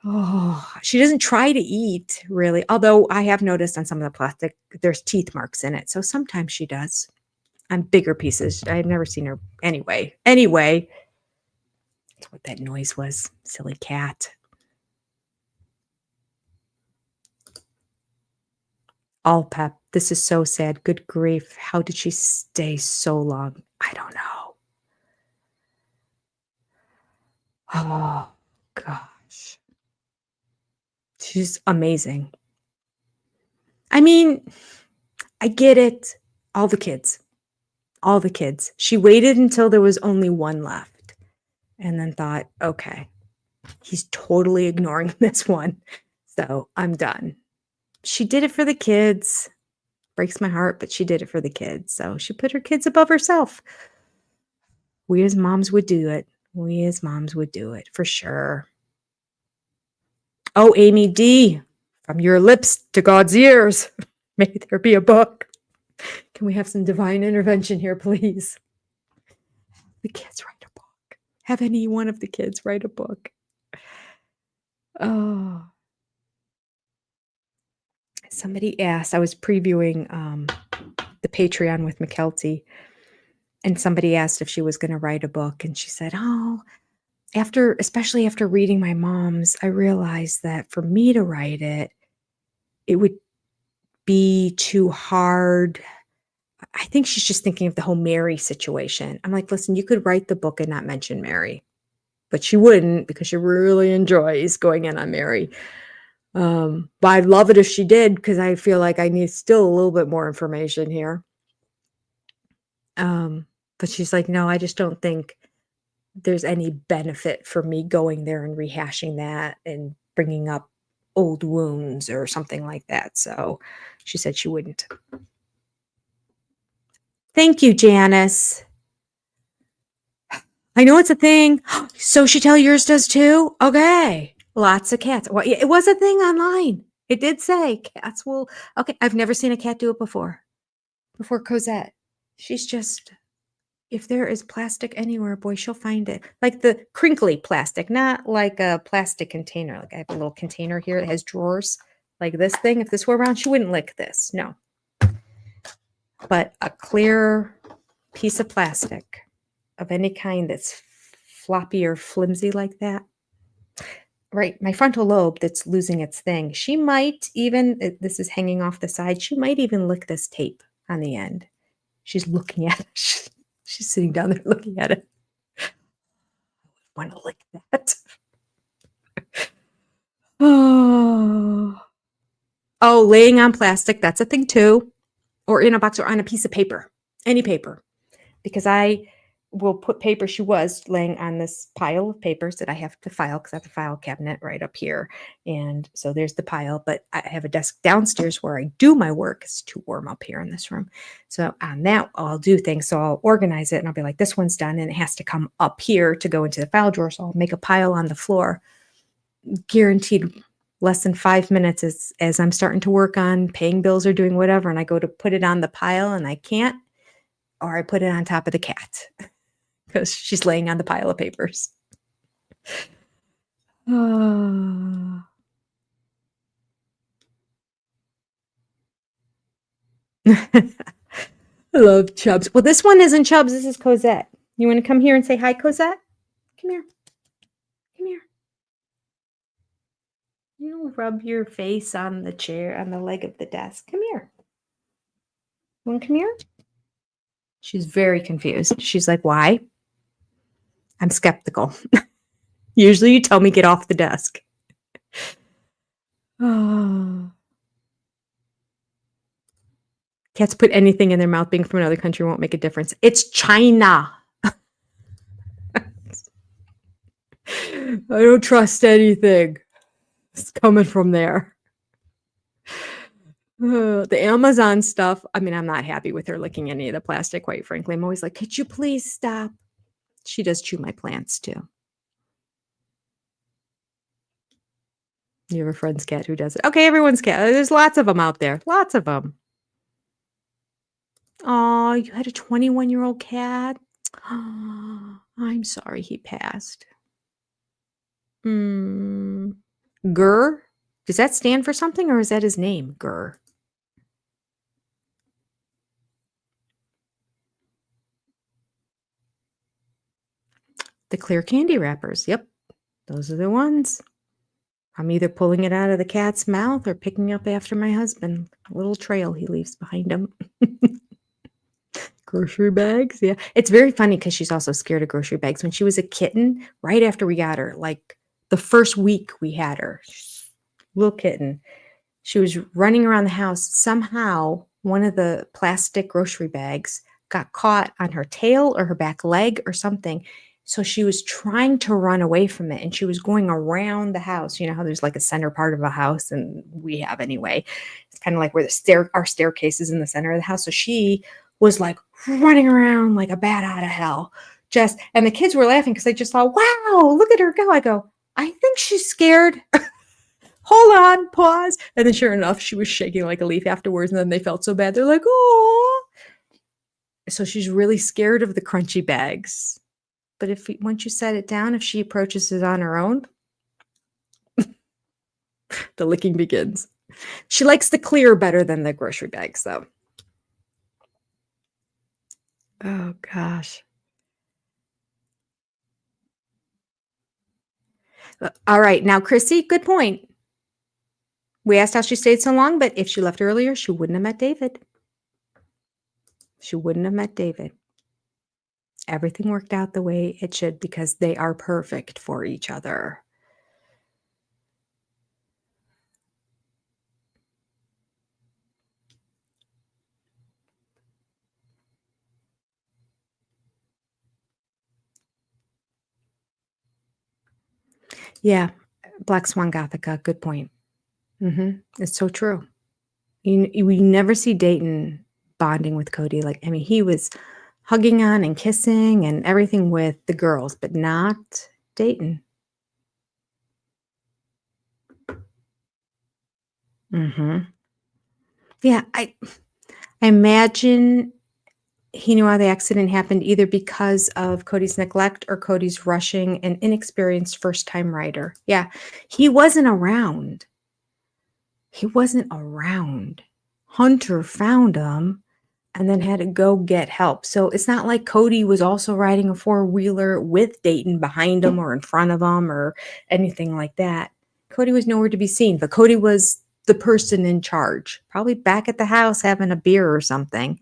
Oh, she doesn't try to eat really. Although I have noticed on some of the plastic, there's teeth marks in it. So sometimes she does on bigger pieces. I've never seen her anyway. Anyway, that's what that noise was. Silly cat. All Pep. This is so sad. Good grief. How did she stay so long? I don't know. Oh, gosh. She's amazing. I mean, I get it. All the kids. All the kids. She waited until there was only one left and then thought, okay, he's totally ignoring this one. So I'm done. She did it for the kids. Breaks my heart, but she did it for the kids. So she put her kids above herself. We as moms would do it. We as moms would do it for sure. Oh, Amy D, from your lips to God's ears, may there be a book. Can we have some divine intervention here, please? The kids write a book. Have any one of the kids write a book. Oh. Somebody asked, I was previewing the Patreon with McKelty, and somebody asked if she was going to write a book, and she said, oh, especially after reading my mom's, I realized that for me to write it, it would be too hard. I think she's just thinking of the whole Mary situation. I'm like, listen, you could write the book and not mention Mary, but she wouldn't because she really enjoys going in on Mary. But I'd love it if she did because I feel like I need still a little bit more information here. But she's like, no, I just don't think there's any benefit for me going there and rehashing that and bringing up old wounds or something like that. So she said she wouldn't. Thank you, Janice. I know it's a thing. So she tell yours does too? Okay. Lots of cats. Well, it was a thing online. It did say cats will. Okay. I've never seen a cat do it before Cosette. She's just, if there is plastic anywhere, boy, she'll find it. Like the crinkly plastic, not like a plastic container. Like I have a little container here that has drawers like this thing. If this were around, she wouldn't lick this. No. But a clear piece of plastic of any kind that's floppy or flimsy like that. Right. My frontal lobe that's losing its thing. She might even, this is hanging off the side. She might even lick this tape on the end. She's looking at it. She's sitting down there looking at it. I want to lick that. Oh, laying on plastic. That's a thing too. Or in a box or on a piece of paper. Any paper. Because I will put paper. She was laying on this pile of papers that I have to file because I have a file cabinet right up here. And so there's the pile, but I have a desk downstairs where I do my work. It's too warm up here in this room. So on that, I'll do things. So I'll organize it and I'll be like, this one's done and it has to come up here to go into the file drawer. So I'll make a pile on the floor. Guaranteed less than 5 minutes as I'm starting to work on paying bills or doing whatever. And I go to put it on the pile and I can't, or I put it on top of the cat because she's laying on the pile of papers. I love Chubbs. Well, this one isn't Chubbs. This is Cosette. You want to come here and say hi, Cosette? Come here. Come here. You rub your face on the chair, on the leg of the desk. Come here. You want to come here? She's very confused. She's like, why? I'm skeptical. Usually you tell me get off the desk. Oh. Cats put anything in their mouth. Being from another country won't make a difference. It's China. I don't trust anything. It's coming from there. The Amazon stuff. I mean, I'm not happy with her licking any of the plastic, quite frankly. I'm always like, could you please stop? She does chew my plants too. You have a friend's cat who does it. Okay, everyone's cat. There's lots of them out there. Lots of them. Oh, you had a 21-year-old cat? I'm sorry he passed. Gur? Does that stand for something or is that his name? Gur. The clear candy wrappers. Yep. Those are the ones. I'm either pulling it out of the cat's mouth or picking up after my husband. A little trail he leaves behind him. Grocery bags. Yeah. It's very funny because she's also scared of grocery bags. When she was a kitten, right after we got her, like the first week we had her, little kitten, she was running around the house. Somehow, one of the plastic grocery bags got caught on her tail or her back leg or something. So she was trying to run away from it and she was going around the house. You know how there's like a center part of a house, and we have anyway. It's kind of like where our staircase is in the center of the house. So she was like running around like a bat out of hell. And the kids were laughing because they just thought, wow, look at her go. I go, I think she's scared. Hold on, pause. And then sure enough, she was shaking like a leaf afterwards. And then they felt so bad. They're like, oh. So she's really scared of the crunchy bags. But once you set it down, if she approaches it on her own, the licking begins. She likes the clear better than the grocery bags, though. Oh, gosh. All right. Now, Chrissy, good point. We asked how she stayed so long, but if she left earlier, she wouldn't have met David. She wouldn't have met David. Everything worked out the way it should because they are perfect for each other. Yeah. Black Swan Gothica. Good point. It's so true. We never see Dayton bonding with Cody. Like, I mean, he was hugging on and kissing and everything with the girls, but not Dayton. Yeah, I imagine he knew how the accident happened either because of Cody's neglect or Cody's rushing an inexperienced first-time rider. Yeah, he wasn't around. Hunter found him and then had to go get help. So it's not like Cody was also riding a four-wheeler with Dayton behind him or in front of him or anything like that. Cody was nowhere to be seen, but Cody was the person in charge, probably back at the house having a beer or something,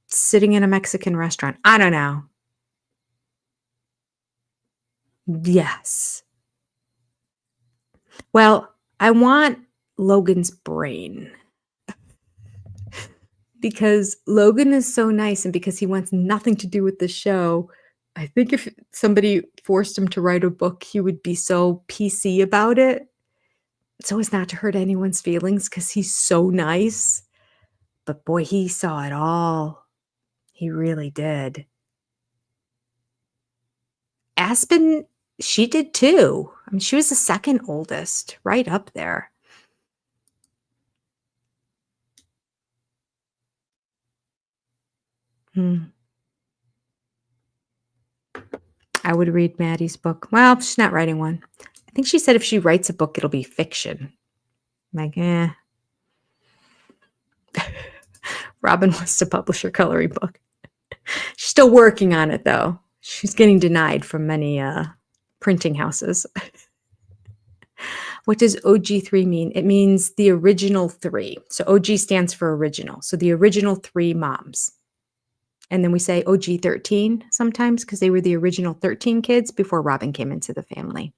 sitting in a Mexican restaurant. I don't know. Yes. Well, I want Logan's brain. Because Logan is so nice and because he wants nothing to do with the show, I think if somebody forced him to write a book, he would be so PC about it. So as not to hurt anyone's feelings because he's so nice. But boy, he saw it all. He really did. Aspen, she did too. I mean, she was the second oldest, right up there. I would read Maddie's book. Well, she's not writing one. I think she said if she writes a book, it'll be fiction. I'm like, Robin wants to publish her coloring book. She's still working on it, though. She's getting denied from many printing houses. What does OG3 mean? It means the original three. So OG stands for original. So the original three moms. And then we say OG13 sometimes because they were the original 13 kids before Robin came into the family.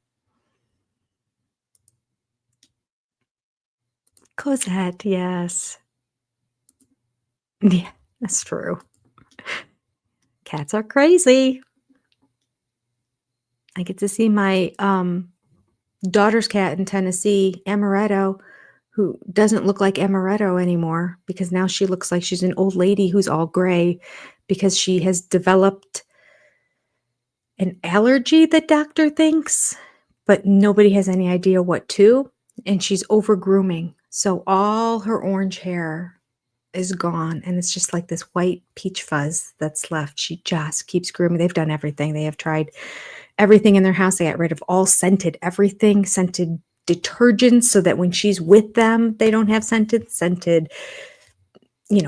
Cosette, yes. Yeah, that's true. Cats are crazy. I get to see my daughter's cat in Tennessee, Amaretto, who doesn't look like Amaretto anymore because now she looks like she's an old lady who's all gray because she has developed an allergy, the doctor thinks, but nobody has any idea what to. And she's over grooming. So all her orange hair is gone. And it's just like this white peach fuzz that's left. She just keeps grooming. They've done everything. They have tried everything in their house. They got rid of all scented everything, scented detergents, so that when she's with them, they don't have scented,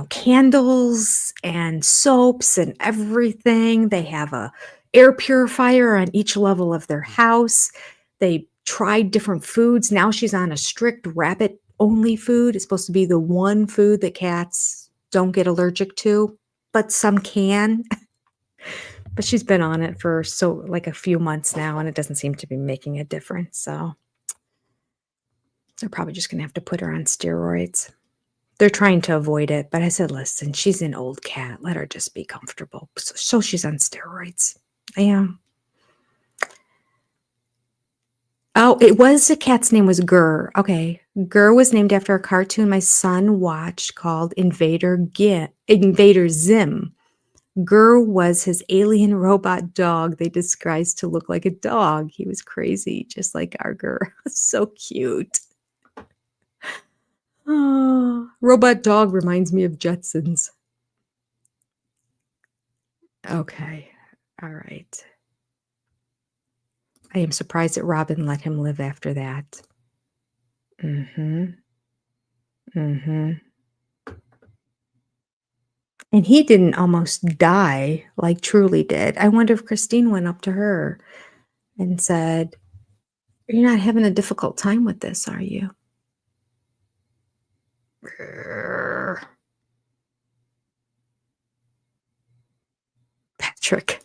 candles and soaps and everything. They have a air purifier on each level of their house. They tried different foods. Now she's on a strict rabbit only food. It's supposed to be the one food that cats don't get allergic to, but some can. But she's been on it for a few months now, and it doesn't seem to be making a difference. So they're probably just going to have to put her on steroids. They're trying to avoid it, but I said, listen, she's an old cat. Let her just be comfortable. So she's on steroids. Yeah. Oh, the cat's name was Gurr. Okay. Gurr was named after a cartoon my son watched called Invader Zim. Gurr was his alien robot dog they disguised to look like a dog. He was crazy, just like our Gurr. So cute. Oh, robot dog reminds me of Jetsons. Okay. All right. I am surprised that Robin let him live after that. And he didn't almost die like Truly did. I wonder if Christine went up to her and said, "You're not having a difficult time with this, are you?" Patrick.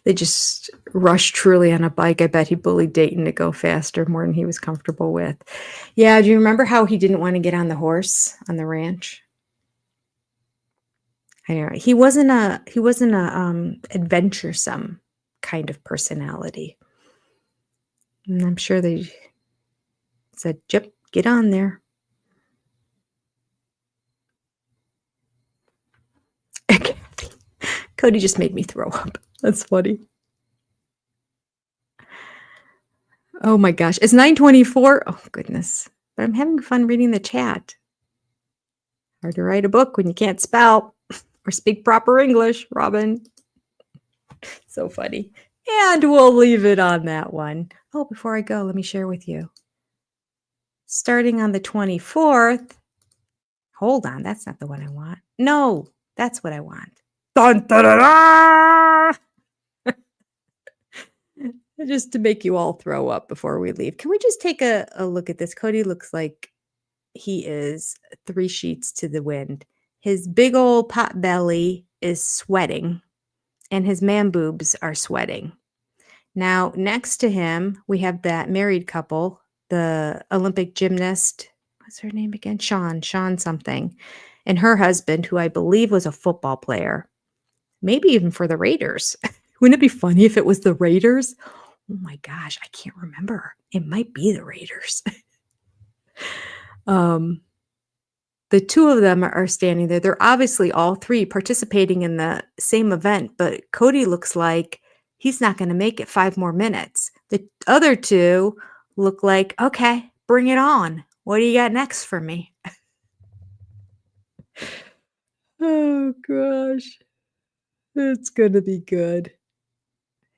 They just rushed Truly on a bike. I bet he bullied Dayton to go faster more than he was comfortable with. Yeah, do you remember how he didn't want to get on the horse on the ranch? I know he wasn't a adventuresome kind of personality. And I'm sure they said, "Yep, get on there." Cody just made me throw up. That's funny. Oh my gosh. It's 9:24. Oh goodness. But I'm having fun reading the chat. Hard to write a book when you can't spell or speak proper English, Robin. So funny. And we'll leave it on that one. Oh, before I go, let me share with you. Starting on the 24th. Hold on. That's not the one I want. No, that's what I want. Dun, dun, dun, dun! Just to make you all throw up before we leave. Can we just take a look at this? Cody looks like he is 3 sheets to the wind. His big old pot belly is sweating, and his man boobs are sweating. Now, next to him, we have that married couple, the Olympic gymnast. What's her name again? Sean something. And her husband, who I believe was a football player, maybe even for the Raiders. Wouldn't it be funny if it was the Raiders? Oh my gosh, I can't remember. It might be the Raiders. The two of them are standing there. They're obviously all 3 participating in the same event, but Cody looks like he's not going to make it 5 more minutes. The other 2 look like, okay, bring it on. What do you got next for me? Oh gosh. It's going to be good.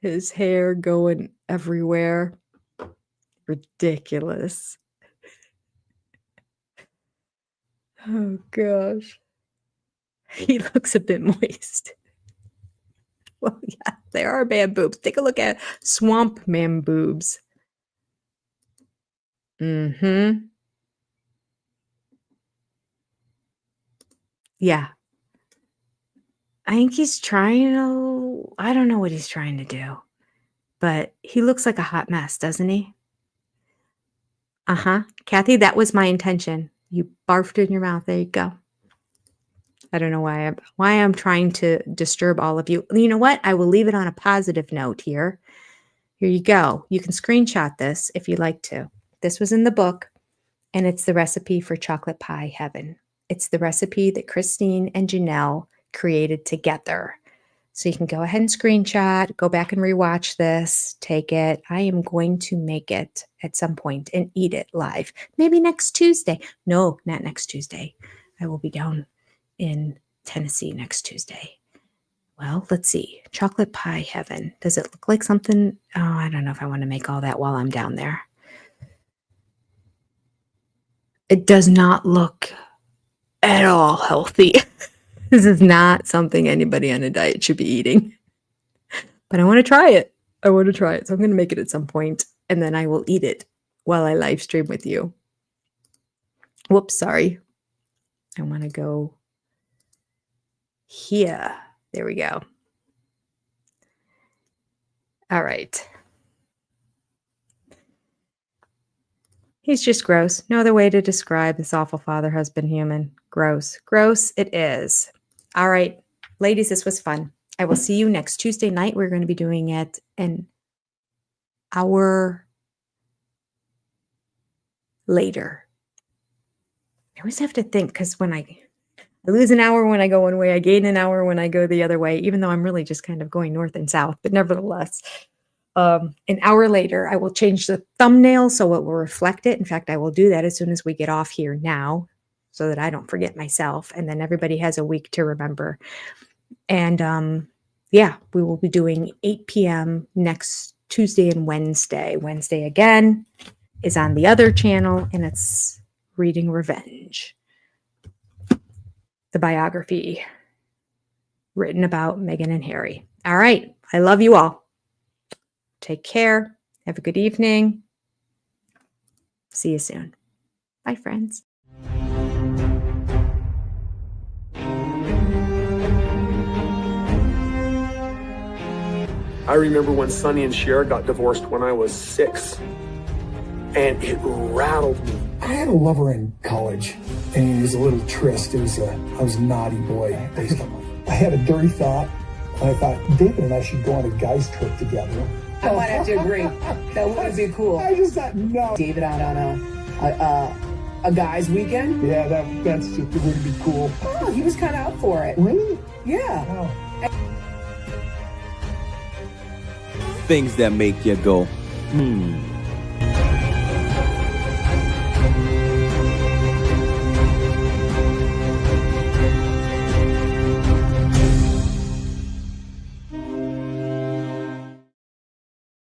His hair going everywhere. Ridiculous. Oh gosh. He looks a bit moist. Well, yeah, they are man boobs. Take a look at swamp man boobs. Yeah. I think he's trying to, I don't know what he's trying to do, but he looks like a hot mess, doesn't he? Kathy, that was my intention. You barfed in your mouth. There you go. I don't know why I'm trying to disturb all of you. You know what? I will leave it on a positive note here. Here you go. You can screenshot this if you like to. This was in the book, and it's the recipe for chocolate pie heaven. It's the recipe that Christine and Janelle created together. So you can go ahead and screenshot, go back and rewatch this, take it. I am going to make it at some point and eat it live. Maybe next Tuesday. No, not next Tuesday. I will be down in Tennessee next Tuesday. Well, let's see. Chocolate pie heaven. Does it look like something? Oh, I don't know if I want to make all that while I'm down there. It does not look at all healthy. This is not something anybody on a diet should be eating. But I want to try it. So I'm going to make it at some point, and then I will eat it while I live stream with you. Whoops, sorry. I want to go here. There we go. All right. He's just gross. No other way to describe this awful father, husband, human. Gross. Gross it is. All right. Ladies, this was fun. I will see you next Tuesday night. We're going to be doing it an hour later. I always have to think, because when I lose an hour when I go one way, I gain an hour when I go the other way, even though I'm really just kind of going north and south. But nevertheless, an hour later, I will change the thumbnail so it will reflect it. In fact, I will do that as soon as we get off here now, so that I don't forget myself. And then everybody has a week to remember. And yeah, we will be doing 8 p.m. next Tuesday and Wednesday. Wednesday again is on the other channel, and it's Reading Revenge, the biography written about Meghan and Harry. All right. I love you all. Take care. Have a good evening. See you soon. Bye, friends. I remember when Sonny and Cher got divorced when I was 6, and it rattled me. I had a lover in college, and it was a little tryst. I was a naughty boy. I had a dirty thought, and I thought David and I should go on a guys trip together. I might have to agree. That would be cool. I just thought, no. David out on a guy's weekend. Yeah, that's just, it would be cool. Oh, he was kind of up for it. Really? Yeah. Oh. Things that make you go,